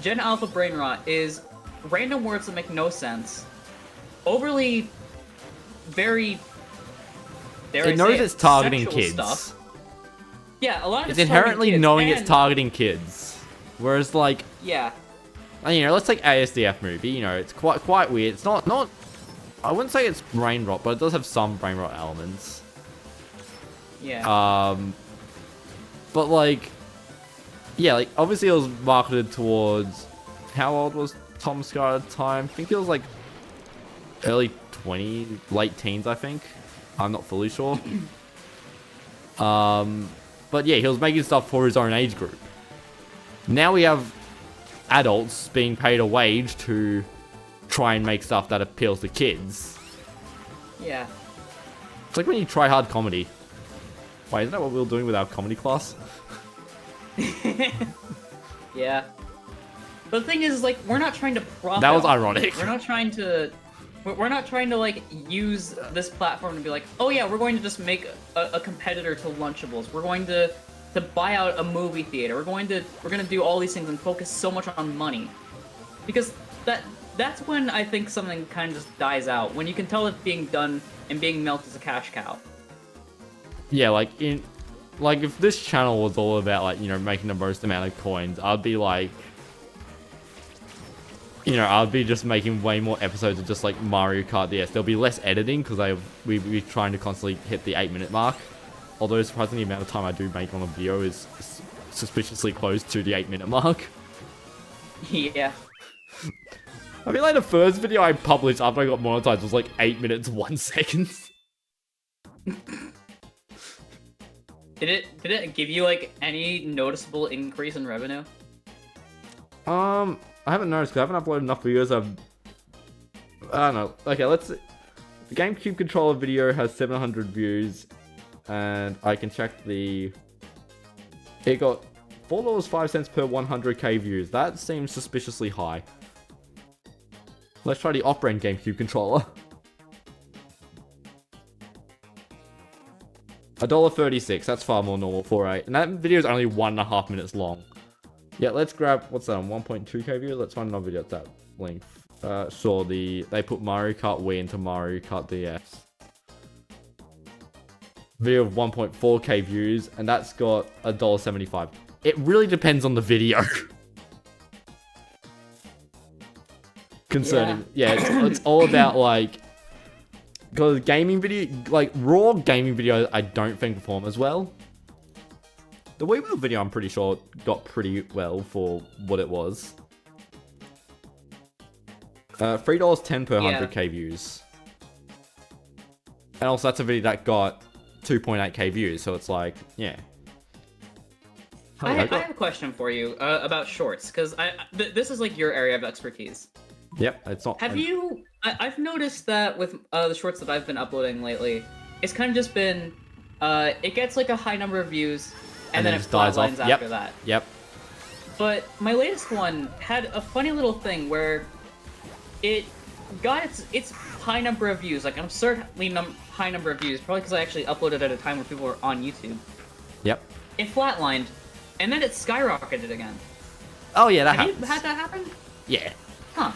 Speaker 2: Gen Alpha brain rot is random words that make no sense, overly, very.
Speaker 1: It knows it's targeting kids.
Speaker 2: Stuff. Yeah, a lot of
Speaker 1: It's
Speaker 2: it's
Speaker 1: inherently
Speaker 2: targeting kids,
Speaker 1: knowing
Speaker 2: and,
Speaker 1: it's targeting kids. Whereas, like,
Speaker 2: Yeah.
Speaker 1: you know, let's take ASDF movie. You know, it's quite weird. It's not. I wouldn't say it's brain rot, but it does have some brain rot elements.
Speaker 2: Yeah.
Speaker 1: But like, yeah, like obviously it was marketed towards. How old was Tom Scott at the time? I think it was like early 20s, late teens. I think. I'm not fully sure. But yeah, he was making stuff for his own age group. Now we have adults being paid a wage to try and make stuff that appeals to kids.
Speaker 2: Yeah.
Speaker 1: It's like when you try hard comedy. Wait, isn't that what we were doing with our comedy class?
Speaker 2: Yeah. But the thing is, like, we're not trying to profit.
Speaker 1: That was
Speaker 2: off of
Speaker 1: ironic.
Speaker 2: it. We're not trying to. We're not trying to like use this platform to be like, oh yeah, we're going to just make a competitor to Lunchables. We're going to to buy out a movie theater. We're gonna do all these things and focus so much on money, because that's when I think something kind of just dies out, when you can tell it's being done and being milked as a cash cow.
Speaker 1: Yeah, like if this channel was all about like, you know, making the most amount of coins, I'd be like, you know, I'd be just making way more episodes of just like Mario Kart DS. There'll be less editing because we'd be trying to constantly hit the 8-minute mark. Although surprisingly, the amount of time I do make on a video is suspiciously close to the 8-minute mark.
Speaker 2: Yeah.
Speaker 1: I mean, like the first video I published after I got monetized was like 8 minutes 1 second.
Speaker 2: Did it give you like any noticeable increase in revenue?
Speaker 1: I haven't noticed because I haven't uploaded enough videos. I don't know. Okay, let's see. The GameCube controller video has 700 views, and I can check it got $4.05 per 100k views. That seems suspiciously high. Let's try the off-brand GameCube controller. $1.36, that's far more normal for and that video is only 1.5 minutes long. Yeah, let's grab, what's that, on 1.2k views? Let's find another video at that length. Sure, they put Mario Kart Wii into Mario Kart DS. Video of 1.4k views, and that's got $1.75. It really depends on the video. Concerning, yeah, it's all about like, because gaming video, like raw gaming videos, I don't think perform as well. The Wii World video, I'm pretty sure, got pretty well for what it was. $3.10 per 100k views. And also, that's a video that got 2.8k views, so it's like, yeah.
Speaker 2: I have a question for you about shorts, because this is like your area of expertise.
Speaker 1: Yep, it's not.
Speaker 2: I've noticed that with the shorts that I've been uploading lately, it's kind of just been, it gets like a high number of views, and then it
Speaker 1: dies off.
Speaker 2: flatlines after that.
Speaker 1: Yep.
Speaker 2: But my latest one had a funny little thing where it got its high number of views, like an absurdly high number of views, probably because I actually uploaded at a time where people were on YouTube.
Speaker 1: Yep.
Speaker 2: It flatlined, and then it skyrocketed again.
Speaker 1: Oh yeah, that
Speaker 2: Have
Speaker 1: happens.
Speaker 2: you had that happen?
Speaker 1: Yeah.
Speaker 2: Huh.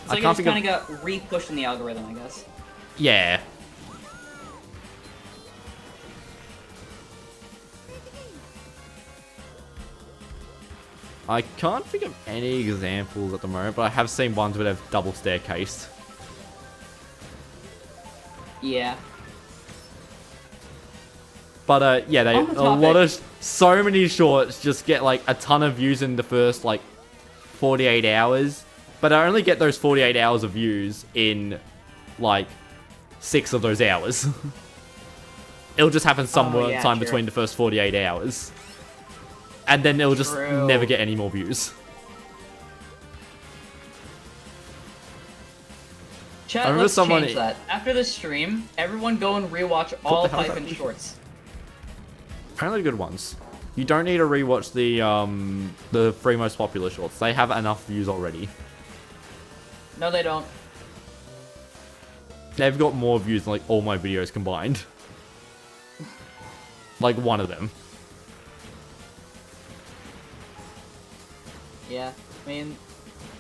Speaker 2: So I just kind of got re-pushed in the algorithm, I guess.
Speaker 1: Yeah. I can't think of any examples at the moment, but I have seen ones where they've double staircased.
Speaker 2: Yeah.
Speaker 1: But yeah, so many shorts just get like a ton of views in the first like 48 hours. But I only get those 48 hours of views in, like, 6 of those hours. It'll just happen somewhere time between the first 48 hours. And then it'll just never get any more views.
Speaker 2: Chat, let's change that. After this stream, everyone go and rewatch all Hyphen shorts.
Speaker 1: Apparently good ones. You don't need to rewatch the 3 most popular shorts. They have enough views already.
Speaker 2: No, they don't.
Speaker 1: They've got more views than like all my videos combined. Like one of them.
Speaker 2: Yeah, I mean,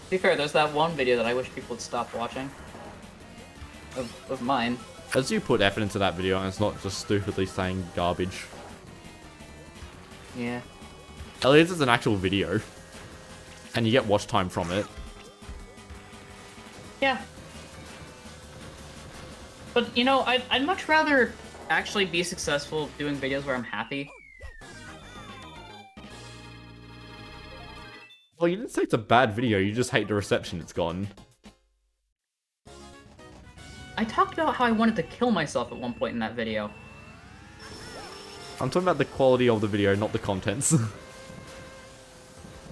Speaker 2: to be fair, there's that one video that I wish people would stop watching. Of mine.
Speaker 1: As you put effort into that video, and it's not just stupidly saying garbage.
Speaker 2: Yeah.
Speaker 1: At least it's an actual video. And you get watch time from it.
Speaker 2: Yeah. But, you know, I'd much rather actually be successful doing videos where I'm happy.
Speaker 1: Well, you didn't say it's a bad video, you just hate the reception it's gotten.
Speaker 2: I talked about how I wanted to kill myself at one point in that video.
Speaker 1: I'm talking about the quality of the video, not the contents.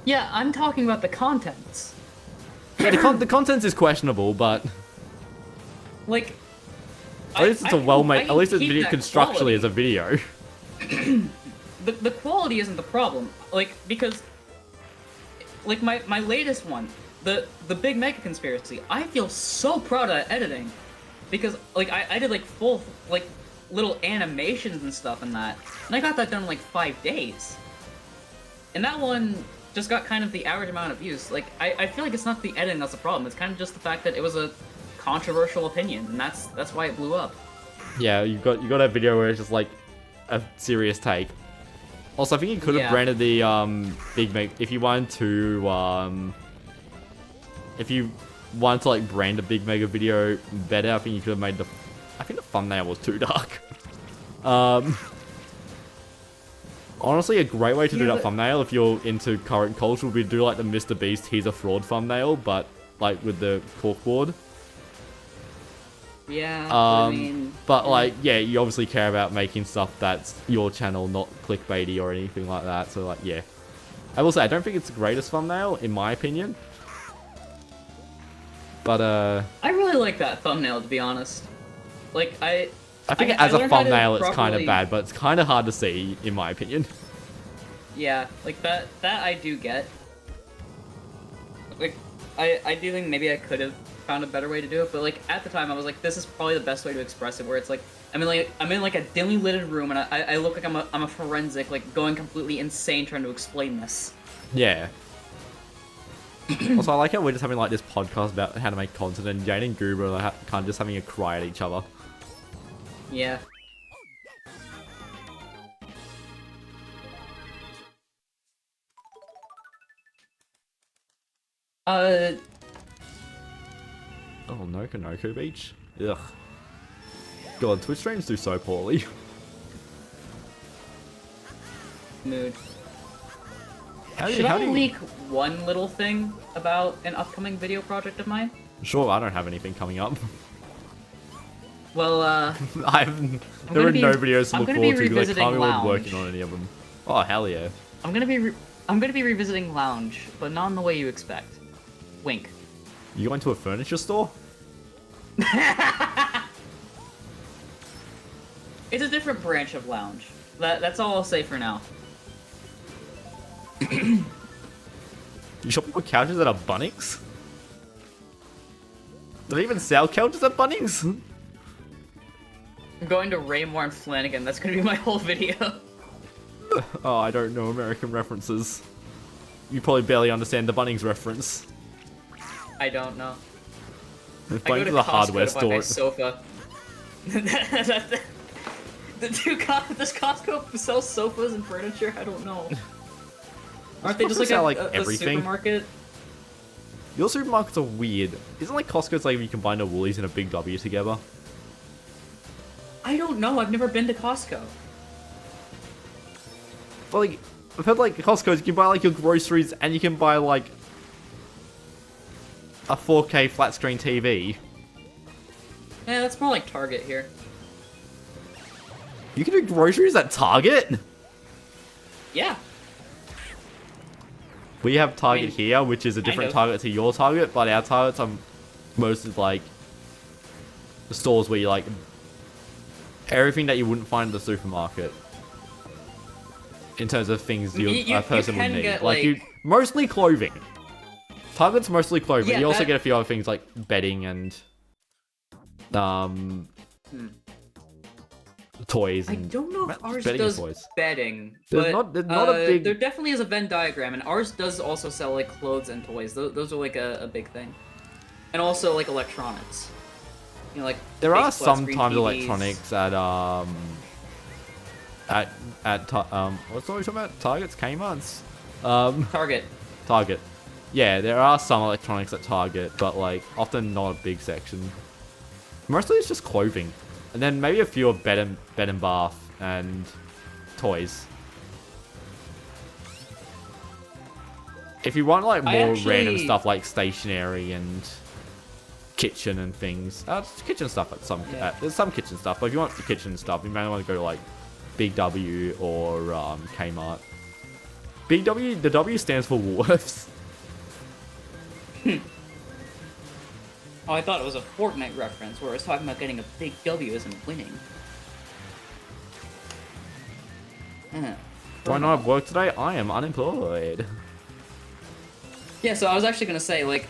Speaker 2: Yeah, I'm talking about the contents.
Speaker 1: Yeah, the contents is questionable, but...
Speaker 2: Like...
Speaker 1: At least it's a well-made... At least it's video constructually as a video.
Speaker 2: The quality isn't the problem. Like, because... Like, my latest one, the Big Mega Conspiracy, I feel so proud of that editing. Because, like, I did, like, full... Like, little animations and stuff in that, and I got that done in like 5 days. And that one just got kind of the average amount of views. Like, I feel like it's not the editing that's the problem. It's kind of just the fact that it was a controversial opinion, and that's why it blew up.
Speaker 1: Yeah, you got a video where it's just like a serious take. Also, I think you could have branded the Big Meg if you wanted to like brand a Big Mega video better. I think you could have made I think the thumbnail was too dark. Honestly, a great way to do that thumbnail if you're into current culture would be to do like the Mr. Beast He's a Fraud thumbnail, but like with the corkboard.
Speaker 2: Yeah, I mean...
Speaker 1: But like, yeah, you obviously care about making stuff that's your channel, not clickbaity or anything like that, so like, yeah. I will say, I don't think it's the greatest thumbnail, in my opinion. But,
Speaker 2: I really like that thumbnail, to be honest. Like, I
Speaker 1: think as a thumbnail, it's kind of bad, but it's kind of hard to see, in my opinion.
Speaker 2: Yeah, like, that I do get. Like, I do think maybe I could have found a better way to do it, but like at the time I was like, this is probably the best way to express it, where it's like I'm in like a dimly lighted room and I look like I'm a forensic, like going completely insane trying to explain this.
Speaker 1: Yeah. Also, I like how we're just having like this podcast about how to make content, and Jane and Goober are kind of just having a cry at each other.
Speaker 2: Yeah.
Speaker 1: Oh, Noko Beach? Ugh. God, Twitch streams do so poorly.
Speaker 2: Mood.
Speaker 1: How
Speaker 2: Should
Speaker 1: do
Speaker 2: I
Speaker 1: you...
Speaker 2: leak one little thing about an upcoming video project of mine?
Speaker 1: Sure, I don't have anything coming up.
Speaker 2: Well,
Speaker 1: there are no videos to look forward to because I can't be
Speaker 2: Lounge.
Speaker 1: working on any of them. Oh, hell yeah.
Speaker 2: I'm gonna be revisiting Lounge, but not in the way you expect. Wink.
Speaker 1: You going to a furniture store?
Speaker 2: It's a different branch of Lounge. That's all I'll say for now.
Speaker 1: You shopping for couches at a Bunnings? Do they even sell couches at Bunnings?
Speaker 2: I'm going to Raymore and Flanagan. That's gonna be my whole video.
Speaker 1: Oh, I don't know American references. You probably barely understand the Bunnings reference.
Speaker 2: I don't know.
Speaker 1: If
Speaker 2: I go
Speaker 1: Bunnings
Speaker 2: to
Speaker 1: is a
Speaker 2: Costco
Speaker 1: hardware
Speaker 2: to buy my
Speaker 1: store.
Speaker 2: sofa. Does Costco sell sofas and furniture? I don't know. Aren't they just like
Speaker 1: sell,
Speaker 2: a
Speaker 1: everything?
Speaker 2: supermarket?
Speaker 1: Your supermarkets are weird. Isn't like Costco's like you combine a Woolies and a Big W together?
Speaker 2: I don't know. I've never been to Costco.
Speaker 1: But like, I've heard like Costco's you can buy like your groceries and you can buy like a 4K flat screen TV.
Speaker 2: Yeah, that's more like Target here.
Speaker 1: You can do groceries at Target?
Speaker 2: Yeah.
Speaker 1: We have Target
Speaker 2: I mean,
Speaker 1: here, which is a different Target to your Target, but our Targets are mostly like the stores where you like everything that you wouldn't find in the supermarket. In terms of things a person would need.
Speaker 2: Get,
Speaker 1: mostly clothing. Target's mostly clothing.
Speaker 2: Yeah,
Speaker 1: you also get a few other things like bedding and toys. And
Speaker 2: I don't know if ours
Speaker 1: bedding
Speaker 2: does
Speaker 1: toys.
Speaker 2: bedding,
Speaker 1: There's
Speaker 2: but
Speaker 1: not a big...
Speaker 2: there definitely is a Venn diagram, and ours does also sell like clothes and toys. Those are like a big thing, and also like electronics. You know, like
Speaker 1: there
Speaker 2: big
Speaker 1: are
Speaker 2: flat-screen
Speaker 1: sometimes
Speaker 2: TVs.
Speaker 1: electronics at what's what we talking about? Targets, Kmart's, Target. Yeah, there are some electronics at Target, but like often not a big section. Mostly it's just clothing, and then maybe a few of bed and bath and toys. If you want like more random stuff like stationery and kitchen and things, kitchen stuff there's some kitchen stuff. But if you want the kitchen stuff, you may want to go to like Big W or Kmart. Big W, the W stands for Woolworths.
Speaker 2: Oh, I thought it was a Fortnite reference where I was talking about getting a big W isn't winning.
Speaker 1: Do I not have work today? I am unemployed.
Speaker 2: Yeah, so I was actually gonna say, like,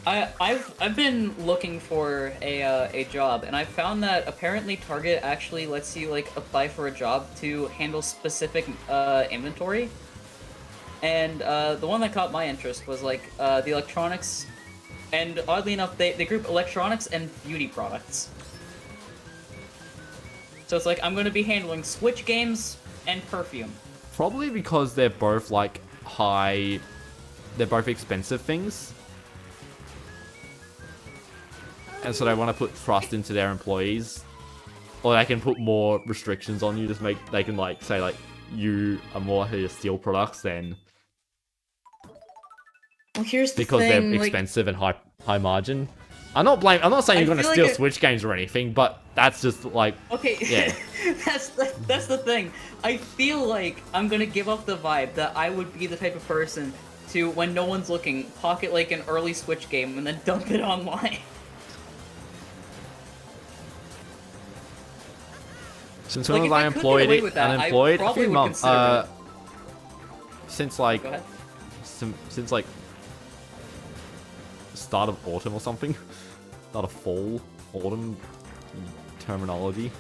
Speaker 2: I've been looking for a job, and I found that apparently Target actually lets you like apply for a job to handle specific inventory. And the one that caught my interest was like the electronics, and oddly enough, they group electronics and beauty products. So it's like I'm going to be handling Switch games and perfume.
Speaker 1: Probably because they're both like they're both expensive things. And so they want to put trust into their employees. Or they can put more restrictions on you, they can like say like you are more likely to steal products than
Speaker 2: Well, here's the
Speaker 1: because
Speaker 2: thing,
Speaker 1: they're
Speaker 2: like,
Speaker 1: expensive and high margin. I'm not saying you're gonna
Speaker 2: feel like
Speaker 1: steal Switch games or anything, but that's just like
Speaker 2: okay,
Speaker 1: yeah.
Speaker 2: that's the thing. I feel like I'm gonna give off the vibe that I would be the type of person to, when no one's looking, pocket like an early Switch game and then dump it online.
Speaker 1: Since
Speaker 2: Like,
Speaker 1: when
Speaker 2: if
Speaker 1: was
Speaker 2: I
Speaker 1: I
Speaker 2: could get away
Speaker 1: employed?
Speaker 2: with that, I
Speaker 1: Unemployed? A
Speaker 2: probably
Speaker 1: few
Speaker 2: would
Speaker 1: months.
Speaker 2: consider
Speaker 1: Since like
Speaker 2: Go ahead.
Speaker 1: since like start of autumn or something. Start of fall, autumn terminology.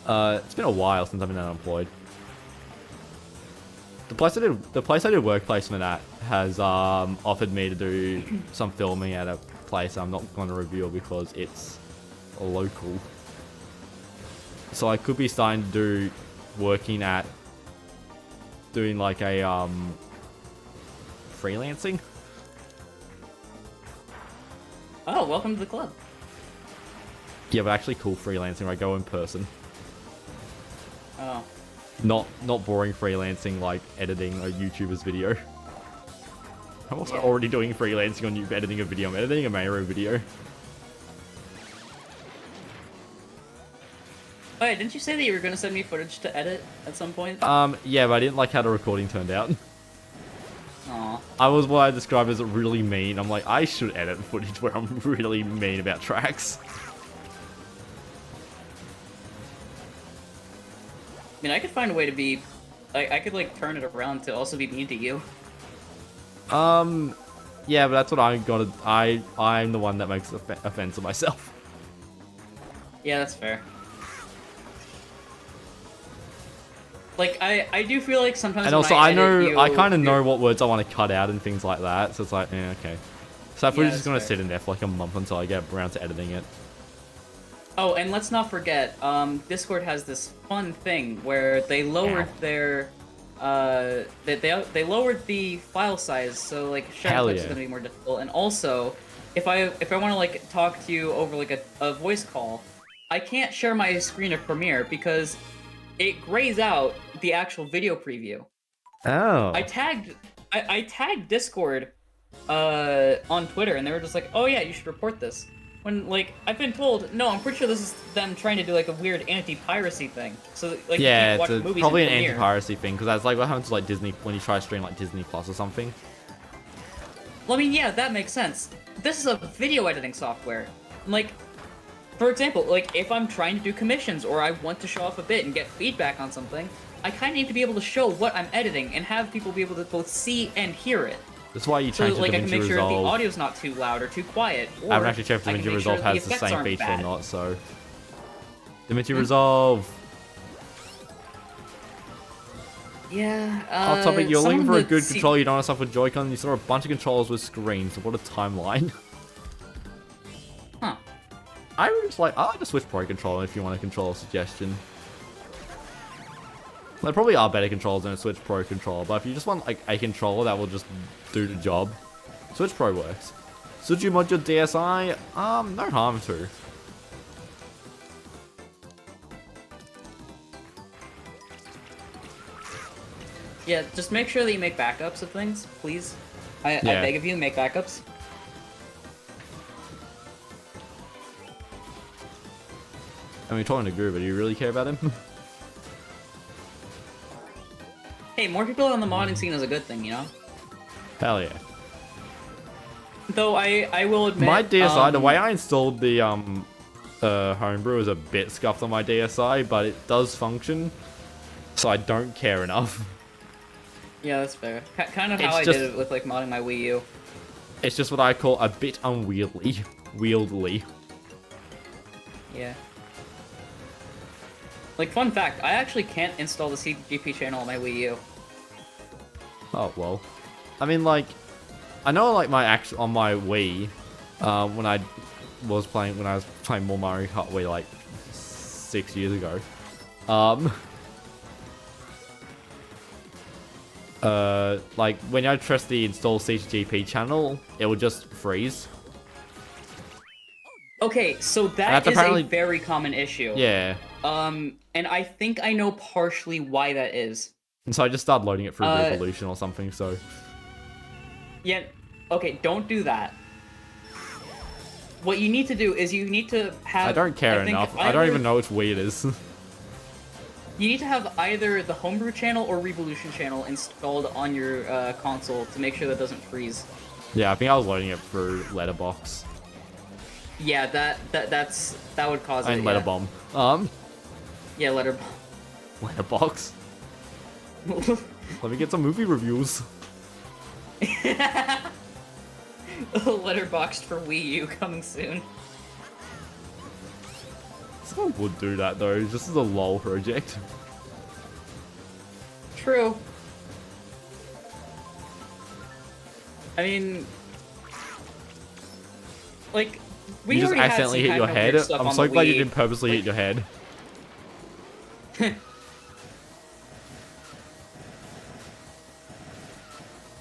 Speaker 1: It's been a while since I've been unemployed. The place I did work placement at has offered me to do some filming at a place I'm not going to reveal because it's local. So I could be starting to do doing like a freelancing.
Speaker 2: Oh, welcome to the club.
Speaker 1: Yeah, but actually cool freelancing where I go in person.
Speaker 2: Oh.
Speaker 1: Not boring freelancing like editing a YouTuber's video. I'm also
Speaker 2: Yeah.
Speaker 1: already doing freelancing on YouTube, editing a video. I'm editing a Mario video.
Speaker 2: Oh, yeah, didn't you say that you were going to send me footage to edit at some point?
Speaker 1: Yeah, but I didn't like how the recording turned out.
Speaker 2: Aw.
Speaker 1: I was what I described as really mean. I'm like, I should edit footage where I'm really mean about tracks.
Speaker 2: I mean, I could find a way to be... I could, like, turn it around to also be mean to you.
Speaker 1: Yeah, but that's what I'm gonna... I'm the one that makes offense of myself.
Speaker 2: Yeah, that's fair. Like, I do feel like sometimes
Speaker 1: And
Speaker 2: when
Speaker 1: also,
Speaker 2: I edit
Speaker 1: I kind of know what words I want to cut out and things like that, so it's like, yeah, okay. So that footage is
Speaker 2: that's
Speaker 1: gonna
Speaker 2: fair.
Speaker 1: sit in there for like a month until I get around to editing it.
Speaker 2: Oh, and let's not forget, Discord has this fun thing where they lowered their, they lowered the file size, so like sharing
Speaker 1: Hell
Speaker 2: clips
Speaker 1: yeah.
Speaker 2: is gonna be more difficult. And also, if I want to like talk to you over like a voice call, I can't share my screen of Premiere because it grays out the actual video preview.
Speaker 1: Oh.
Speaker 2: I tagged Discord on Twitter, and they were just like, "Oh yeah, you should report this." When like I've been told, no, I'm pretty sure this is them trying to do like a weird anti-piracy thing. So like
Speaker 1: Yeah,
Speaker 2: you
Speaker 1: it's
Speaker 2: can't watch movies
Speaker 1: probably
Speaker 2: in
Speaker 1: an
Speaker 2: Premiere.
Speaker 1: anti-piracy thing, because that's like what happens to like Disney when you try to stream like Disney Plus or something.
Speaker 2: Well, I mean, yeah, that makes sense. This is a video editing software. Like, for example, like if I'm trying to do commissions or I want to show off a bit and get feedback on something, I kind of need to be able to show what I'm editing and have people be able to both see and hear it.
Speaker 1: That's why you
Speaker 2: So
Speaker 1: change
Speaker 2: like
Speaker 1: the
Speaker 2: I can
Speaker 1: DaVinci
Speaker 2: make sure the
Speaker 1: Resolve.
Speaker 2: audio's not too loud or too quiet. Or
Speaker 1: I haven't actually checked if
Speaker 2: I can
Speaker 1: DaVinci
Speaker 2: make
Speaker 1: Resolve
Speaker 2: sure
Speaker 1: has the
Speaker 2: effects
Speaker 1: same
Speaker 2: aren't
Speaker 1: feature or
Speaker 2: bad.
Speaker 1: not, so... DaVinci Resolve!
Speaker 2: Yeah,
Speaker 1: Hot topic, you're
Speaker 2: some
Speaker 1: looking
Speaker 2: of
Speaker 1: for a
Speaker 2: the
Speaker 1: good
Speaker 2: C-
Speaker 1: controller, you don't want stuff with Joy-Con, you saw a bunch of controllers with screens, what a timeline.
Speaker 2: Huh.
Speaker 1: I like the Switch Pro controller if you want a controller suggestion. There probably are better controllers than a Switch Pro controller, but if you just want like a controller that will just do the job, Switch Pro works. Should you mod your DSi? No harm to.
Speaker 2: Yeah, just make sure that you make backups of things, please. I
Speaker 1: Yeah.
Speaker 2: beg of you, make backups.
Speaker 1: I mean, you're talking to Guru, but do you really care about him?
Speaker 2: Hey, more people on the modding scene is a good thing, you know?
Speaker 1: Hell yeah.
Speaker 2: Though I will admit...
Speaker 1: My DSi, the way I installed the homebrew is a bit scuffed on my DSi, but it does function, so I don't care enough.
Speaker 2: Yeah, that's fair. Kind of
Speaker 1: It's
Speaker 2: how I
Speaker 1: just-
Speaker 2: did it with like modding my Wii U.
Speaker 1: It's just what I call a bit unwieldy. Wieldly.
Speaker 2: Yeah. Like, fun fact, I actually can't install the CTGP channel on my Wii U.
Speaker 1: Oh, well. I mean, like, I know, like, on my Wii, when I was playing more Mario Kart Wii, like, 6 years ago, like, when I press the install CTGP channel, it will just freeze.
Speaker 2: Okay, so that is a very common issue.
Speaker 1: Yeah.
Speaker 2: And I think I know partially why that is.
Speaker 1: And so I just started loading it through Revolution or something, so...
Speaker 2: Yeah, okay, don't do that. What you need to do is you need to have...
Speaker 1: I don't care enough. I don't even know which Wii it is.
Speaker 2: You need to have either the Homebrew channel or Revolution channel installed on your console to make sure that doesn't freeze.
Speaker 1: Yeah, I think I was loading it through Letterbox.
Speaker 2: Yeah, that would cause it.
Speaker 1: And Letterbomb.
Speaker 2: Yeah, Letterbomb.
Speaker 1: Letterbox. Let me get some movie reviews.
Speaker 2: Letterboxed for Wii U coming soon.
Speaker 1: Someone would do that though, just as a LOL project.
Speaker 2: True. I mean, like, we
Speaker 1: you just
Speaker 2: already
Speaker 1: accidentally
Speaker 2: had
Speaker 1: hit
Speaker 2: some
Speaker 1: your
Speaker 2: kind of
Speaker 1: head.
Speaker 2: weird stuff
Speaker 1: I'm
Speaker 2: on
Speaker 1: so
Speaker 2: the
Speaker 1: glad you
Speaker 2: Wii.
Speaker 1: didn't purposely hit your head.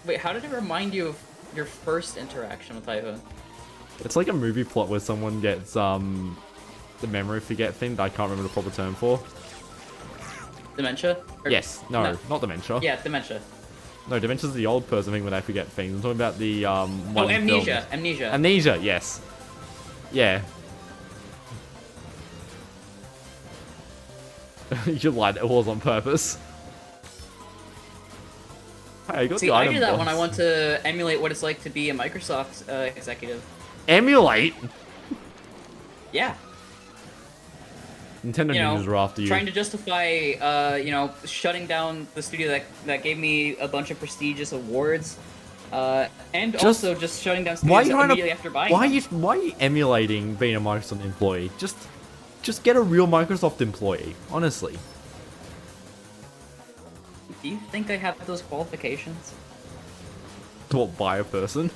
Speaker 2: Wait, how did it remind you of your first interaction with Hyphen?
Speaker 1: It's like a movie plot where someone gets the memory forget thing that I can't remember the proper term for.
Speaker 2: Dementia? Or,
Speaker 1: Yes, no, not dementia.
Speaker 2: Yeah, dementia.
Speaker 1: No, dementia's the old person thing when they forget things. I'm talking about the one
Speaker 2: amnesia.
Speaker 1: film.
Speaker 2: Amnesia.
Speaker 1: Amnesia, yes. Yeah. You lied, it was on purpose. Hey, you got
Speaker 2: See,
Speaker 1: the
Speaker 2: I
Speaker 1: item
Speaker 2: do that
Speaker 1: box.
Speaker 2: when I want to emulate what it's like to be a Microsoft executive.
Speaker 1: Emulate?
Speaker 2: Yeah.
Speaker 1: Nintendo
Speaker 2: You know,
Speaker 1: ninjas are after you.
Speaker 2: trying to justify, you know, shutting down the studio that gave me a bunch of prestigious awards, and also just shutting down studios immediately after buying them.
Speaker 1: Why are you emulating being a Microsoft employee? Just get a real Microsoft employee, honestly.
Speaker 2: Do you think I have those qualifications?
Speaker 1: To what, buy a person?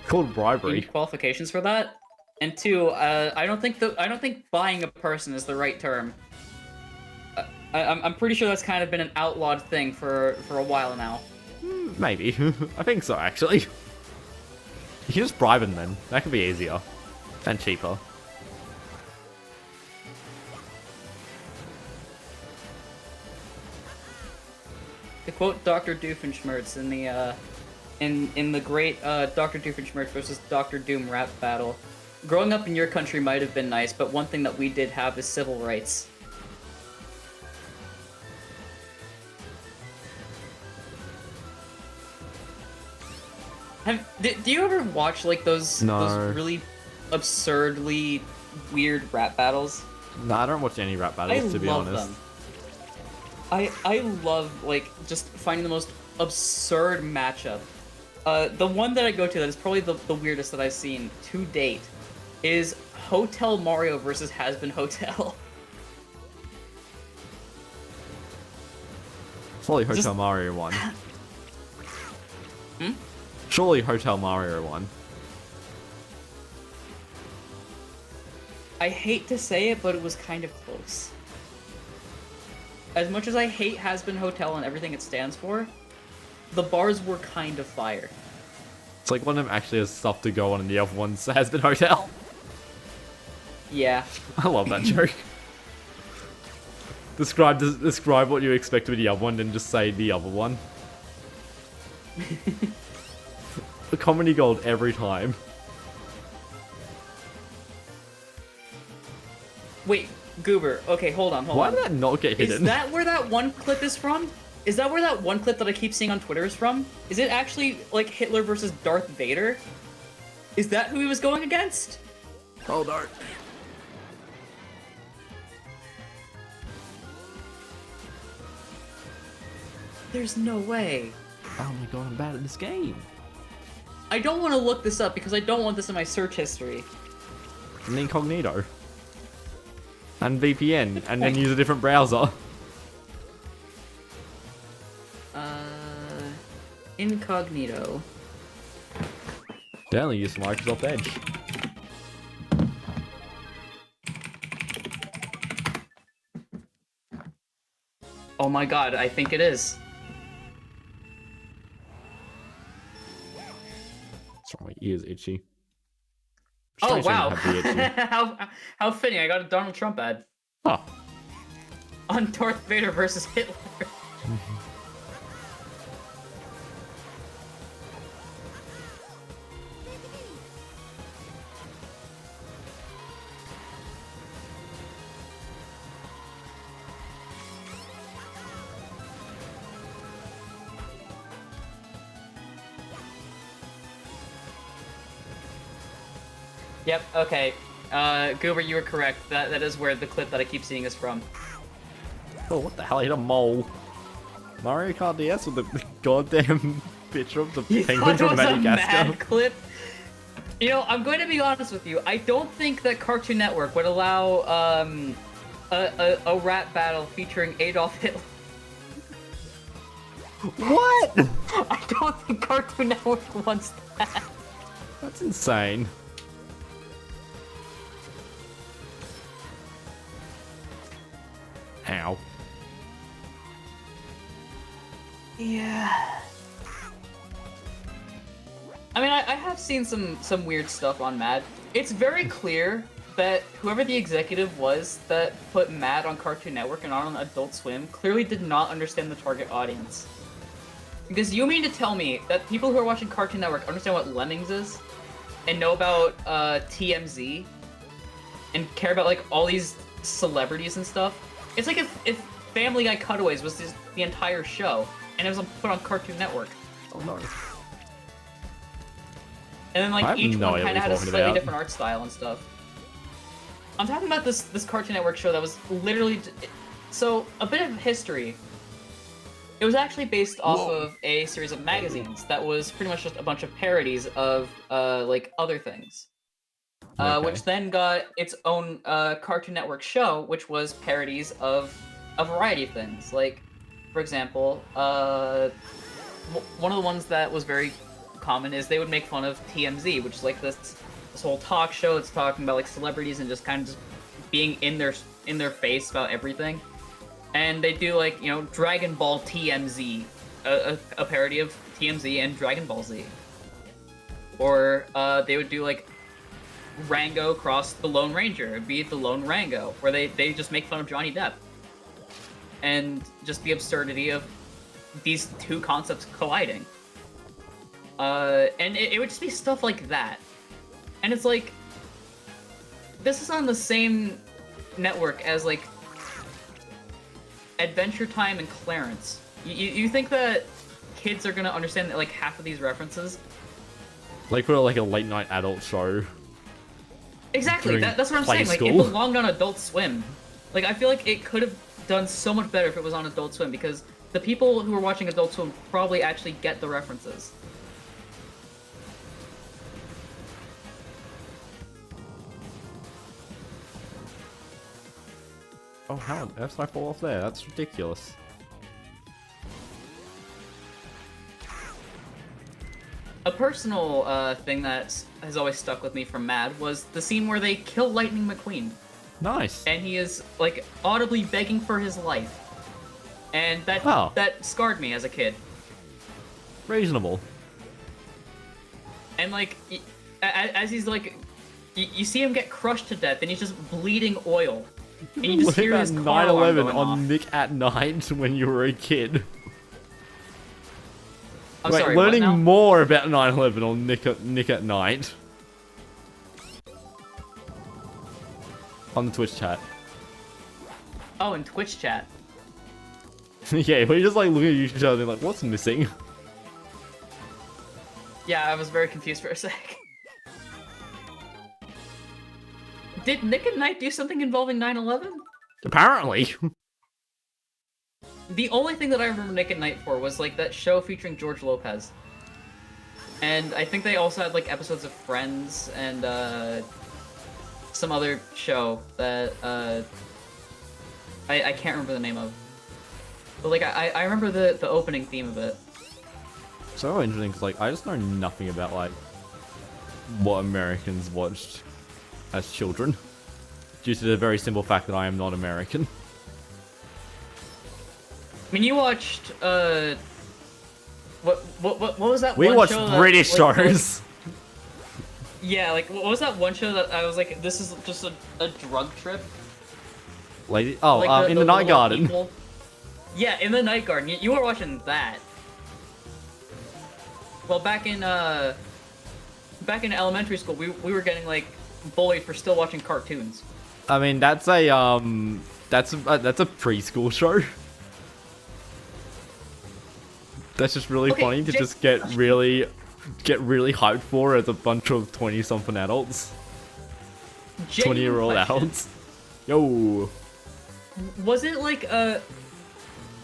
Speaker 1: Called
Speaker 2: Do you
Speaker 1: bribery.
Speaker 2: need qualifications for that? And two, I don't think buying a person is the right term. I'm pretty sure that's kind of been an outlawed thing for a while now.
Speaker 1: Maybe. I think so, actually. You can just bribe them then. That could be easier. And cheaper.
Speaker 2: To quote Dr. Doofenshmirtz in the in the great Dr. Doofenshmirtz versus Dr. Doom rap battle, growing up in your country might have been nice, but one thing that we did have is civil rights. Do you ever watch like those really absurdly weird rap battles?
Speaker 1: Nah, I don't watch any rap battles, to be honest.
Speaker 2: Them. I love, like, just finding the most absurd matchup. The one that I go to that is probably the weirdest that I've seen to date is Hotel Mario versus Has-Been Hotel.
Speaker 1: Surely Hotel Mario won. Surely Hotel Mario won.
Speaker 2: I hate to say it, but it was kind of close. As much as I hate Has-Been Hotel and everything it stands for, the bars were kind of fire.
Speaker 1: It's like one of them actually has stuff to go on and the other one has been Hotel.
Speaker 2: Yeah.
Speaker 1: I love that joke. Describe what you expect with the other one and just say the other one. The comedy gold every time.
Speaker 2: Wait, Goober. Okay, hold on.
Speaker 1: Why did that not get hidden?
Speaker 2: Is that where that one clip is from? Is that where that one clip that I keep seeing on Twitter is from? Is it actually like Hitler versus Darth Vader? Is that who he was going against?
Speaker 1: Oh no.
Speaker 2: There's no way.
Speaker 1: Oh my god, I'm bad at this game.
Speaker 2: I don't want to look this up because I don't want this in my search history.
Speaker 1: And incognito. And VPN, and then use a different browser.
Speaker 2: Incognito.
Speaker 1: Definitely use Microsoft Edge.
Speaker 2: Oh my god, I think it is.
Speaker 1: Sorry, my ear's itchy.
Speaker 2: Oh
Speaker 1: Strange when you
Speaker 2: wow!
Speaker 1: have the itchy.
Speaker 2: how fitting! I got a Donald Trump ad
Speaker 1: Oh.
Speaker 2: on Darth Vader versus Hitler. Yep. Okay. Goober, you were correct. That is where the clip that I keep seeing is from.
Speaker 1: Oh, what the hell? I hit a mole. Mario Kart DS with the goddamn picture of the
Speaker 2: You
Speaker 1: penguin
Speaker 2: thought
Speaker 1: from
Speaker 2: it was a
Speaker 1: Madagascar.
Speaker 2: mad clip? You know, I'm going to be honest with you. I don't think that Cartoon Network would allow a rap battle featuring Adolf Hitler.
Speaker 1: What?
Speaker 2: I don't think Cartoon Network wants that.
Speaker 1: That's insane. Ow.
Speaker 2: Yeah. I mean, I have seen some weird stuff on Mad. It's very clear that whoever the executive was that put Mad on Cartoon Network and not on Adult Swim clearly did not understand the target audience. Because you mean to tell me that people who are watching Cartoon Network understand what Lemmings is? And know about TMZ? And care about, like, all these celebrities and stuff? It's like if Family Guy Cutaways was the entire show, and it was put on Cartoon Network.
Speaker 1: Oh no.
Speaker 2: And then,
Speaker 1: I
Speaker 2: like,
Speaker 1: have
Speaker 2: each
Speaker 1: no
Speaker 2: one
Speaker 1: idea
Speaker 2: kind of
Speaker 1: what
Speaker 2: had
Speaker 1: you're
Speaker 2: a
Speaker 1: talking
Speaker 2: slightly
Speaker 1: about.
Speaker 2: different art style and stuff. I'm talking about this Cartoon Network show that was literally... So, a bit of history. It was actually based off of a series of magazines that was pretty much just a bunch of parodies of, like, other things.
Speaker 1: Okay.
Speaker 2: Which then got its own Cartoon Network show, which was parodies of a variety of things. Like, for example, one of the ones that was very common is they would make fun of TMZ, which is like this whole talk show that's talking about like celebrities and just kind of just being in their face about everything. And they do like, you know, Dragon Ball TMZ, a parody of TMZ and Dragon Ball Z. Or they would do like Rango cross the Lone Ranger. It'd be the Lone Rango, where they just make fun of Johnny Depp. And just the absurdity of these two concepts colliding. And it would just be stuff like that. And it's like, this is on the same network as like Adventure Time and Clarence. You think that kids are gonna understand like half of these references?
Speaker 1: Like for like a late night adult show.
Speaker 2: Exactly,
Speaker 1: During
Speaker 2: that's what I'm
Speaker 1: play
Speaker 2: saying. Like, it
Speaker 1: school.
Speaker 2: belonged on Adult Swim. Like, I feel like it could have done so much better if it was on Adult Swim, because the people who are watching Adult Swim probably actually get the references.
Speaker 1: Oh, how on earth did I fall off there? That's ridiculous.
Speaker 2: A personal thing that has always stuck with me from Mad was the scene where they kill Lightning McQueen.
Speaker 1: Nice.
Speaker 2: And he is, like, audibly begging for his life. And that scarred me as a kid.
Speaker 1: Reasonable.
Speaker 2: And, like, as he's, like... You see him get crushed to death, and he's just bleeding oil. And you just
Speaker 1: What
Speaker 2: hear
Speaker 1: about
Speaker 2: his car alarm
Speaker 1: 9/11
Speaker 2: going
Speaker 1: on
Speaker 2: off.
Speaker 1: Nick at Night when you were a kid?
Speaker 2: I'm
Speaker 1: Wait,
Speaker 2: sorry, what
Speaker 1: learning
Speaker 2: now?
Speaker 1: more about 9/11 on Nick at Night. On the Twitch chat.
Speaker 2: Oh, in Twitch chat.
Speaker 1: Yeah, we just like looking at each other and like, what's missing?
Speaker 2: Yeah, I was very confused for a sec. Did Nick at Night do something involving 9/11?
Speaker 1: Apparently.
Speaker 2: the only thing that I remember Nick at Night for was like that show featuring George Lopez. And I think they also had like episodes of Friends and some other show that I can't remember the name of. But like I remember the opening theme of it.
Speaker 1: So interesting, because like I just know nothing about like what Americans watched as children, due to the very simple fact that I am not American.
Speaker 2: I mean, you watched what was that?
Speaker 1: We
Speaker 2: one
Speaker 1: watched
Speaker 2: show
Speaker 1: British
Speaker 2: that,
Speaker 1: shows.
Speaker 2: Yeah, like what was that one show that I was like, this is just a drug trip?
Speaker 1: Lady, oh,
Speaker 2: Like
Speaker 1: in the Night
Speaker 2: little
Speaker 1: Garden.
Speaker 2: people. Yeah, in the Night Garden. You were watching that. Well, back in elementary school, we were getting like bullied for still watching cartoons.
Speaker 1: I mean, that's a preschool show. That's just really
Speaker 2: Okay,
Speaker 1: funny to
Speaker 2: Jake-
Speaker 1: just get really hyped for as a bunch of 20-something adults,
Speaker 2: Genuine
Speaker 1: 20-year-old
Speaker 2: question.
Speaker 1: adults. Yo.
Speaker 2: Was it like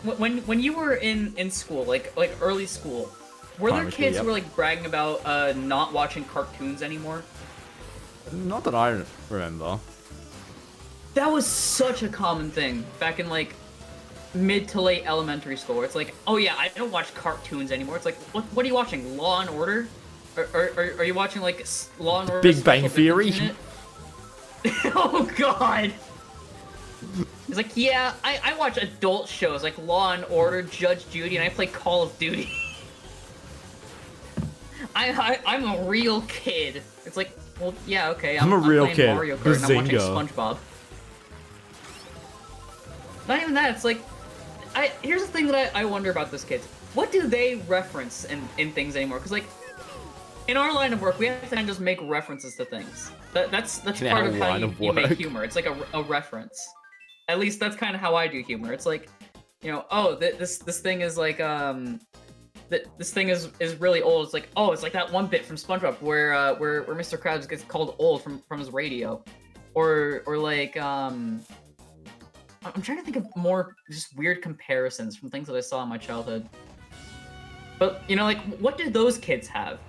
Speaker 2: when you were in school, like early school, were there
Speaker 1: Primary school,
Speaker 2: kids
Speaker 1: yep.
Speaker 2: who were like bragging about not watching cartoons anymore?
Speaker 1: Not that I remember.
Speaker 2: That was such a common thing back in like mid to late elementary school, where it's like, oh yeah, I don't watch cartoons anymore. It's like, what are you watching? Law and Order? Or are you watching like Law and Order?
Speaker 1: Big Bang
Speaker 2: Special
Speaker 1: Theory?
Speaker 2: Victims Unit? Oh god. It's like, yeah, I watch adult shows like Law and Order, Judge Judy, and I play Call of Duty. I'm a real kid. It's like, well, yeah, okay.
Speaker 1: I'm a real
Speaker 2: playing
Speaker 1: kid.
Speaker 2: Mario Kart and I'm watching
Speaker 1: Bazinga.
Speaker 2: SpongeBob. Not even that. It's like, here's the thing that I wonder about those kids. What do they reference in things anymore? Because like, in our line of work, we have to kind of just make references to things. That's
Speaker 1: Yeah,
Speaker 2: part of how
Speaker 1: line of
Speaker 2: you make
Speaker 1: work.
Speaker 2: humor. It's like a reference. At least that's kind of how I do humor. It's like, you know, oh, this thing is like this thing is really old. It's like, oh, it's like that one bit from SpongeBob where Mr. Krabs gets called old from his radio, or like I'm trying to think of more just weird comparisons from things that I saw in my childhood. But you know, like, what do those kids have?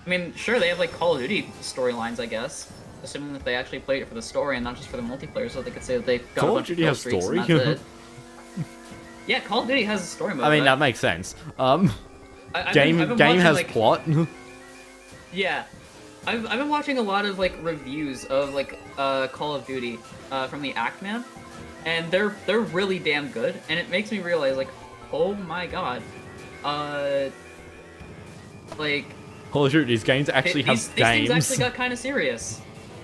Speaker 2: I mean, sure, they have like Call of Duty storylines, I guess, assuming that they actually played it for the story and not just for the multiplayer, so they could say that they got
Speaker 1: Call
Speaker 2: a
Speaker 1: of
Speaker 2: bunch
Speaker 1: Duty
Speaker 2: of kill
Speaker 1: has
Speaker 2: streaks
Speaker 1: story?
Speaker 2: and that's it. Yeah, Call of Duty has a story mode.
Speaker 1: I mean,
Speaker 2: right?
Speaker 1: that makes sense.
Speaker 2: I've
Speaker 1: Game
Speaker 2: been watching,
Speaker 1: has
Speaker 2: like,
Speaker 1: plot.
Speaker 2: Yeah, I've been watching a lot of like reviews of like Call of Duty from the Act Man, and they're really damn good, and it makes me realize like, oh my god, like
Speaker 1: Holy shoot, these games actually have
Speaker 2: these things
Speaker 1: games.
Speaker 2: actually got kind of serious.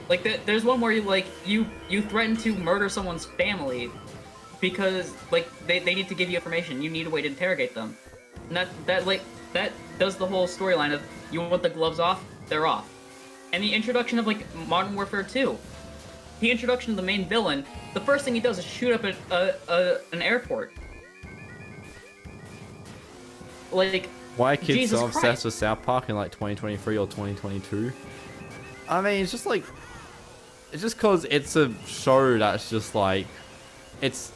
Speaker 2: Like there's one where you threaten to murder someone's family because like they need to give you information. You need a way to interrogate them. And that does the whole storyline of you want the gloves off, they're off. And the introduction of like Modern Warfare 2. The introduction of the main villain, the first thing he does is shoot up an airport. Like,
Speaker 1: Why are kids
Speaker 2: Jesus
Speaker 1: so obsessed
Speaker 2: Christ.
Speaker 1: with South Park in like 2023 or 2022? I mean, it's just like, it's just because it's a show that's just like, it's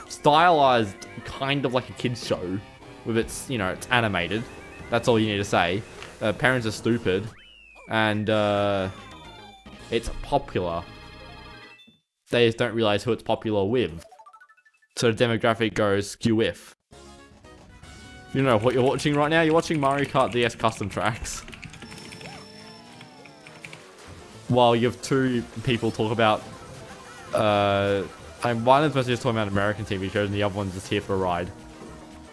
Speaker 1: stylized kind of like a kid's show with its, you know, it's animated. That's all you need to say. Parents are stupid, and it's popular. They just don't realize who it's popular with. So the demographic goes skew if. You know what you're watching right now? You're watching Mario Kart DS custom tracks. While you have two people talk about, one of them is just talking about American TV shows, and the other one's just here for a ride.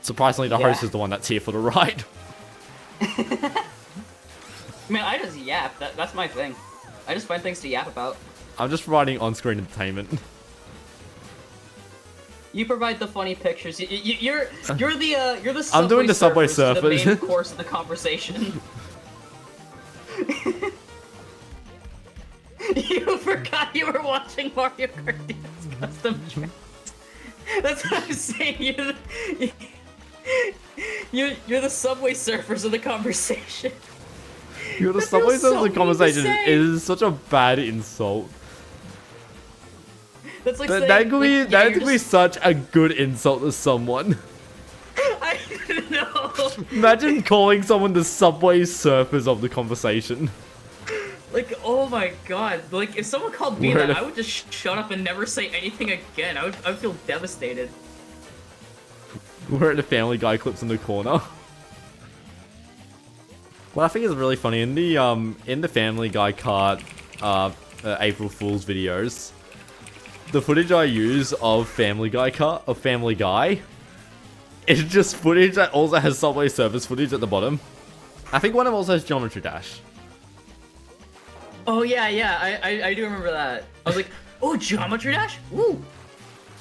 Speaker 1: Surprisingly, the host is the one that's here for the ride.
Speaker 2: man, I just yap. That's my thing. I just find things to yap about.
Speaker 1: I'm just providing on-screen entertainment.
Speaker 2: You provide the funny pictures. You're the Subway
Speaker 1: I'm doing the Subway
Speaker 2: Surfers to the
Speaker 1: Surfers.
Speaker 2: main course of the conversation. You forgot you were watching Mario Kart DS custom tracks. That's what I'm saying. You're the Subway Surfers of the conversation.
Speaker 1: You're the
Speaker 2: That
Speaker 1: Subway
Speaker 2: feels so
Speaker 1: Surfers
Speaker 2: mean to
Speaker 1: conversation
Speaker 2: say.
Speaker 1: is such a bad insult.
Speaker 2: That's like
Speaker 1: That
Speaker 2: saying,
Speaker 1: could be
Speaker 2: like, yeah,
Speaker 1: that could be such a good insult to someone.
Speaker 2: I know.
Speaker 1: Imagine calling someone the Subway Surfers of the conversation.
Speaker 2: Like, oh my god. Like, if someone called me
Speaker 1: Word
Speaker 2: that,
Speaker 1: of-
Speaker 2: I would just shut up and never say anything again. I would feel devastated.
Speaker 1: We're at the Family Guy clips in the corner. What I think is really funny in the Family Guy cart April Fool's videos, the footage I use of Family Guy is just footage that also has Subway Surfers footage at the bottom. I think one of them also has Geometry Dash.
Speaker 2: Oh yeah, I do remember that. I was like, oh, Geometry Dash? Woo!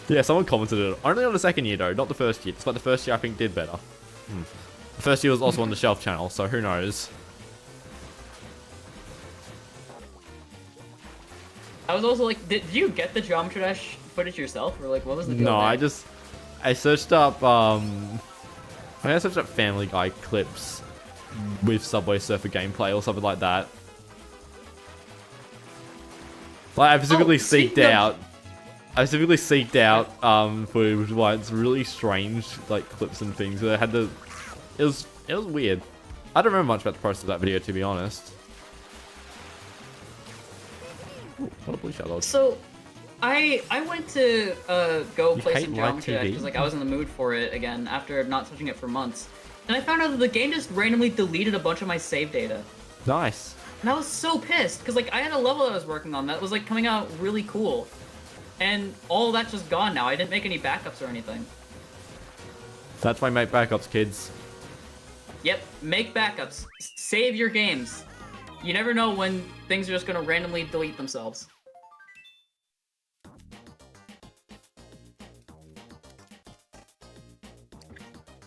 Speaker 1: Yeah, someone commented it. Only on the second year though, not the first year. Despite the first year I think did better. The first year was also on the Shelf channel, so who knows.
Speaker 2: I was also like, did you get the Geometry Dash footage yourself? Or like, what was the deal
Speaker 1: No,
Speaker 2: there?
Speaker 1: I searched up I searched up Family Guy clips with Subway Surfer gameplay or something like that. Like I specifically
Speaker 2: speaking of-
Speaker 1: seeked out footage, which is why it's really strange, like clips and things. Where they had the it was weird. I don't remember much about the process of that video, to be honest. Ooh, what a blue shadow.
Speaker 2: So, I went to go
Speaker 1: You
Speaker 2: play
Speaker 1: hate
Speaker 2: some
Speaker 1: live
Speaker 2: Geometry Dash
Speaker 1: TV?
Speaker 2: because like I was in the mood for it again after not touching it for months, and I found out that the game just randomly deleted a bunch of my save data,
Speaker 1: Nice.
Speaker 2: and I was so pissed because like I had a level that I was working on that was like coming out really cool, and all that's just gone now. I didn't make any backups or anything.
Speaker 1: That's why I make backups, kids.
Speaker 2: Yep, make backups, save your games. You never know when things are just gonna randomly delete themselves.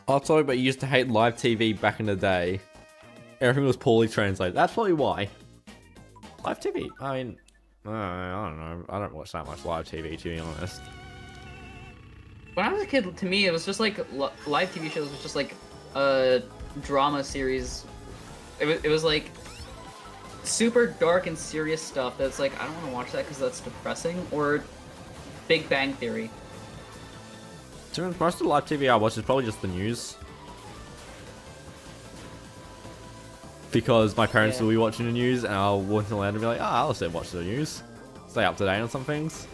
Speaker 1: Oh, sorry, but you used to hate live TV back in the day. Everything was poorly translated. That's probably why. Live TV. I mean, I don't know. I don't watch that much live TV, to be honest.
Speaker 2: When I was a kid, to me, it was just like live TV shows was just like a drama series. It was like super dark and serious stuff that's like, I don't want to watch that because that's depressing. Or Big Bang Theory.
Speaker 1: To be honest, most of the live TV I watch is probably just the news. Because my parents
Speaker 2: Yeah.
Speaker 1: will be watching the news and I'll walk in the land and be like, I'll sit and watch the news. Stay up to date on some things.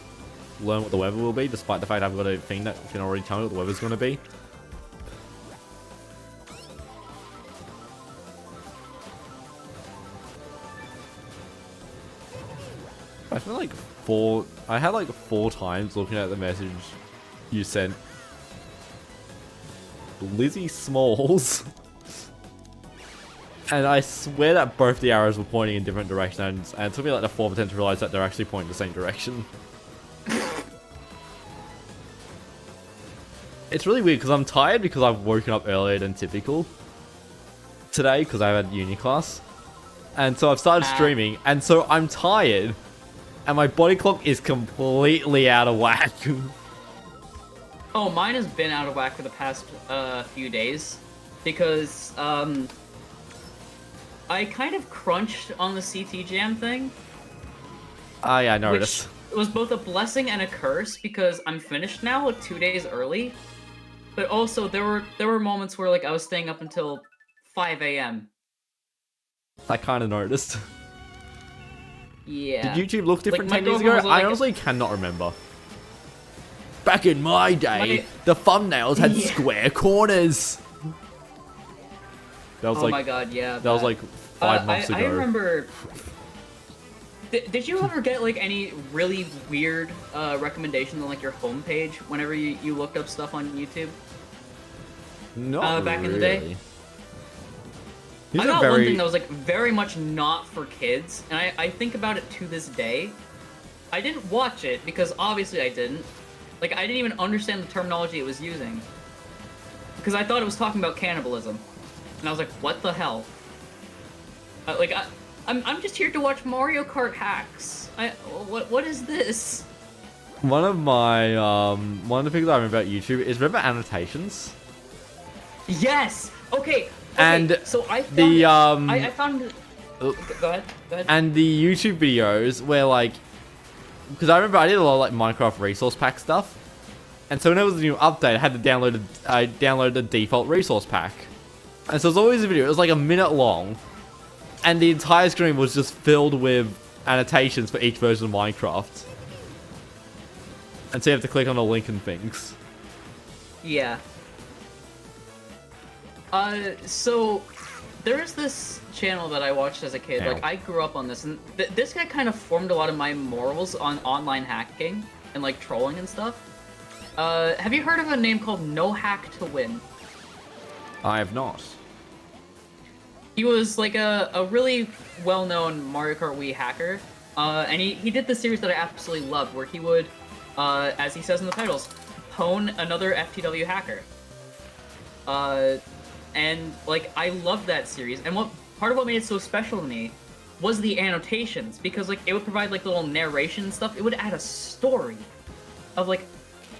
Speaker 1: Learn what the weather will be, despite the fact I've got a thing that can already tell me what the weather's going to be. I feel like I had like 4 times looking at the message you sent. Lizzie Smalls. And I swear that both the arrows were pointing in different directions, and it took me like the 4th attempt to realize that they're actually pointing the same direction. It's really weird because I'm tired because I've woken up earlier than typical today because I had uni class. And so I've started streaming, and so I'm tired, and my body clock is completely out of whack.
Speaker 2: Oh, mine has been out of whack for the past few days because I kind of crunched on the CT Jam thing.
Speaker 1: Oh yeah, I noticed.
Speaker 2: Which was both a blessing and a curse because I'm finished now, like 2 days early. But also there were moments where like I was staying up until 5 a.m.
Speaker 1: I kind of noticed.
Speaker 2: Yeah.
Speaker 1: Did YouTube look different
Speaker 2: Like,
Speaker 1: 10
Speaker 2: my
Speaker 1: years
Speaker 2: girlfriend
Speaker 1: ago?
Speaker 2: was like-
Speaker 1: I honestly cannot remember. Back in my day,
Speaker 2: My-
Speaker 1: the thumbnails had
Speaker 2: Yeah.
Speaker 1: square corners. That was
Speaker 2: Oh
Speaker 1: like
Speaker 2: my god, yeah.
Speaker 1: that was like 5 months ago.
Speaker 2: I remember. Did you ever get like any really weird recommendations on like your homepage whenever you looked up stuff on YouTube?
Speaker 1: Not
Speaker 2: back in the day?
Speaker 1: really.
Speaker 2: I
Speaker 1: These
Speaker 2: got
Speaker 1: are
Speaker 2: one
Speaker 1: very
Speaker 2: thing that was like very much not for kids, and I think about it to this day. I didn't watch it because obviously I didn't. Like I didn't even understand the terminology it was using. Because I thought it was talking about cannibalism. And I was like, what the hell? I'm just here to watch Mario Kart hacks. What is this?
Speaker 1: one of the things I remember about YouTube is remember annotations?
Speaker 2: Yes. Okay.
Speaker 1: And
Speaker 2: so I found
Speaker 1: the,
Speaker 2: I found.
Speaker 1: Oh.
Speaker 2: Go ahead. Go ahead.
Speaker 1: And the YouTube videos where like because I remember I did a lot of like Minecraft resource pack stuff, and so when there was a new update, I had to download the default resource pack, and so it was always a video. It was like a minute long, and the entire screen was just filled with annotations for each version of Minecraft, and so you have to click on the link and things.
Speaker 2: Yeah. So there's this channel that I watched as a kid.
Speaker 1: Ow.
Speaker 2: Like, I grew up on this, and this guy kind of formed a lot of my morals on online hacking and like trolling and stuff. Have you heard of a name called No Hack to Win?
Speaker 1: I have not.
Speaker 2: He was like a really well-known Mario Kart Wii hacker, and he did this series that I absolutely loved, where he would, as he says in the titles, pwn another FTW hacker. And like I loved that series, and part of what made it so special to me was the annotations, because like it would provide like little narration and stuff. It would add a story of like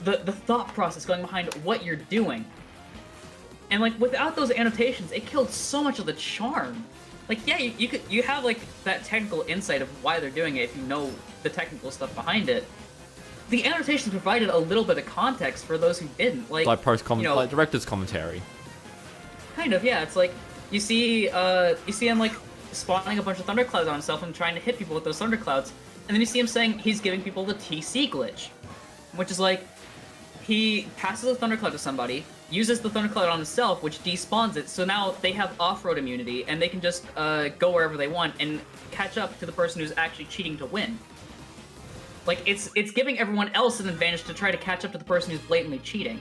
Speaker 2: the thought process going behind what you're doing. And like without those annotations, it killed so much of the charm. Like yeah, you have like that technical insight of why they're doing it if you know the technical stuff behind it. The annotations provided a little bit of context for those who didn't. Like
Speaker 1: Like director's commentary.
Speaker 2: Kind of, yeah. It's like you see him like spawning a bunch of thunderclouds on himself and trying to hit people with those thunderclouds, and then you see him saying he's giving people the TC glitch, which is like he passes a thundercloud to somebody, uses the thundercloud on himself, which despawns it, so now they have off-road immunity and they can just go wherever they want and catch up to the person who's actually cheating to win. Like it's giving everyone else an advantage to try to catch up to the person who's blatantly cheating,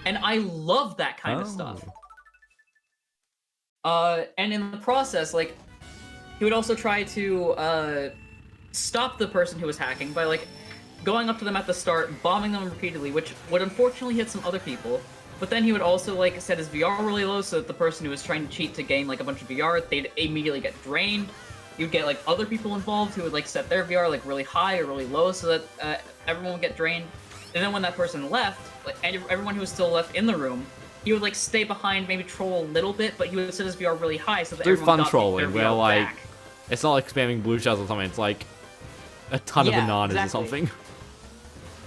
Speaker 2: and I love that kind of stuff. And in the process, like, he would also try to, stop the person who was hacking by, like, going up to them at the start, bombing them repeatedly, which would unfortunately hit some other people. But then he would also, like, set his VR really low so that the person who was trying to cheat to gain, like, a bunch of VR, they'd immediately get drained. You'd get, like, other people involved who would, like, set their VR, like, really high or really low so that, everyone would get drained. And then when that person left, like, everyone who was still left in the room, he would like stay behind, maybe troll a little bit, but he would set his VR really high so that
Speaker 1: Do
Speaker 2: everyone
Speaker 1: fun
Speaker 2: got
Speaker 1: trolling
Speaker 2: their
Speaker 1: where
Speaker 2: VR
Speaker 1: like
Speaker 2: back.
Speaker 1: it's not like spamming blue shells or something. It's like a ton of bananas or something.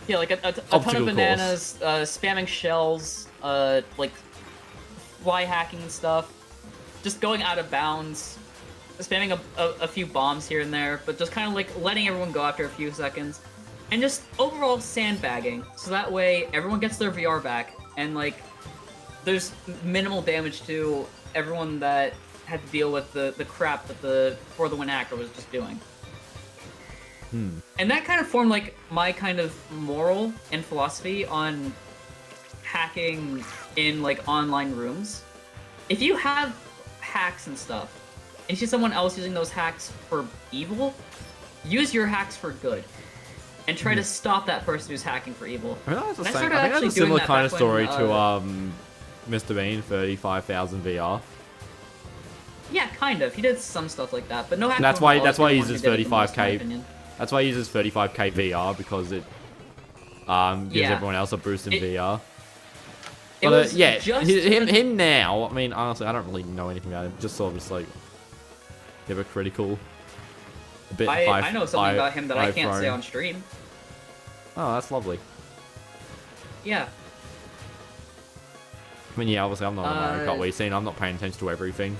Speaker 2: Yeah, like a ton
Speaker 1: Obstacle
Speaker 2: of bananas, spamming shells, like fly hacking and stuff, just going out of bounds, spamming a few bombs here and there, but just kind of like letting everyone go after a few seconds, and just overall sandbagging, so that way everyone gets their VR back, and like there's minimal damage to everyone that had to deal with the crap that the For the Win hacker was just doing. And that kind of formed like my kind of moral and philosophy on hacking in like online rooms. If you have hacks and stuff, and you see someone else using those hacks for evil, use your hacks for good. And try to stop that person who's hacking for evil.
Speaker 1: I think that's a similar kind of story to Mr. Bean 35,000 VR.
Speaker 2: Yeah, kind of. He did some stuff like that, but no hack.
Speaker 1: That's why he uses 35k. That's why he uses 35k VR, because it gives everyone else a boost in VR. But yeah, him now. I mean, honestly, I don't really know anything about him. Just sort of just like hypocritical. A bit
Speaker 2: I know something about him that I can't say on stream.
Speaker 1: Oh, that's lovely.
Speaker 2: Yeah.
Speaker 1: I mean, yeah, obviously I'm not on Mario Kart Wii scene. I'm not paying attention to everything.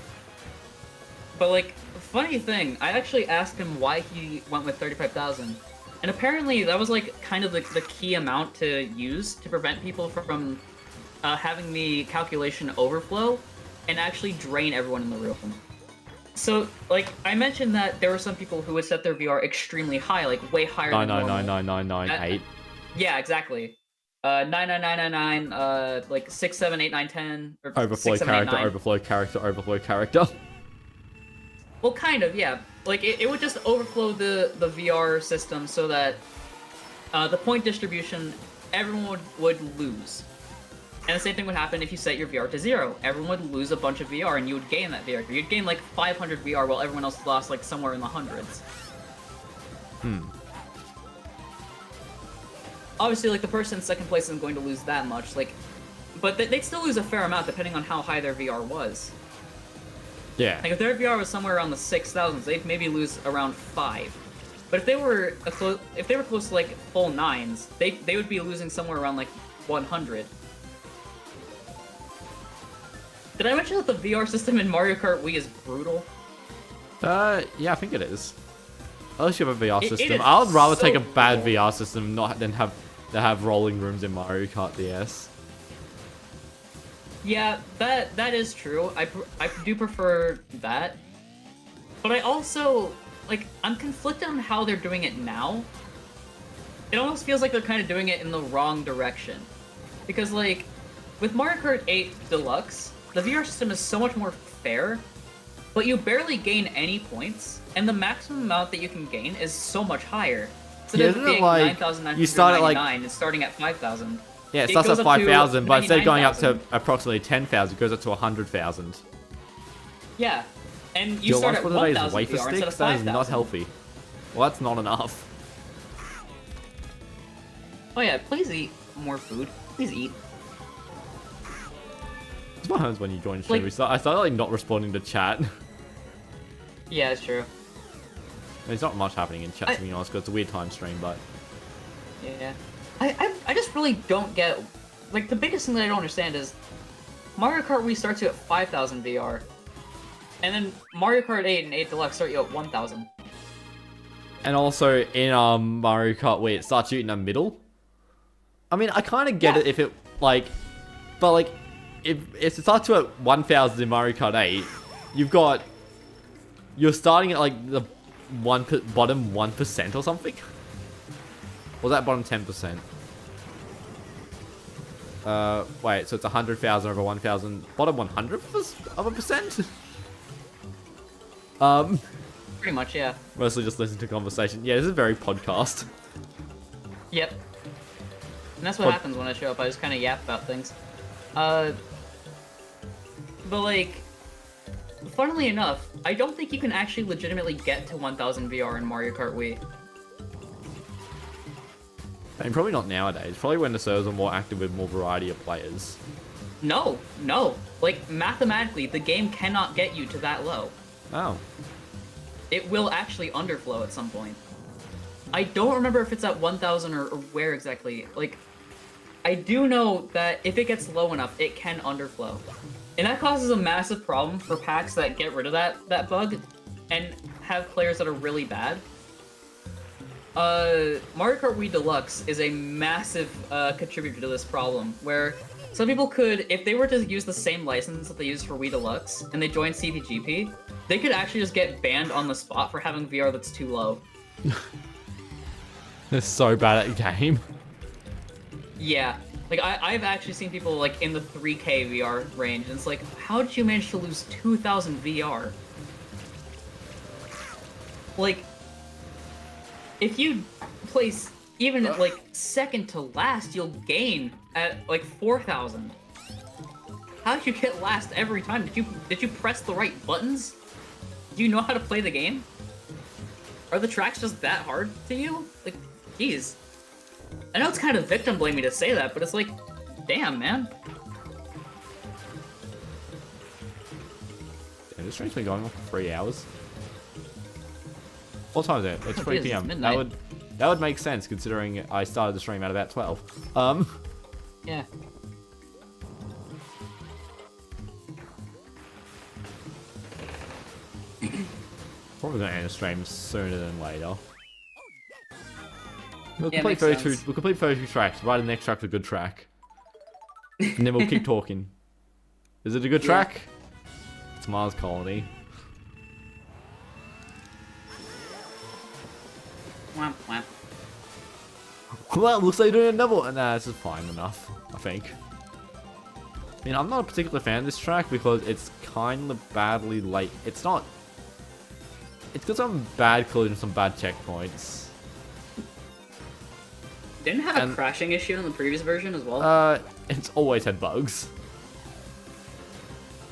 Speaker 2: But like, funny thing, I actually asked him why he went with 35,000, and apparently that was like kind of the key amount to use to prevent people from having the calculation overflow and actually drain everyone in the room. So, like, I mentioned that there were some people who would set their VR extremely high, like way higher than normal.
Speaker 1: 9999998.
Speaker 2: Yeah, exactly. 99999, like 6, 7, 8, 9, 10. Or
Speaker 1: Overflow
Speaker 2: 6, 7, 8,
Speaker 1: character,
Speaker 2: 9.
Speaker 1: overflow character, overflow character.
Speaker 2: Well, kind of, yeah. Like, it would just overflow the VR system so that the point distribution, everyone would lose. And the same thing would happen if you set your VR to 0. Everyone would lose a bunch of VR, and you would gain that VR. You'd gain like 500 VR, while everyone else lost like somewhere in the hundreds. Obviously, like, the person in second place isn't going to lose that much, like, but they'd still lose a fair amount depending on how high their VR was.
Speaker 1: Yeah.
Speaker 2: Like, if their VR was somewhere around the 6,000s, they'd maybe lose around 5. But if they were close to like full 9s, they would be losing somewhere around like 100. Did I mention that the VR system in Mario Kart Wii is brutal?
Speaker 1: Yeah, I think it is. Unless you have a VR
Speaker 2: It
Speaker 1: system.
Speaker 2: is
Speaker 1: I would rather
Speaker 2: so
Speaker 1: take a bad
Speaker 2: brutal.
Speaker 1: VR system than have rolling rooms in Mario Kart DS.
Speaker 2: Yeah, that is true. I do prefer that. But I also, like, I'm conflicted on how they're doing it now. It almost feels like they're kind of doing it in the wrong direction. Because, like, with Mario Kart 8 Deluxe, the VR system is so much more fair, but you barely gain any points, and the maximum amount that you can gain is so much higher. Instead
Speaker 1: Yeah,
Speaker 2: of
Speaker 1: isn't it
Speaker 2: being
Speaker 1: like
Speaker 2: 9,999,
Speaker 1: you start at, like-
Speaker 2: it's starting at 5,000.
Speaker 1: Yeah, it
Speaker 2: It
Speaker 1: starts
Speaker 2: goes
Speaker 1: at
Speaker 2: up to
Speaker 1: 5,000, but instead of going up to
Speaker 2: 99,000.
Speaker 1: approximately 10,000, it goes up to 100,000.
Speaker 2: Yeah, and you
Speaker 1: Your
Speaker 2: start
Speaker 1: lunch
Speaker 2: at
Speaker 1: for the day is
Speaker 2: 1,000
Speaker 1: wafer
Speaker 2: VR instead
Speaker 1: sticks?
Speaker 2: of
Speaker 1: That is
Speaker 2: 5,000.
Speaker 1: not healthy. Well, that's not enough.
Speaker 2: Oh yeah, please eat more food. Please eat.
Speaker 1: It's what happens when you join stream.
Speaker 2: Like-
Speaker 1: I started like not responding to chat.
Speaker 2: Yeah, it's true.
Speaker 1: There's not much happening in chat, to be honest, because it's a weird time stream, but...
Speaker 2: Yeah. I just really don't get... Like, the biggest thing that I don't understand is Mario Kart Wii starts you at 5,000 VR. And then Mario Kart 8 and 8 Deluxe start you at 1,000.
Speaker 1: And also, in Mario Kart Wii, it starts you in the middle. I mean, I kind of get
Speaker 2: Yeah.
Speaker 1: it if it, like... But, like, if it starts you at 1,000 in Mario Kart 8, you're starting at, like, the bottom 1% or something? Or was that bottom 10%? Wait, so it's 100,000 over 1,000, bottom 100th of a percent?
Speaker 2: Pretty much, yeah.
Speaker 1: Mostly just listen to conversation. Yeah, this is very podcast.
Speaker 2: Yep. And that's what
Speaker 1: Pod-
Speaker 2: happens when I show up. I just kind of yap about things. But, like, funnily enough, I don't think you can actually legitimately get to 1,000 VR in Mario Kart Wii.
Speaker 1: I mean, probably not nowadays. Probably when the servers are more active with more variety of players.
Speaker 2: No. Like, mathematically, the game cannot get you to that low.
Speaker 1: Oh.
Speaker 2: It will actually underflow at some point. I don't remember if it's at 1,000 or where exactly. Like, I do know that if it gets low enough, it can underflow. And that causes a massive problem for packs that get rid of that bug and have players that are really bad. Mario Kart Wii Deluxe is a massive contributor to this problem, where some people could, if they were to use the same license that they use for Wii Deluxe, and they joined CTGP, they could actually just get banned on the spot for having VR that's too low.
Speaker 1: They're so bad at the game.
Speaker 2: Yeah. Like, I've actually seen people, like, in the 3K VR range, and it's like, how did you manage to lose 2,000 VR? Like, if you place even like second to last, you'll gain at like 4,000. How did you get last every time? Did you press the right buttons? Do you know how to play the game? Are the tracks just that hard to you? Like, geez. I know it's kind of victim blaming to say that, but it's like, damn, man.
Speaker 1: Yeah, this stream's been going on for 3 hours. What time is it? It's 3
Speaker 2: It is,
Speaker 1: PM.
Speaker 2: midnight.
Speaker 1: That would make sense considering I started the stream at about 12.
Speaker 2: Yeah.
Speaker 1: Probably gonna end the stream sooner than later. We'll
Speaker 2: Yeah,
Speaker 1: complete
Speaker 2: makes
Speaker 1: 32.
Speaker 2: sense.
Speaker 1: We'll complete 32 tracks. Right, the next track's a good track, and then we'll keep talking. Is it a good
Speaker 2: Yeah.
Speaker 1: track? It's Mars Colony.
Speaker 2: Womp womp.
Speaker 1: Well, looks like you're doing a double. Nah, this is fine enough, I think. I mean, I'm not a particular fan of this track because it's kind of badly late. It's not. It's got some bad collisions, some bad checkpoints.
Speaker 2: Didn't it have a
Speaker 1: And-
Speaker 2: crashing issue in the previous version as well?
Speaker 1: It's always had bugs.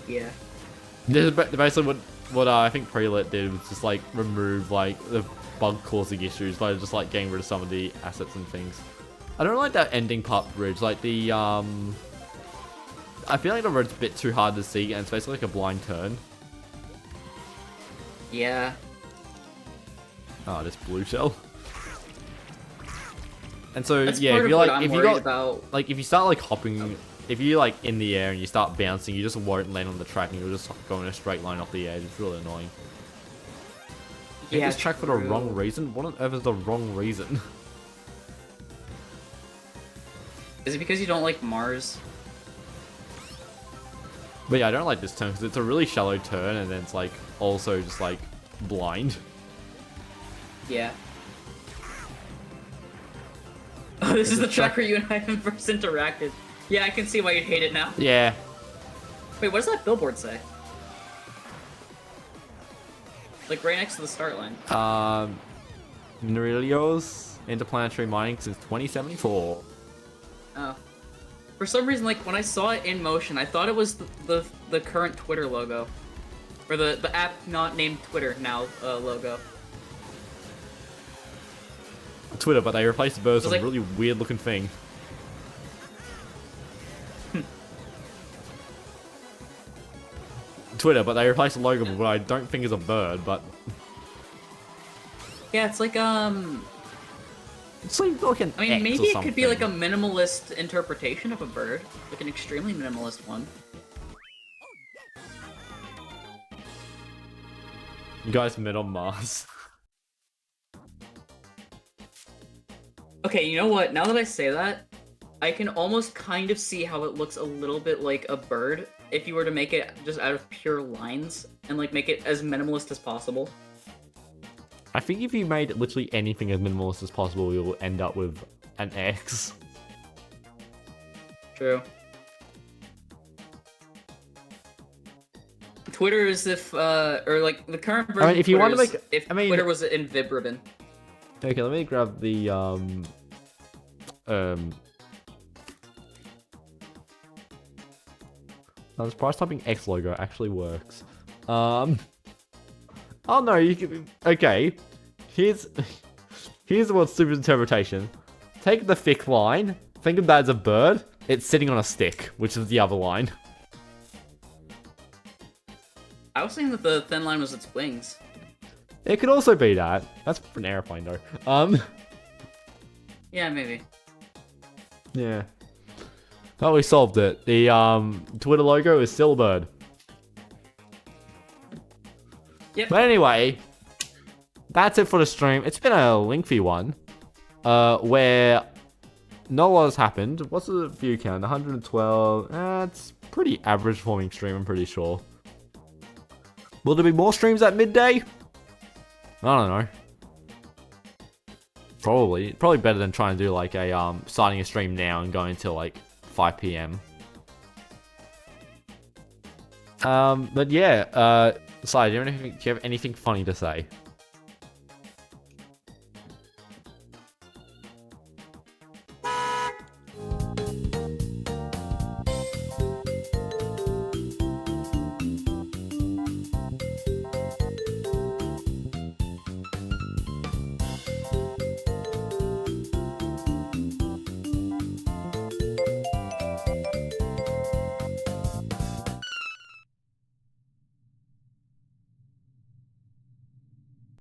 Speaker 2: Yeah.
Speaker 1: This is basically what I think Prelit did was just like remove like the bug causing issues by just like getting rid of some of the assets and things. I don't like that ending part bridge. Like the I feel like the road's a bit too hard to see and it's basically like a blind turn.
Speaker 2: Yeah.
Speaker 1: Oh, this blue shell. And so
Speaker 2: That's
Speaker 1: yeah,
Speaker 2: part
Speaker 1: if
Speaker 2: of
Speaker 1: you
Speaker 2: what
Speaker 1: like,
Speaker 2: I'm
Speaker 1: if you
Speaker 2: worried
Speaker 1: got
Speaker 2: about.
Speaker 1: like, if you start like hopping, if you like in the air and you start bouncing, you just won't land on the track and you'll just go in a straight line off the edge. It's really annoying. You
Speaker 2: Yeah,
Speaker 1: this track for the
Speaker 2: true.
Speaker 1: wrong reason? What on earth is the wrong reason?
Speaker 2: Is it because you don't like Mars?
Speaker 1: But yeah, I don't like this turn because it's a really shallow turn and then it's like also just like blind.
Speaker 2: Yeah. Oh, this is the track where you and I have first interacted. Yeah, I can see why you'd hate it now.
Speaker 1: Yeah.
Speaker 2: Wait, what does that billboard say? Like right next to the start line.
Speaker 1: Mineralios interplanetary mining since 2074.
Speaker 2: Oh. For some reason, like when I saw it in motion, I thought it was the current Twitter logo, or the app not named Twitter now logo.
Speaker 1: Twitter, but they replaced the bird with some
Speaker 2: like-
Speaker 1: really weird looking thing. Twitter, but they replaced the logo with what I don't think is a bird, but
Speaker 2: Yeah, it's like
Speaker 1: it's like an
Speaker 2: I mean,
Speaker 1: X
Speaker 2: maybe
Speaker 1: or
Speaker 2: it could be like a
Speaker 1: something.
Speaker 2: minimalist interpretation of a bird, like an extremely minimalist one.
Speaker 1: You guys met on Mars.
Speaker 2: Okay, you know what? Now that I say that, I can almost kind of see how it looks a little bit like a bird if you were to make it just out of pure lines and like make it as minimalist as possible.
Speaker 1: I think if you made literally anything as minimalist as possible, you'll end up with an X.
Speaker 2: True. Twitter is if, or like the current version.
Speaker 1: I mean, if you
Speaker 2: of
Speaker 1: want to
Speaker 2: Twitter
Speaker 1: make,
Speaker 2: is if
Speaker 1: I mean,
Speaker 2: Twitter was in Vibribbon.
Speaker 1: okay, let me grab the now this price typing X logo actually works. Oh no, you can. Okay, here's what's stupid interpretation. Take the thick line. Think of that as a bird. It's sitting on a stick, which is the other line.
Speaker 2: I was saying that the thin line was its wings.
Speaker 1: It could also be that. That's for an airplane though.
Speaker 2: Yeah, maybe.
Speaker 1: Yeah. Oh, we solved it. The Twitter logo is still a bird.
Speaker 2: Yep.
Speaker 1: But anyway, that's it for the stream. It's been a lengthy one, where not a lot has happened. What's the view count? 112. It's pretty average performing stream, I'm pretty sure. Will there be more streams at midday? I don't know. Probably better than trying to do like a starting a stream now and going until like 5 PM. But yeah, Sai, do you have anything funny to say?